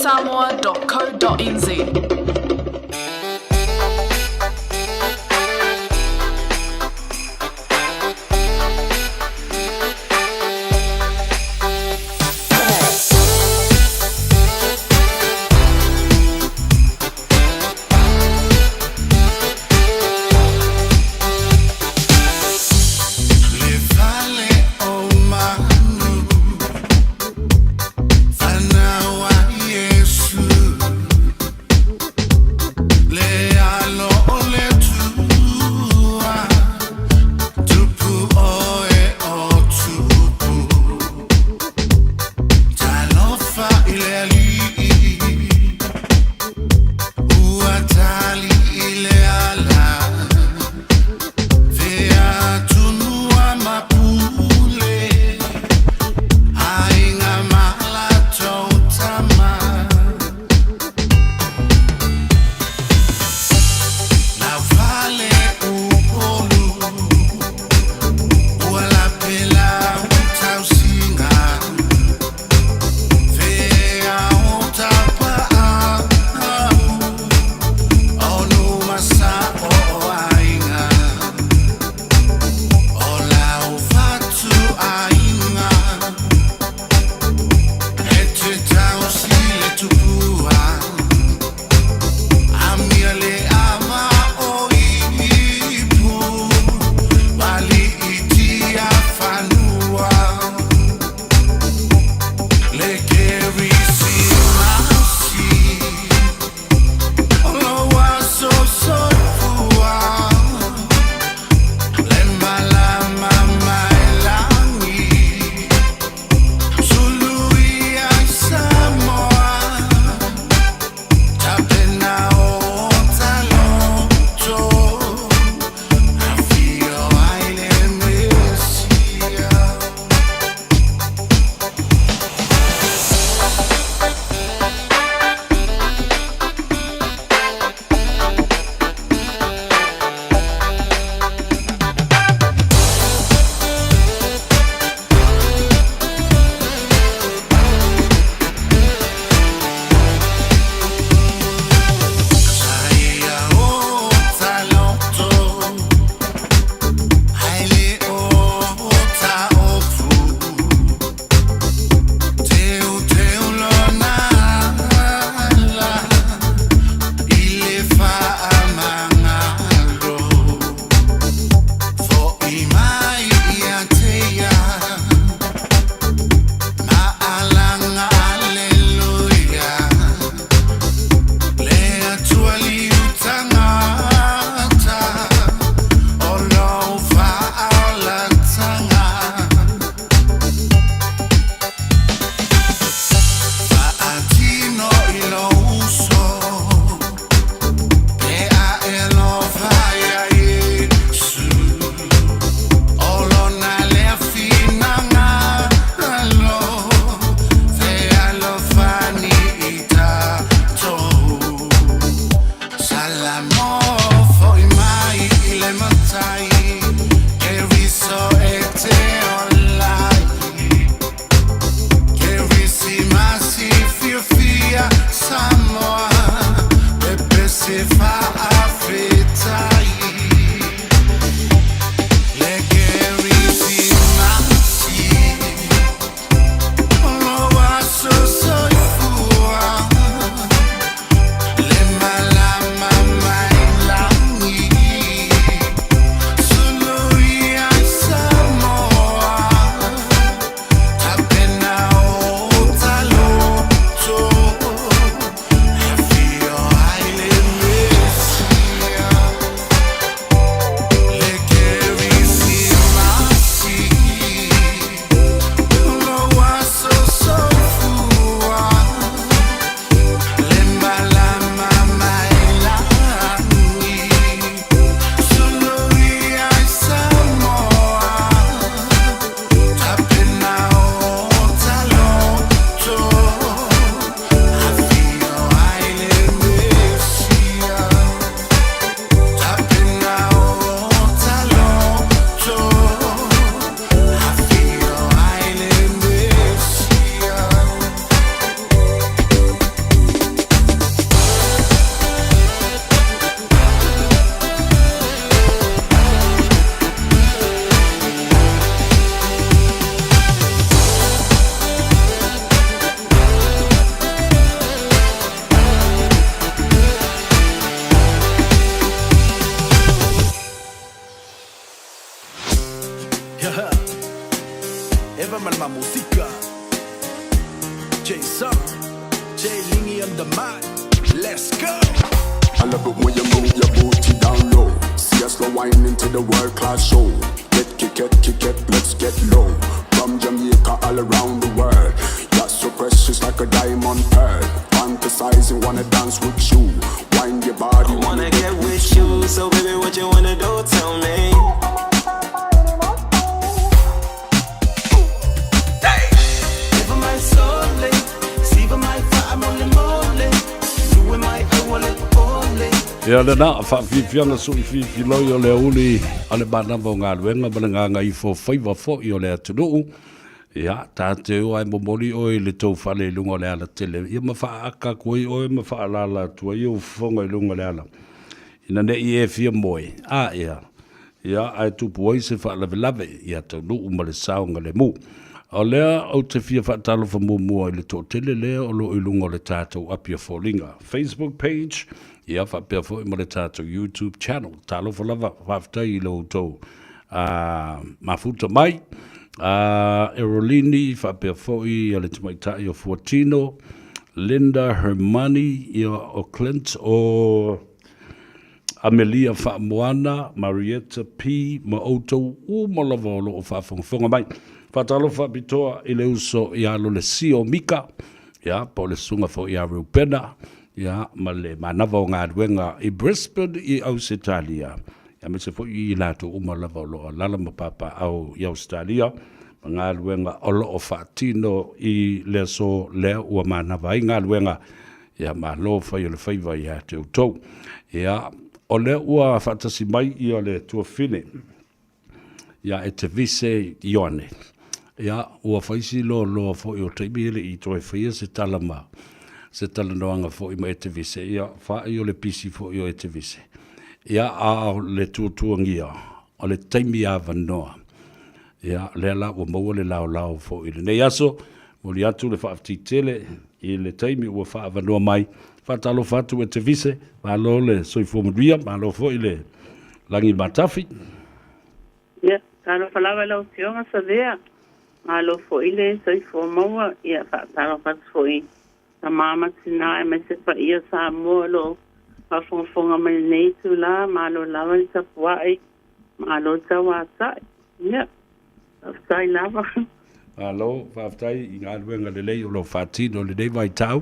ma música. Jason, Jay Lingy on the mic. Let's go. I love it when you move your booty down low. See us go winding to the world class show. Kick it, let's get low. From Jamaica all around the world. You're so precious like a diamond pearl. Fantasizing, wanna dance with you. Wind your body. I wanna get with you. So baby, what you wanna do? Tell me. Never mind so late. See my fire, mole. You and my wallet only. Ia le na whaafianga sui whiwhi loi o le uli ale banava o ngā luenga mana ngā Gagaifo Faiva fo i o le atunuu. Ia, tāteo ai momoli oi le tau whale lunga o le ala tele. Ia ma whaaka koi oi ma whaalala tua i o whonga i lunga le ala. Ina ne i e fia moe. Ia. Ia, ai tupu oi se whaalavelave. Ia tau nuu ma le saunga le mu. O lea au te fia whaatalo wha mua i le tō tele lea o lo i lunga o le tātou apia fōlinga. Facebook page. Ia whapea fo i mo le tātou YouTube channel. Tālo whalava whaftai i lo tau mafuta mai. Erolini whapea fo i le tamaitai o Fortino. Linda Hermani i o Clint o Amelia Whaamoana. Marietta P. Ma outou o malava o lo o whaafonga mai. Whatalo whapitoa i le uso i alo le sio mika. Ia, po le sunga fo i a Rupena. Ia, ma le manava o ngā ruenga i Brisbane i Australia. Ia, me se fo i lato umalava o loa lala ma papa au i Australia. Ma ngā ruenga o loo whaatino i le so lea ua manava i ngā ruenga. Ia, ma lo whai o le Faiva i a te utou. Ia, o le ua whaatasi mai i o le tua whine. Ia, e te vise i one. Ia, ua whaisi lo fo i o teimile i toi whaia se talama. Se tala noanga fo i ma e te vise. Ia, wha i o le pisi fo i o e te vise. Ia, a le tuangia. O le taimi a vanoa. Ia, le ala ua maua le lao fo i le nei aso. Mo li atu le whaafti tele. I le taimi ua wha vanoa mai. Whaatalo whatu e te vise. Malo le soifo maria. Malo fo i le langi matafi. Ia, talo whalawa lau tionga sa vea. Malo fo i le soifo maua. Ia, whaatalo whatu fo i. Ta mama tina e me se pa ia Samoa lo whafonga mai nei tu la, malo lawa i ta puai, malo ta watai. Ia, whaftai lava. Alo, whaftai i ngā ruenga le lei o lo whatino le nei vai tau.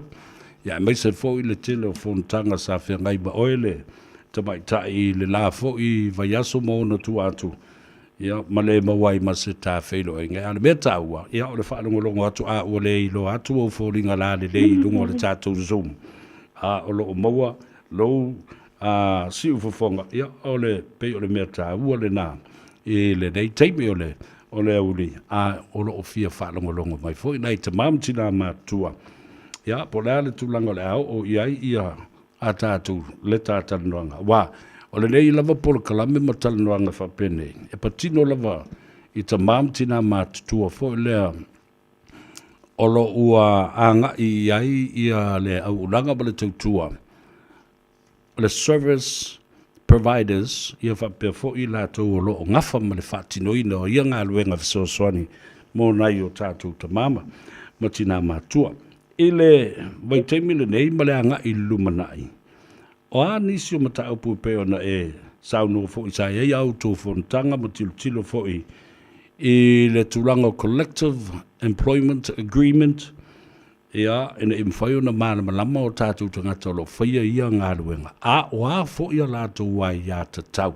Ia, mai se fo i le tele o whontanga sa whia ngai ma oele. Ta mai ta i le la fo i vai aso mo na tu atu. Ia, ma le mawai ma se tā whailo e ngai ana mea tāua. Ia, o le whaanongolongo atu a ua le i lo atu o whoringa la le i lungo o le tātou zoom. O lo o maua, lo si ufafonga. Ia, o le pei o le mea tāua le nā. I le nei teime o le auli. O lo o fia whaanongolongo mai fo i nei te mamtina mātua. Ia, po le ale tūlanga le au o iai ia a tātou le tātanoanga. Wā, o le nei lava polo kalame ma talanoanga whapene. E patino lava i ta mamtina mātutua fo i lea o lo ua anga i ai ia le au uranga ma le tautua. Le service providers ia whapea fo i lātou o lo o ngafa ma le whatinoina o ia ngā luenga fisosoani mō nai o tātou ta mama ma tina mātua. I le waiteimi le nei ma le anga i lumanai. O a nisi o mata upu peo na e sauno fo i sa e au tō whontanga ma tilo fo i le tūranga Collective Employment Agreement ia ina imwhaio na mana malama o tātou tangata lo whaia ia ngā ruenga. O a fo i a lātou wai ia ta tau.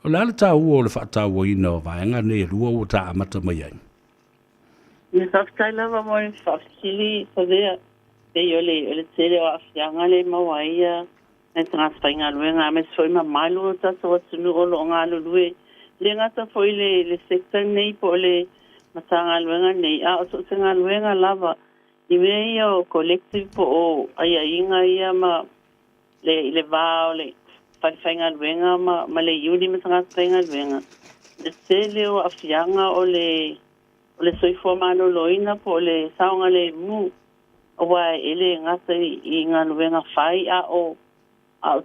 O le ala tau o le whaatau o ina o vaenga ne rua o ta amata mai ai. Ni whaftai lava mo i whafsili sa vea. Te o le tere o awhianga le mawaia. Nei tangata whainga luenga, me soi ma malu o tata o tunu o lo ngā lulue. Le ngata foi le sector nei po le matanga luenga nei. O so te ngā luenga lava. I mea ia o collective po o aia inga ia ma le vao le whainga luenga ma le iuri ma tangata whainga luenga. Le tele o awhianga o le soifua mano loina po le saonga le mu. O wai ele ngata i ngā luenga whai o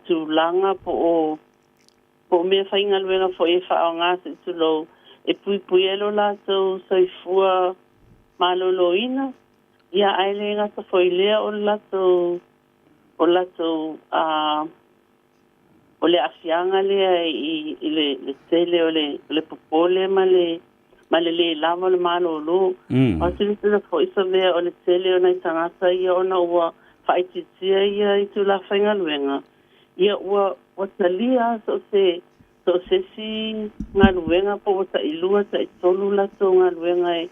tu langa po me whainga luenga fo e whao ngā se tu lo e pui elo la tau soifua maloloina ia aile ngata foi lea o lato o le afianga lea i le tele o le popole ma le lava le malolo o sili tila foi sa vea o le tele o nei tangata ia ona ua whaititia ia i tu la whaingaluenga ia ua talia so se si ngaluenga po wata ilua ta i tolu lato ngaluenga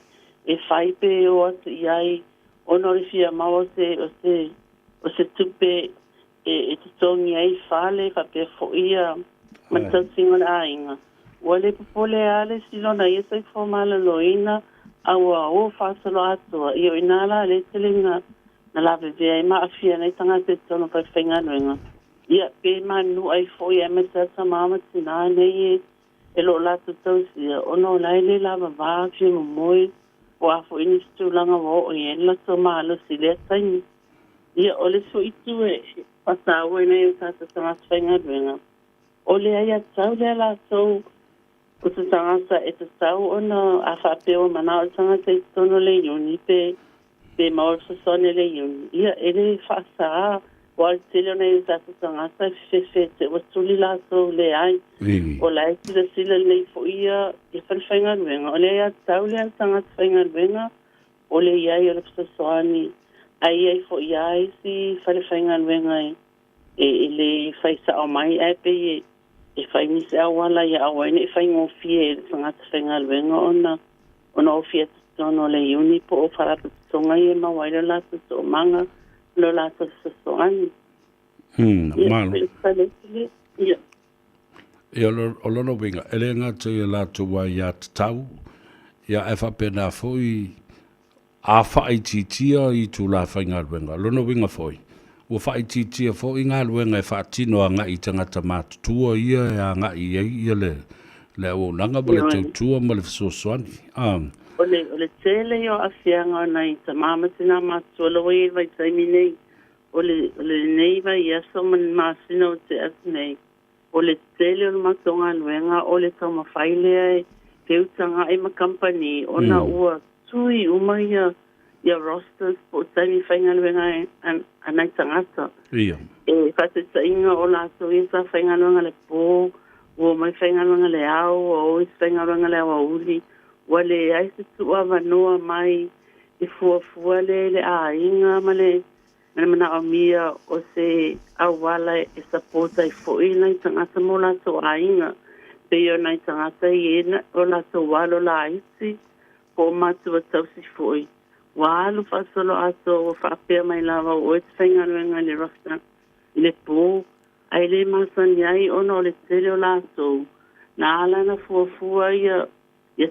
e whaipe o atu iai ono le fia mau o se tupe e te tongi ai whale whape fo ia matautinga le ainga. Ua le popole ale silona ia sai fo malaloina aua o whasalo atua i o inala le telinga na lawe vea i maa fia nei tanga te tono pai whaingaluenga. Ia pe manu ai fo ia me tata mama tina nei e lo lato tausia ono laile lava vaa fia moi o afo ini stulanga wo o ien lato malo sile taini. Ia ole so itu e pasawe nei tata tanga whaingaluenga. Ole ai atau le la so o te tangasa e te tau ona a whapeo mana o tanga te tono le iuni pe maor sa sone le iuni. Ia ele whasa o al tele nei tata tangasa te o tuli la so le ai. O la e tila sila nei fo ia i whaingaluenga. Ole ai atau le tanga whaingaluenga ole iai o le psasoani. Ai fo iai si whaingaluenga e le whaisa o mai e pe e whai nisi awala ia awaine e whai ngofie e tangata whaingaluenga ona o fia tono le iuni po o wharata tonga i e mawaira lata so manga lo lata sasoani. Malo. Ia o lono winga, ele ngata i lata wa ia tatau, ia e whapena foi a whaititia i tu la whaingaluenga. Lono winga foi. Ua whaititia fo i ngā luenga e whaatino a ngai tangata mātutua ia e a ngai ia le o nanga ma le tautua ma le fisosoani. O le tele o awhianga nei ta māmatina mātua lo i vai taimi nei. O le nei vai iaso man māsina o te atu nei. O le tele o matonga luenga o le tau mawhailea te utanga e ma company o na ua tui umaia ia rosters po taimi whaingaluenga anai tangata. Ia. E whate tainga o laso i sa whaingaluenga le pō, o mai whaingaluenga le au, o is whaingaluenga le awa uli, o le aise tua wanoa mai i fuafua le a inga ma le mana o mia o se awala e sapota i fōi nai tangata mo laso a inga. Pe o nai tangata i ena o laso walo la aisi, po matua tausi fōi. Walu fasolo aso o whapea mai lava o e whaingaluenga le rasta i le pō. Ai le masani ai ono le tere o laso. Na alana fuafua ia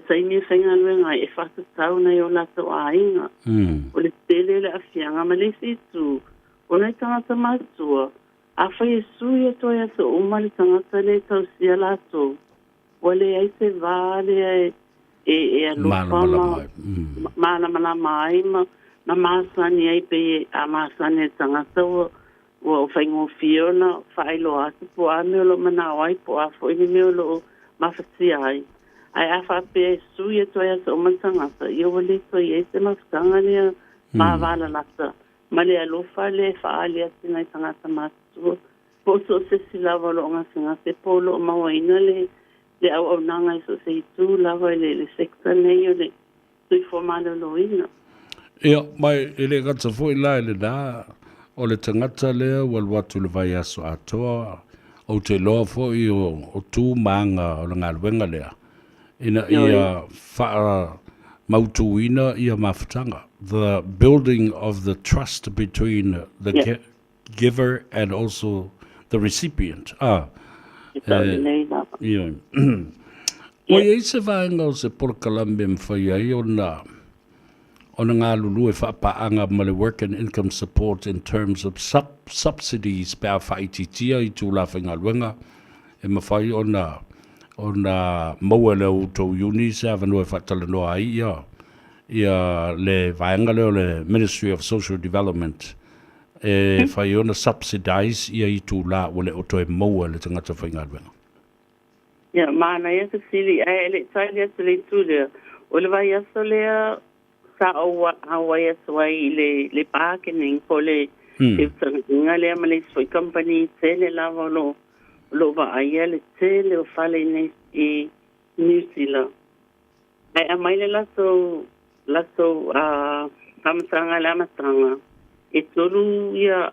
taimi whaingaluenga e whakatau nei o laso a inga. O le tere le awhianga ma le situ. O nei tangata matua. A whai e sui e toi aso umali tangata le tausia laso. O le ai se vale e alufama mana mai na masani ai pe a masani tangata o whaingo fiona whailo atu po ame lo mana wai po a fo ini meo lo mawhati ai a whape sui e toi asa o mantangata i o wale toi e se mawhtanga nia mawala lata ma le alofa le whaali ati nai tangata matu po so se silawa lo nga singa se polo o mawaina le au nanga i so se itu lava le sekta nei o le tui formalo loina. Ia, mai ele gata fo i la ele da o le tangata lea watu le vai aso atoa o te loa fo i o tū maanga o le ngaluenga lea. Ina ia wha mautuina ia mawhatanga. The building of the trust between the giver and also the recipient. Ia. O ia se vaenga o se porkalambe mwhai ai o na ngā lulu e whapaanga ma le work and income support in terms of subsidies pēr whaititia i tū la whaingaluenga e mawhai o na maua leo tau uni se avanua e whatalanoa ai ia le vaenga leo le Ministry of Social Development e whai ona subsidize ia i tū la o le oto e maua le tangata whaingaluenga. Ia, mana ia ka sili, ai ele taili atu le tūlea. O le vai aso lea sa o ia swai le bargaining po le e tanga le ama le swai company tele lava lo va aia le tele o fale nei i New Zealand. Ai amai le laso tamatanga le amatanga. E tolu ia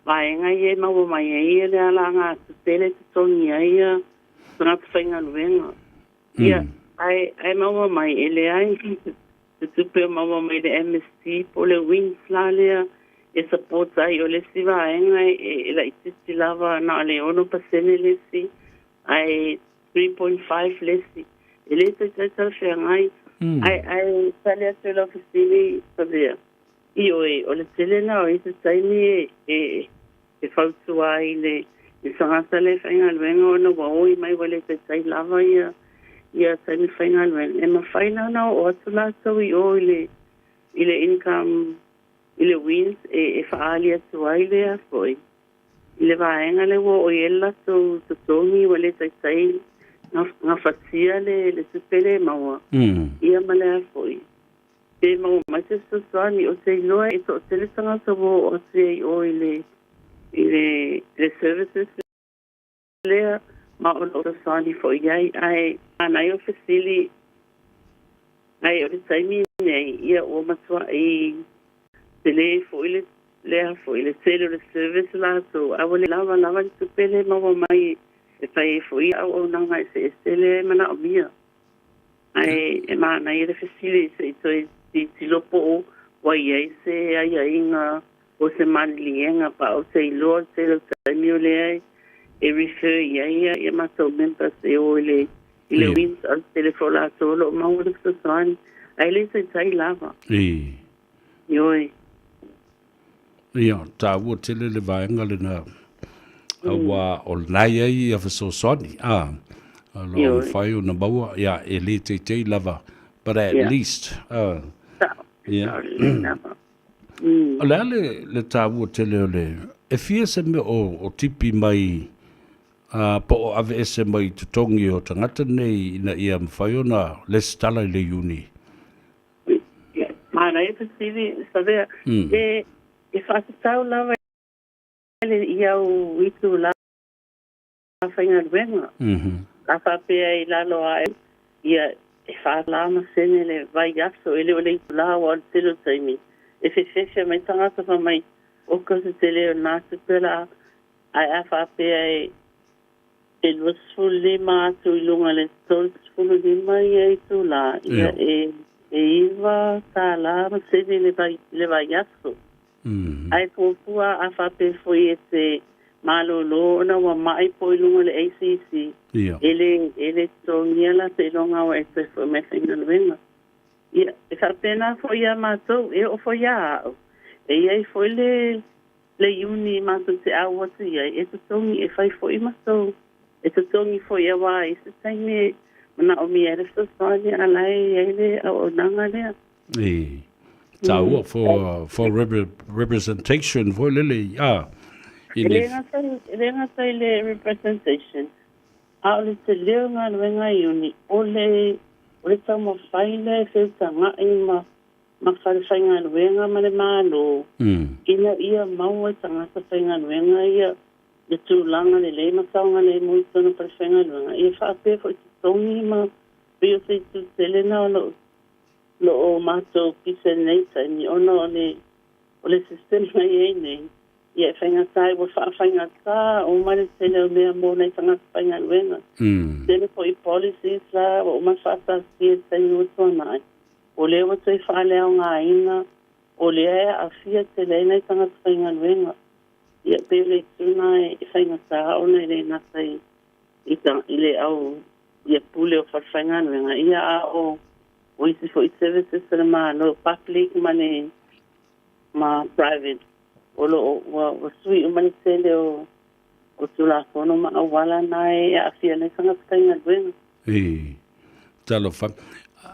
vaenga ia maua mai ia le alanga tele te tongi ia tanga whainga luenga. Ia ai maua mai ele ai te tupe maua mai le MST po le wings la lea e support ai o le si vaenga e la itisi lava na le ono pasene le si ai 3.5 lesi. Ele te whea ngai ai tale atu la fasili sabea. Ioe, o le tele na o ite taimi e whautua i le sangata le whainga luenga o na waoi mai wale te tai lava ia taimi whainga luenga. E ma whaina na o atu la tau i o i le income, i le wins e whaali atu ai lea foi. I le vaenga le wo o iela tau tongi wale te tai nga whatia le tupele maua. Ia malea foi. E mau mai te sasani o te iloa e to tele tangata wo o te o i le services lea ma o lo sasani fo iai ai anai o fasili ai o te taimi nei ia o matua i te le fo i le lea fo i le tele o le service la so a wale lava ni tupele maua mai e whai fo i au o nanga e se estele mana o mia ai e maana i le fasili se i toi ti lopo o wai ai se ai inga o se manlienga pa o se ilo se lo taimi o le ai e refer ia e mato members e o le wins al telefona solo ma o le sasani ai le se tai lava ioi ia ta wo tele le vaenga le na wa o nai ai a so soni lo fai o na baua ia e le te lava but at least yeah. Ala le tawu tele ole e fia se me o tipi mai po o ave ese mai tutongi o tangata nei na ia mwhaiona le stala le uni. Mana e te sivi savea e whasatau lava ele ia o witu la whainga ruenga. La whapea i lalo ai ia e whaalama sene le vai aso ele o le la o al telo taimi. E whewhewhia mai tangata pa mai o kasi tele o nātu pela ai a whapea e luasfulu lima atu i lunga le tolsfulu lima ia i tu la ia e iwa tā la ma sene le vai aso. Ai kōpua a whapea foi e te malolo ona wa mai po i lunga le ACC. Ele tongia la te longa o e te fo me whainga luenga. Ia, e whapena fo ia mātou, e o fo ia au. E iai fo le uni mātou te au atu iai, e te tongi e whai fo i mātou. E te tongi fo ia wā, e te taime, mana o mi ere sasani alai eile au o nanga lea. Tāua for representation, fo lele, Lenga tai le representation. A o le te leo ngā luenga i uni. O le tau ma whaile e whiutanga i ma whare ngā luenga ma le mālo. Ina ia maua i tangata whainga luenga ia le tūlanga le masaunga le mui tona whare whainga luenga. Ia whaapea fo i te tongi ma pio se i tu telena o lo o mātou pisa nei taimi. Ona o le sistema i ei nei. Ia whainga tai wa whainga tā o mare tele o mea mō nei tangata whainga luenga. Tele po i policies la o ma whata sia tai o tōnai. O leo wa tui whaaleo ngā ina o lea a fia tele nei tangata whainga luenga. Ia pere i tūna i whainga tā o nei le natai i le au ia pule o whainga luenga. Ia a o isi fo i services na ma no public ma private. O sui o mani tele o tula kono ma awala nai a fia nei sanga kainga duenga. Talo fa.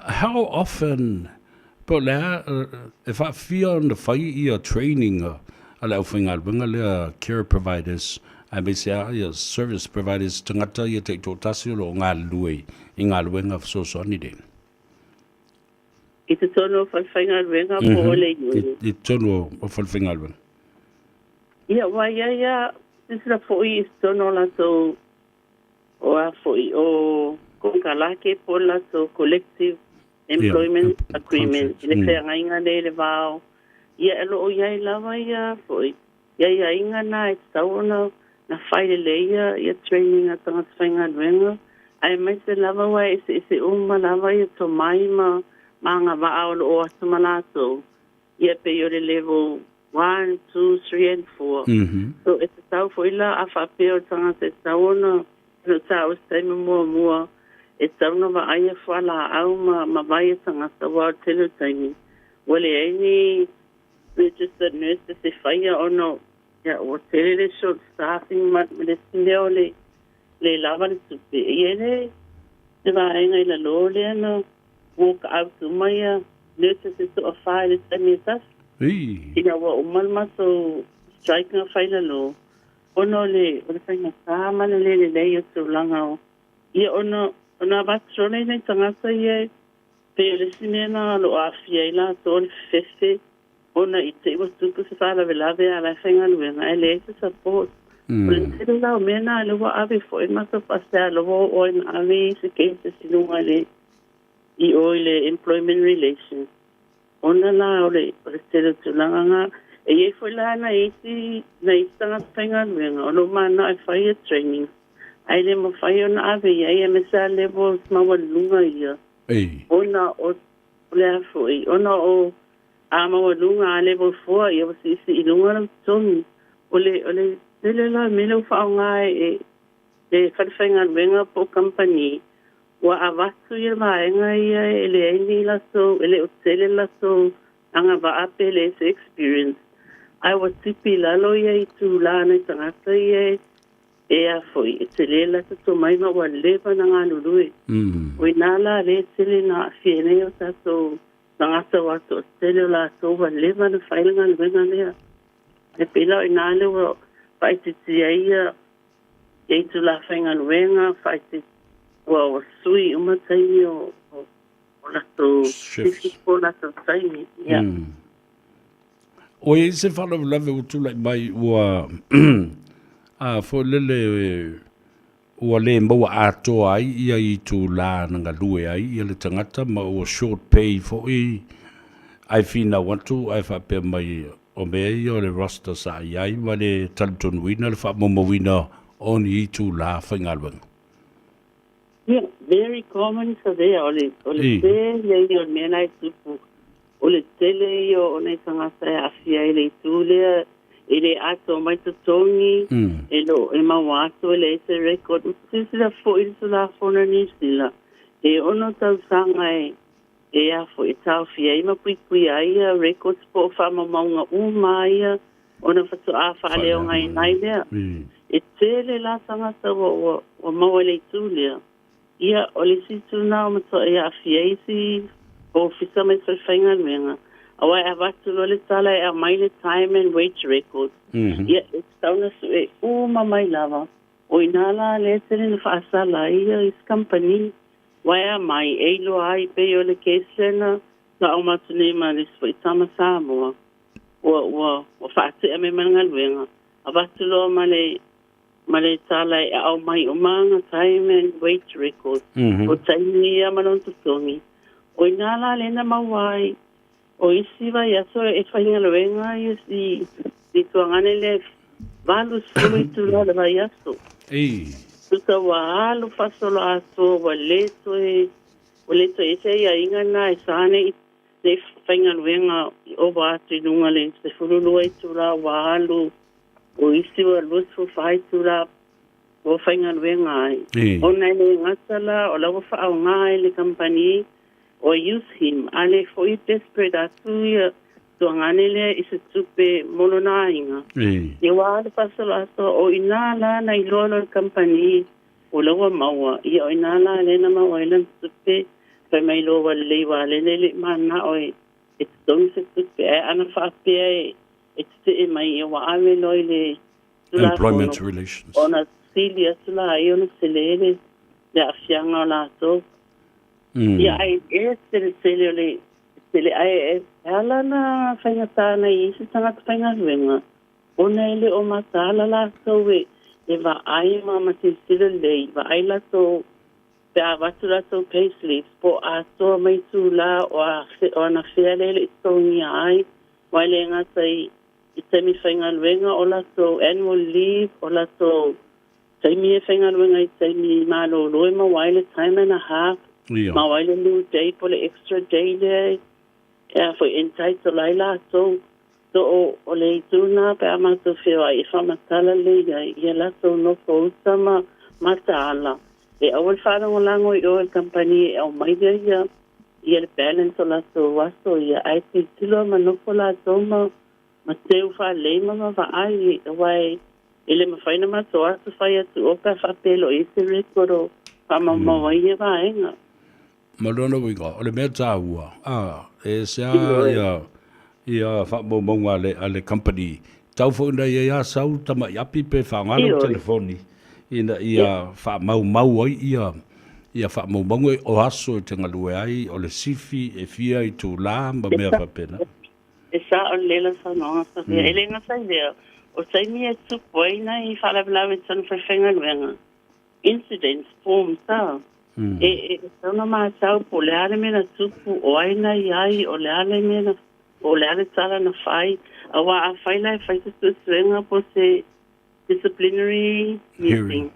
How often po la if I feel on the fai I training ala ufinga bunga le care providers I be say service providers tangata I te totasi lo nga lui I nga luenga so so ni den. I te tono whaiwhainga ruenga po le iui. I tono o whalwhingalwen. Ia, wai ia, tisira po I tono la so o a po I o kongalake po la so collective employment agreement. Ile whea ngainga le vao. Ia, elo o iai lawa ia po I. Ia inga na e tauna na whaile leia ia training a tanga whainga ruenga. Ai mai se lava wai se uma lava ia to mai ma ngā wā o atumanato. Ia pe yore level 1, 2, 3, and 4. So e te tau fo ila a whapeo tanga te tauna. No tau steima mua. E tauna wa aia whala au ma vai tanga tawa telu taimi. Wale aini registered nurse se whaia ono. Ia o tele short staffing ma le sindeo le lava le tupe. Ia le te wa ainga ila lo le ano. Walk out to Maya, nurses is to a file, it's a metas. Ina wa umalma so striking a file law. Ono le, o le whainga kāma le yo to langao. Ia ono batrone nei tangata ie, pe le sinena lo a fiaila to le fefe. Ona I te iwa tuku se whala velave a la whainga luenga, e le se support. O le tere lau mena le wa ave fo e masa pasea lo o in ave se keise sinunga le. I oile employment relations. Ona la ole tere tulanga nga e foi la na iti na istanga whainga luenga ono mana e whaia training. Aile mo whaia ona ave ia me sa levels mawa lunga ia. Ona o le afoi. Ona o a mawa lunga a level 4 ia wasi isi ilunga na tongi. Ole tele la mele whao ngai e whainga luenga po company. Wa avatu ia vaenga ia ele aini laso, ele otele laso, anga va apele se experience. Ai wa tipi lalo ia I tu lana I tangata ia e a foi. E tele laso to maima wa leva na ngā nurui. O inala le tele na fiene o tato tangata wa to tele laso wa leva na whailanga nuenga lea. E pila o inale wa whaititia ia e tu la whainga nuenga, whaititia Well, sui umatai o lato o lato taimi. Yeah. O e se whala lave o tūlai mai ua a fo lele ua le maua atoa ai ia I tū la nanga lue ai ia le tangata ma ua short pay fo ai whina wantu ai whape mai o mea I o le roster sa ai ma le talutonu wina le wha momo wina oni I tū la whaingaluanga. Yeah, very common so there. Ole tele o mena I tupu. Ole tele o nei tangata e afia ele tūlea, ele ato mai to tongi, elo e mawato ele ese record. Tisira fo ilso la fona ni sila. E ono tau sanga e a fo I tau fia ima pui ai records po whama maunga umaia, ona fatu a whaaleo ngai nai lea. E tele la tangata o mawale tūlea. Ia, o le situ nao mato e a fiaisi o fisa mai whainga nuenga. Awai a watu lo le tala e a maile time and wage records. Ia, e tauna su e uma mai lava. O inala le tere na whaasala ia is company. Wai a mai e lo ai pe o le keslena na o matu ne ma le swa itama Samoa. Wa whaate a me manga nuenga. A watu lo ma le tala e au mai o manga time and wage records. O taimi ia manon tutongi. O inala lena mawai. O isi vai aso e whainga loenga i tuangane le valu sui tu la le vai aso. Tuta wa alu fasolo aso wa leto e se ia inga na e sane le whainga loenga I oba atu I nunga le se furulua I tu la wa alu. O isi wa lusu whai tu la o whainga nuenga ai. O nei le ngatala o lawa whaau ngai le company o use him. Ale foi desperate atu ia tuangane le I se tupe molona inga. Ia wa ale pasalo aso o inala na ilolo le company o lawa maua. Ia o inala le na maua ilan tupe pa mai loa lewa le mana o e tong se tupe e ana whaapea e mai wa ave loi le employment relations. Ona silia sula ai ona selele le afianga la to. Ia ai e sele le Tele ai ala na whaingata na i se tangata whaingaluenga. Ona ele o matala la tau e wa ai mama te sila lei, wa ai la tau pe a watu la tau payslips, po a toa mai tū la o na whea lele i tau ni ai, wa ele ngata i temi whaingaluenga o la tau annual leave, o la tau taimi e whaingaluenga i taimi malo loe ma waile time and a half, ma waile new day po le extra day le, for entitled lai la tau, so o le tuna pe ama to feo ai fa matala le ia la so no ko sama matala e awal fa no lango i o company o mai ia le balance o la so waso ia ai te tilo ma no ko la so ma teu fa le ma va ai wai ele ma fa na ma so aso fa ia tu o ka fa pelo e se record fa ma ma ia va enga Malona winga o le meta ua e sa ia fa mo ale company tau fo na ia sau tama yapi pe fa ngalo telefoni ina ia fa mau ai ia fa mo o aso te ngalue ai o le sifi e fia i tu la ma me fa pena e sa o lela sa no sa ele nga sa idea o sai mi e tu poina i fa la bla son for fenga incidents form sa e no ma sa po le ale me na tupu o ai na ai o le ale me na o le ale tala na fai awa a fai lai fai tu swenga po se disciplinary meeting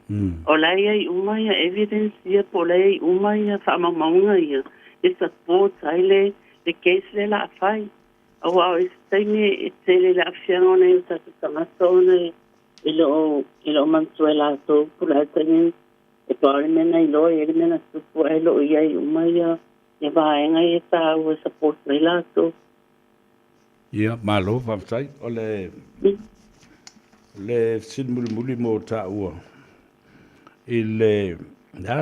o lai ai umaya evidence ia po lai umaya fa maunga ia e support ai le case le la fai awa o stai me tele la fianga na sa tamasona ilo mansuela to pula tani e pare mena ilo e mena tupu ilo ia umaya e vaenga e ta o support la to ia malo vamtai o le sin muli mo ta ua ile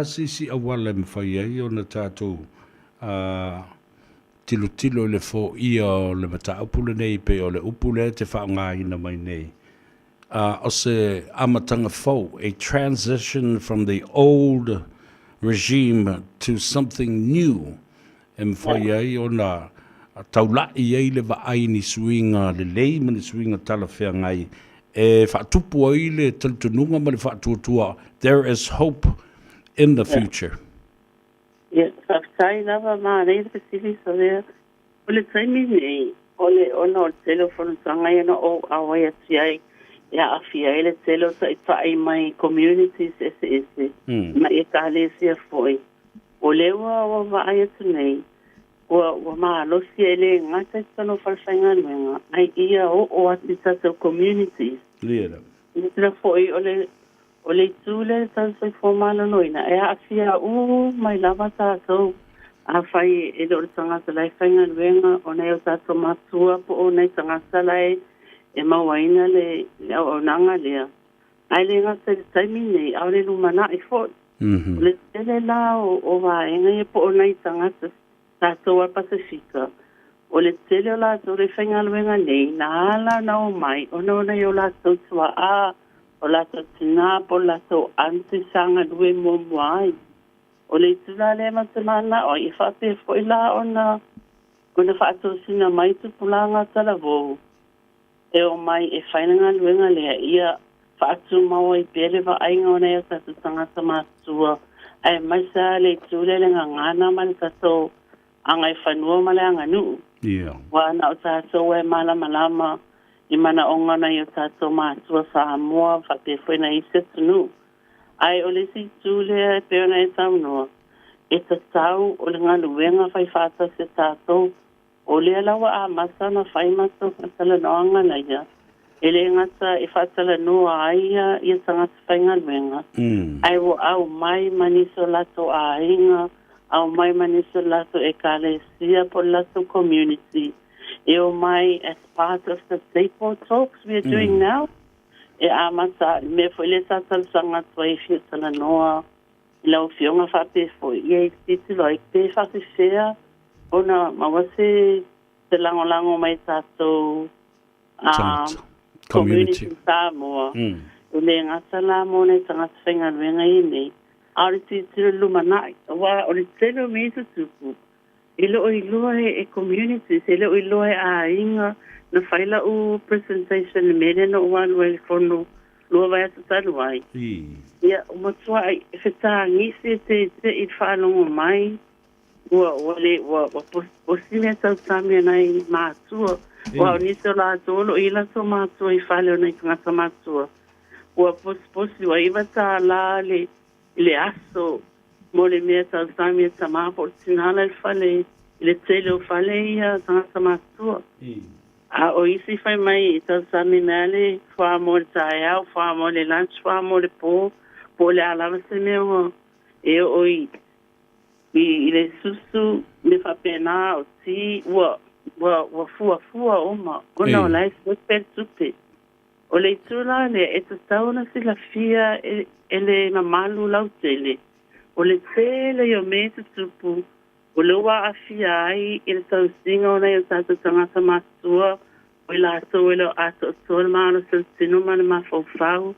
si awala me fai ai o na tatou tilo le fo ia o le mata upule nei pe o le upule te whaanga ina mai nei o se amatanga fo a transition from the old regime to something new e fai ai o na taula i ei le vaai ni suinga le lei ma ni suinga tala whea ngai e whaatupu ai le taltununga ma le whaatuatua there is hope in the future whaftai lava maa nei pasili so rea o le taimi nei o le ona o le telefono tanga ia na o awai ati ai ia awhia e le telo sa i tae mai communities ese ma i kale sia foi o lewa o vaai atu nei wa ma lo si ele ngata tano falsainga menga ai ia o atisa so communities lera ina foi ole tule tan so formala noina e afia mai lava ta so a fai e do tanga sa lai fainga menga ona e ta so matua po ona tanga sa lai e mawaina le o nanga le ai le ngata taimi nei ale lumana e fo le tele la o va e po ona tanga Tato a Pasifika. O le tele o la to re whainga luenga nei, na ala na o mai, o no nei o la to tua o la to tina, po la to ante sanga lue mo muai. O le tula le matamana, o i whate fo i la o na whaato sina mai tu pulanga tala vo. E o mai e whainanga luenga lea ia whaatu maua i pele wa ainga o nei o tato tangata mātua. Ai mai sa le tule le ngana mani tato angai whanua male anga nu. Wa na o tātou e malama i mana onga na i o tātou mātua Samoa whate whaina i se tunu. Ai o le si tūle e peona e taunua. E ta tau o le ngā luenga whai whata se tātou. O le alawa a masa na whai mato whatala noanga na ia. E le ngata e whatala noa aia i a tangata whainga luenga. Ai wo au mai maniso lato a inga au mai maniso lato e kalesia po lato community. E o mai as part of the staple talks we are doing now. E amasa me foi le satal sanga toi fiatala noa. Lau fionga whate foi. E titilo e te whate whea. Ona mawase te lango mai tato community Samoa. O le ngata la mo ne tangata whainga ruenga i nei. Aore titiro lumanai. Wa o le telo me tutupu. Ilo iloa e communities, ilo iloa e a inga na whaila u presentation mele no one way kono lua vai atu talu ai. Ia, umatua ai, e whetā ngisi te i whanongo mai, ua posime tau tamia nai mātua, ua niso la tolo ila so mātua i whale o nei kangata mātua. Ua posi wa iwa tā la le aso, mo le mea tau tamia ta māpo tinala i whale, le tele o whale ia kangata mātua. A o isi whai mai i tau sami mele, wha mo le tae au, wha mo le lunch, wha mo le po le alawa se mea e o i le susu me whapena o ti, ua fua oma, ona o lai se per tupe. O le tula le e ta tauna si la fia e le mamalu lau tele. O le tele yo me te tupu, o le ua a fia ai i le tau singa o nei o tatu tangata mātua, o i la ato e leo ato o tōna maano sa tino mana mawhau,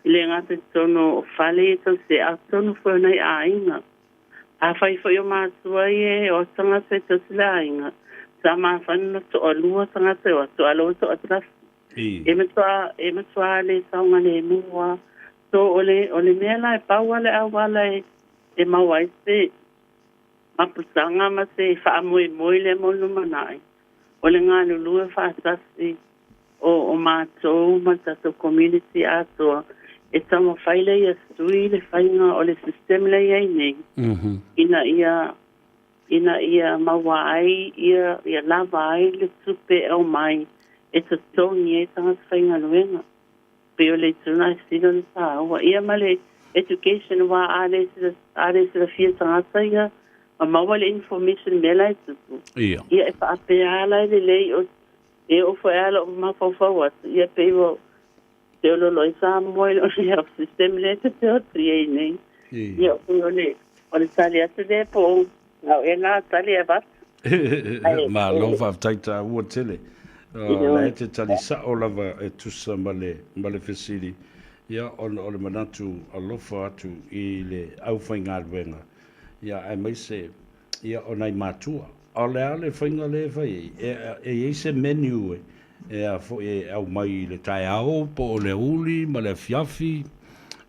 i le ngata tono o whale e tau se a tono fweo nei a inga. A whai fwoi o mātua i e o tangata e tau sila a inga, sa maa whanuna to o lua tangata o to alo to o trafi. E matua le saunga le mua, so o le mea la e paua le awala e maua i se, mapusanga ma se wha moe le monu manai. O le ngā lulua whaatasi o mātou ma tato community atoa e tamo whaile ia stui le whainga o le system le iei nei. Ina ia maua ai, ia lava ai le tupe au mai e ta tongi e tanga whainga luenga. Pe o le tuna e sino le tāua. Ia ma le education wa are sila fia tangata ia ma maua le information mela e tupu. Ia e whaapea le lei o e o whaela o mawhawhau atu. Ia pe o te ololo i Samoa o le health system le te te o trie nei. Ia o le tali atu le po au e nā tali e bat. Ma lo whaftaita ua tele. La e te tali sa o lava e tusa ma le fesiri. Ia o le manatu alofa atu i le auwhainga ruenga. Ia ai mai se ia o nei mātua. O le ale whainga le whai e se menu e a fo e au mai le tai au po o le uli ma le fiafi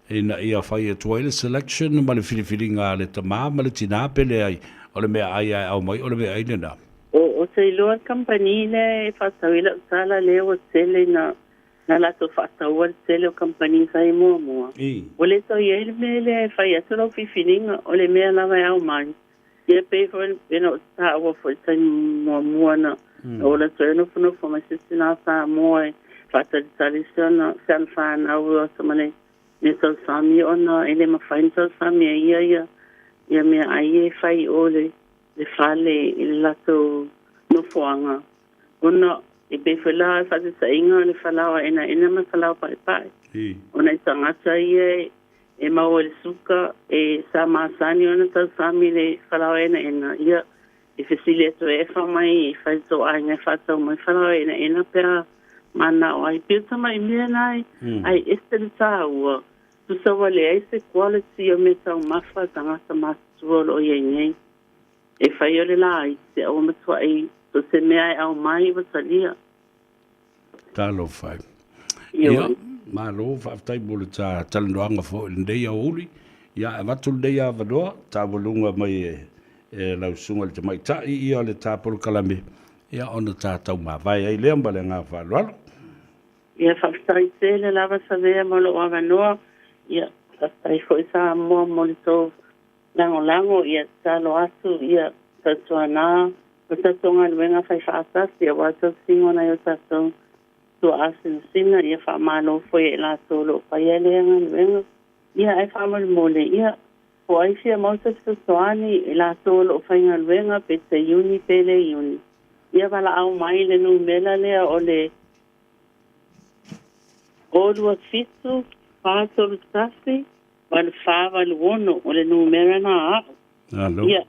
e na ia whai e tuaile selection ma le whiriwhiringa le tamā ma le tina pele ai o le mea ai au mai o le mea aine na. O te iloa company le e whatauila utala le o tele na lato whataua le tele o company whai mua. O le tau i ele me le whai atu lau whiwhiringa o le mea lawa e au mai. Ia pēwha ena o tā awa fo i tai mua na o la tau eno whano fo mai sisi nā tā mua e whatari tari siona sean whāna au o sa mane me tau sami o na ele ma whain tau sami e ia mea ai e whai o le whale i le lato no fuanga. Ona e pēwha la e whate sa inga le whalawa ena ma whalawa pai. Ona i tangata ia e mau le suka e sa masani ona tau sami le whalawa ena ia e whesili atu e whamai e whaito ai ngai whatau mai whalawa ena pera mana o ai pita mai mea nai ai este le tāua tu sawa le ai se quality o me tau mawha tangata mātua lo iei nei e whai o le la ai se au matua ai to se mea ai au mai watalia Talo whai ia ma lo whaftai bole tā talandoanga fo i ndei a uli ia e watu ndei a wanoa tā walunga mai e lausunga le te mai tai ia le tā polo kalame ia ona tā tau mawai ai lea mbale ngā whalualo ia whaftai tele lava sa vea mo lo a wanoa ia whaftai fo i sa mua mo le tō lango ia tā lo atu ia tatua nā o tatonga luenga whai whaatasi ia wata singona i o tatonga to asin sina ia fa malo foi la solo pa ia lenga lenga ia ai fa mal mole ia po ai sia mo se soani la solo fa inga lenga pe se uni pele uni ia vala au mai le no mela le ole o fitu fa solo stasi val fa val wono ole no mera na ia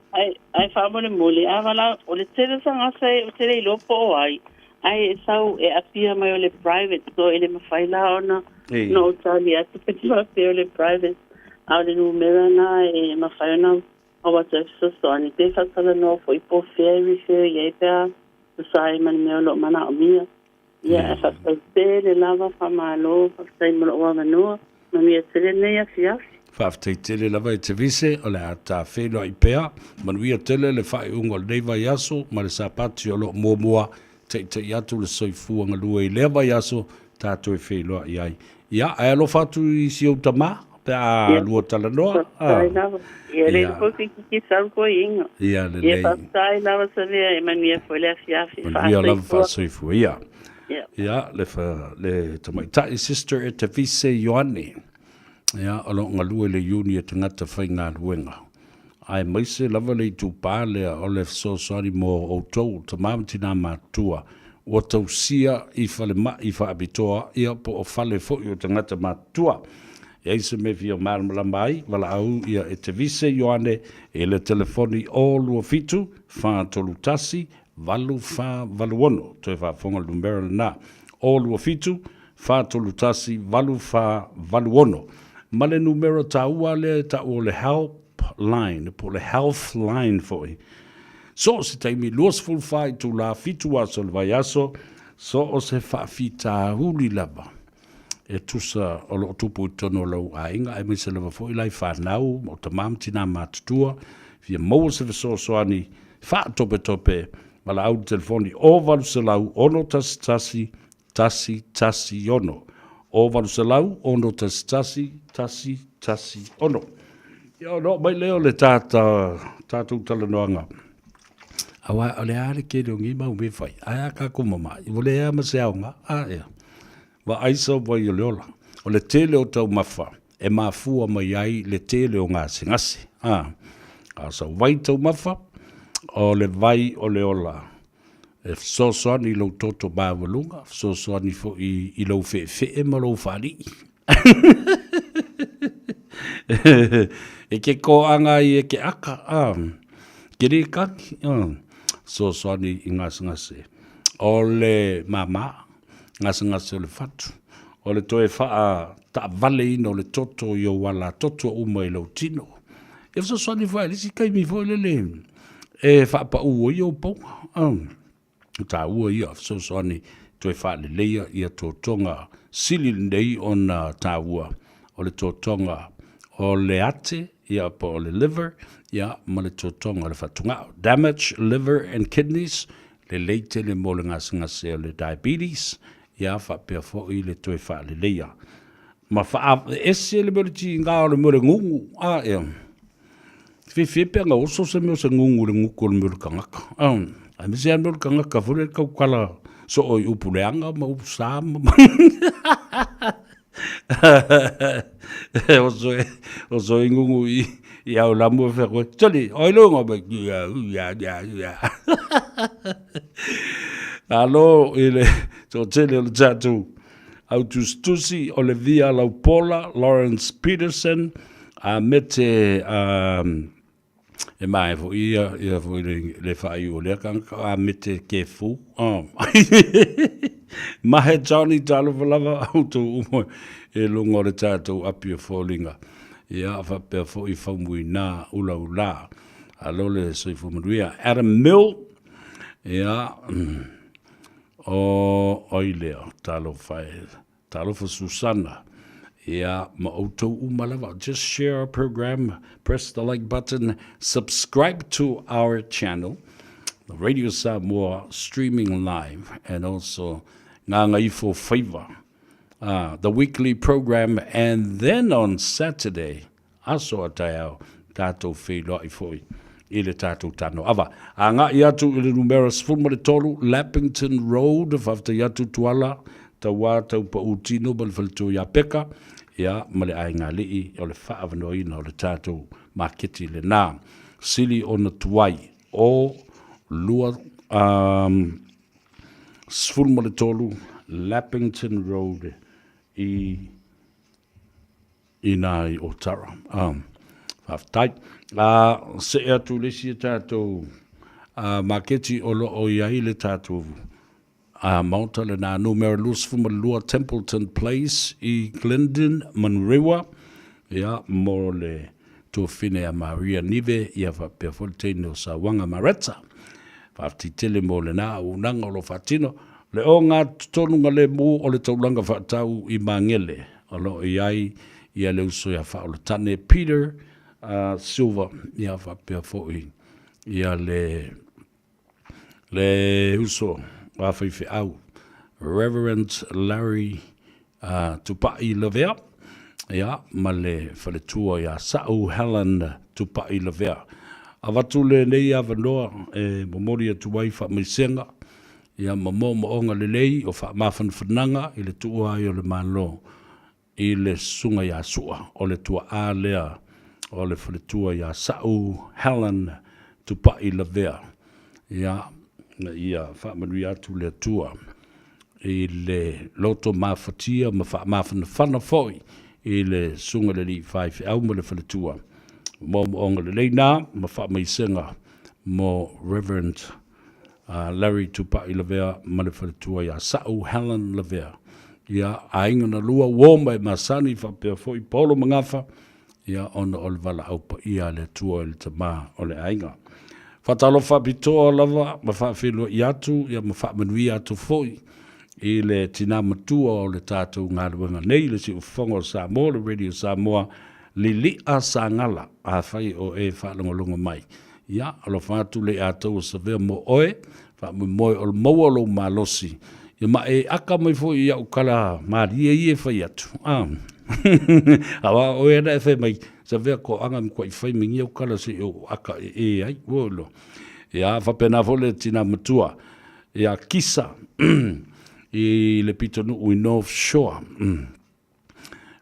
ai fa mal mole avala ole tele sanga sai o tele lo po ai ai sau e apia mai o le private so ele ma faila ona no tali atu pe o le private au le numera na e ma faila Awa te so ani te whakala no fo ipo fairy ye pea sai man me lo mana o mia. Ia e whakatei le lava whamalo, whakatei mara o anganoa, ma mia tere nei a fiafi. Whaaftei tele lava te vise, o le a tā whenua I pea, manuia tele le whae unga le neiva yaso, ma le sapati o lo mua te atu le soifua ngalua I lewa yaso, tātou e whenua I ai. Ia, e alo whatu I si o tamā, pe a lua tala noa. Ia le poki ki sauko inga. Ia le nei. Ia whakatei lava sa vea, e manuia fo le a fiafi. Manuia lava whasoifua, ia. Ia, le tamaitai sister e te vise Ioane. Ia, alo ngalua le uni e te ngata whai ngā ruenga. Ai maise lava le tu pālea o le sosoari mo o tau, ta mamati nā mātua. O tau sia I whale ma I whaabitoa, ia po o whale fo I o te ngata mātua. Ia se me fio marmala mai, wala au ia e te vise Ioane, e le telefoni o lua fitu, wha tolu tasi, valu wha valu ono, toi wha whonga lumera na. O lua fitu, wha tolu tasi, valu wha valu ono. Ma le numero ta ua le ta o le help line, po le health line foi. So se taimi luas full fight tu la fitu aso le vai aso, so o se wha fita huli lava. E tusa o lo tupu tono lau a inga, e misa lava foi lai whanau, o ta mamti nā mātutua, fia maua se fesoasoani, wha tope, ma la au telefoni o valu se lau, ono tasi ono. O valu se lau, ono tasi ono. Ia no, mai leo le tātou talanoanga. Awa, o le aare kere o ngi mau me whai. Aia ka kumama, I wole ea ma se aunga, a ea. Wa aisa wai o leola. O le tele o tau mawha, e mafua mai ai le tele o ngase ngase. Asa wai tau mawha, o le vai o leola. E sosoani lau toto bāwalunga, sosoani fo I lau fe ma lau whani. E ke ko anga I e ke aka, kere kaki, sosoani I ngase. O le mama, ngase o le fatu. O le toe faa ta vale ina o le toto I o wala toto uma I lau tino. E sosoani fo lisi kaimi fo le. E faa pa ua I o ponga. Ta ua ia sosoani toe wha le leia ia tō tonga sili nei o na ta ua o le tō tonga o le ate ia po o le liver ia ma le tō tonga o le whatunga damage liver and kidneys le leite le mo le ngase o le diabetes ia whapea fo I le toe wha le leia ma wha ese le meriti ngā o le mure ngungu ia whiwhipea ngā oso se meo se ngungu le nguko le mure kangaka ai me se anor kanga ka fure ka kala so o upuleanga ma upsam o so ingungu I au lamu fe ko tali oi lo ngo ya alo ile so tele le tatu Augustusi Olivia Laupola Lawrence Peterson mete e mai fo ia fo le fai o le kan a mete ke fu ma he Johnny talo lava auto e lungo le tato api fallinga ia fa pe fo I famui na ula alo le so fo muia Adam Mill ia o oilea talo fo Susana. Yeah, ma'oto umalava. Just share our program, press the like button, subscribe to our channel, Radio Samoa streaming live, and also Gagaifo Faiva, the weekly program, and then on Saturday, aso atayao tato wheloi foi. Ile tātou tano. Awa, a ngā iatu ile numeras fulmare tolu, Lappington Road, whafta iatu tuala, ta wā tau pa utino, bal falto ia peka, ia male ai ngā lii, o le whaavanoina, o le tātou maketi le nā. Sili o na tuai, o lua, fulmare tolu, Lappington Road, I nai o Tara. Whaftai. Se ea tu lesi tātou maketi o lo o iai le tātou mauta le nā numero lus fumalua Templeton Place I Glendon, Monrewa. Ia mo le tō whine a Maria Nive ia whapea wholteine o sa wanga mareta. Whaatitele mo le nā unanga o lo whatino. Le o ngā tutonunga le mō o le taulanga whaatau I mangele. O lo I ai ia le uso ia wha o le tane Peter Silva ia whapea whoi. Ia le uso whawhiwhi au. Reverend Larry Tupai Lavea. Ia, ma le whaletua ia Sao Helen Tupai Lavea. Awatu le nei awanoa momori atuai whaamisenga. Ia mamo maonga le lei o whaamawhanwhananga I le tua ai o le malo. I le sunga ia sua o le tua a lea o le whaletua ia Sao Helen Tupai Lavea. Ia whaamanui atu le tua. I le loto mawhatia ma whaamawhanwhana foi. I le sunga le li whaiwhi au ma le whaletua. Mo onga le leina, ma whaamaisenga mo Reverend Larry Tupai Lavea ma le whaletua ia Sao Helen Lavea. Ia ainga na lua woma masani whapea foi polo mangafa. Ia ona o le wala aupa ia le tua le tama o le ainga. Whatalo whapitoa lava ma whawhenua I atu, ia ma whaamanui atu foi. I le tina matua o le tātou ngā ruanga nei le si ufonga o Samoa, le Radio Samoa, li a sangala a whai o whaalongolonga mai. Ia, alo whātu le ātou o savea mo oe, whaamu moe o le maua lo malosi. Ia ma aka mai fo I au kala maaria I whai atu. Awa oe na whai mai, savea ko anga mkwa I whai mingi au kala si o aka ai, uolo. Ia, whapena fo le tina matua. Ia, kisa. I le pitonu ui North Shore.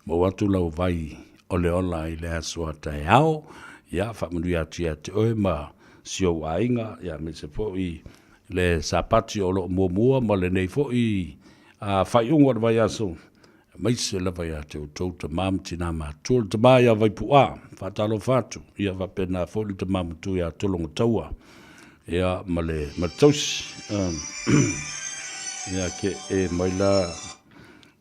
Mo watu lau vai o le ola I le asua tai au. Ia, whamanui ati ati oe ma sio ainga. Ia, me se po I le sapati o lo mua ma le nei fo I whai unga vai aso. Mai se la vai ati o tau ta mam tina ma tuol ta mai a vai pua. Whatalo whatu. Ia, wapena foli ta mam tu ia tolonga taua. Ia, ma le matausi. Ia ke mai la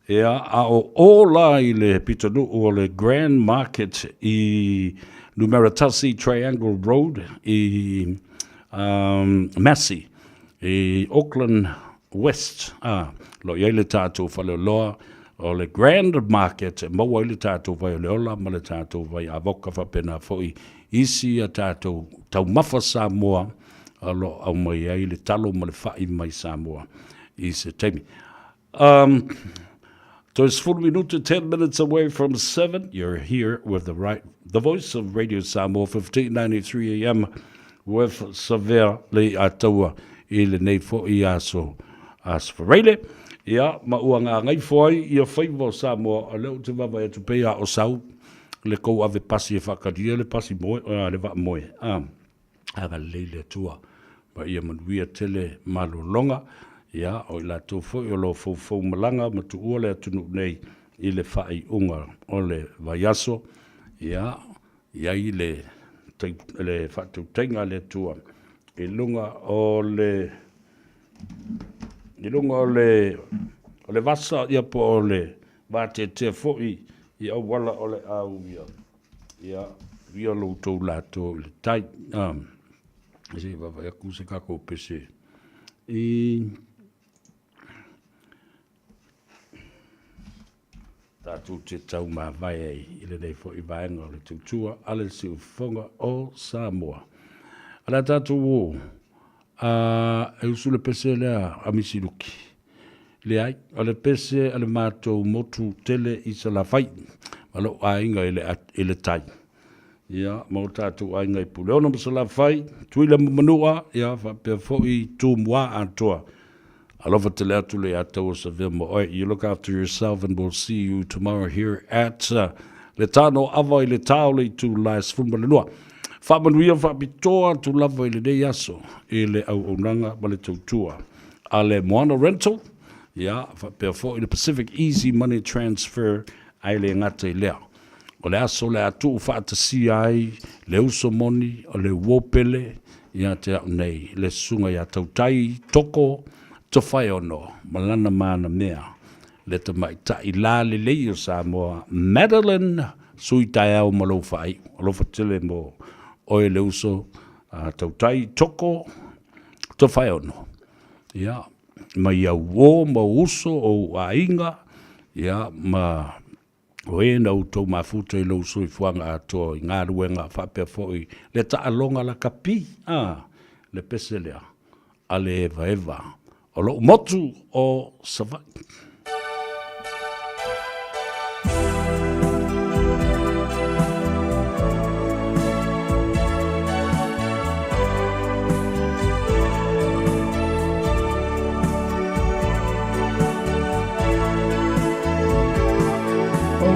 ia a o la I le pitonu o le Grand Market I Numeratasi Triangle Road I Massey I Auckland West lo ia le tātou whale loa o le Grand Market maua I le tātou vai o le ola ma le tātou vai a voka whapena foi isi a tātou tau mafa Samoa alo au mai ai le talo ma le whai mai Samoa is a time. So it's 4 minutes, 10 minutes away from 7. You're here with the voice of Radio Samoa, 1593 AM, with Savea Le Ataua, I le nei fo I aso asfarele. Ia, mauanga ngai foi, ia Faiva Samoa, a leo te wawa e tupea o sau, le kou ave pasi e whakaria, le pasi moe, le wa moe. Aga leile tua, ma ia manuia tele malolonga, ia o la to fo o lo fo malanga ma tu ole tunu nei I le fai unga o le vaiaso ia I le fatu tenga le tua I lunga o le vasa ia po o le vate te fo ia wala o le au ia via lo to la to le tai se va vai ku se ka ko pese Tātou te tau mā vai ei, I le nei fo I vaenga o le tūtua, ale si ufonga o Samoa. Ala tātou o, e usu le pese lea amisi luki. Le ai, ale pese ale mātou motu tele I sa la fai, malo ainga I le tai. Ia, mau tātou ainga I puleona ma sa la fai, tuila manua, ia, whapea fo I tū mua antoa. Alofa te lea tule atou sa vemo. You look after yourself and we'll see you tomorrow here at le tano ava I le tau le tu lais funma le noa. Whamanuia whapitoa tu lava I le nei aso I le au onanga ma le tautua. A le Moana Rental, ia, whapea fo I le Pacific Easy Money Transfer ai le ngata I lea. O le aso le atu whaatasi ai, le uso moni, o le wopele, ia te au nei, le sunga ia tautai, toko, to whai ono, malana mana mea, le te mai ta I la le leo Samoa, Madeline sui tai au ma lo fai o lo fatele mo o le uso tau tai toko to fai ono ya ma ia wo ma uso o ainga ya ma oe na utou mafuta i lo sui fuanga ato i ngā ruenga whapea foi le ta alonga la kapi le peselea ale eva o lo motu o savai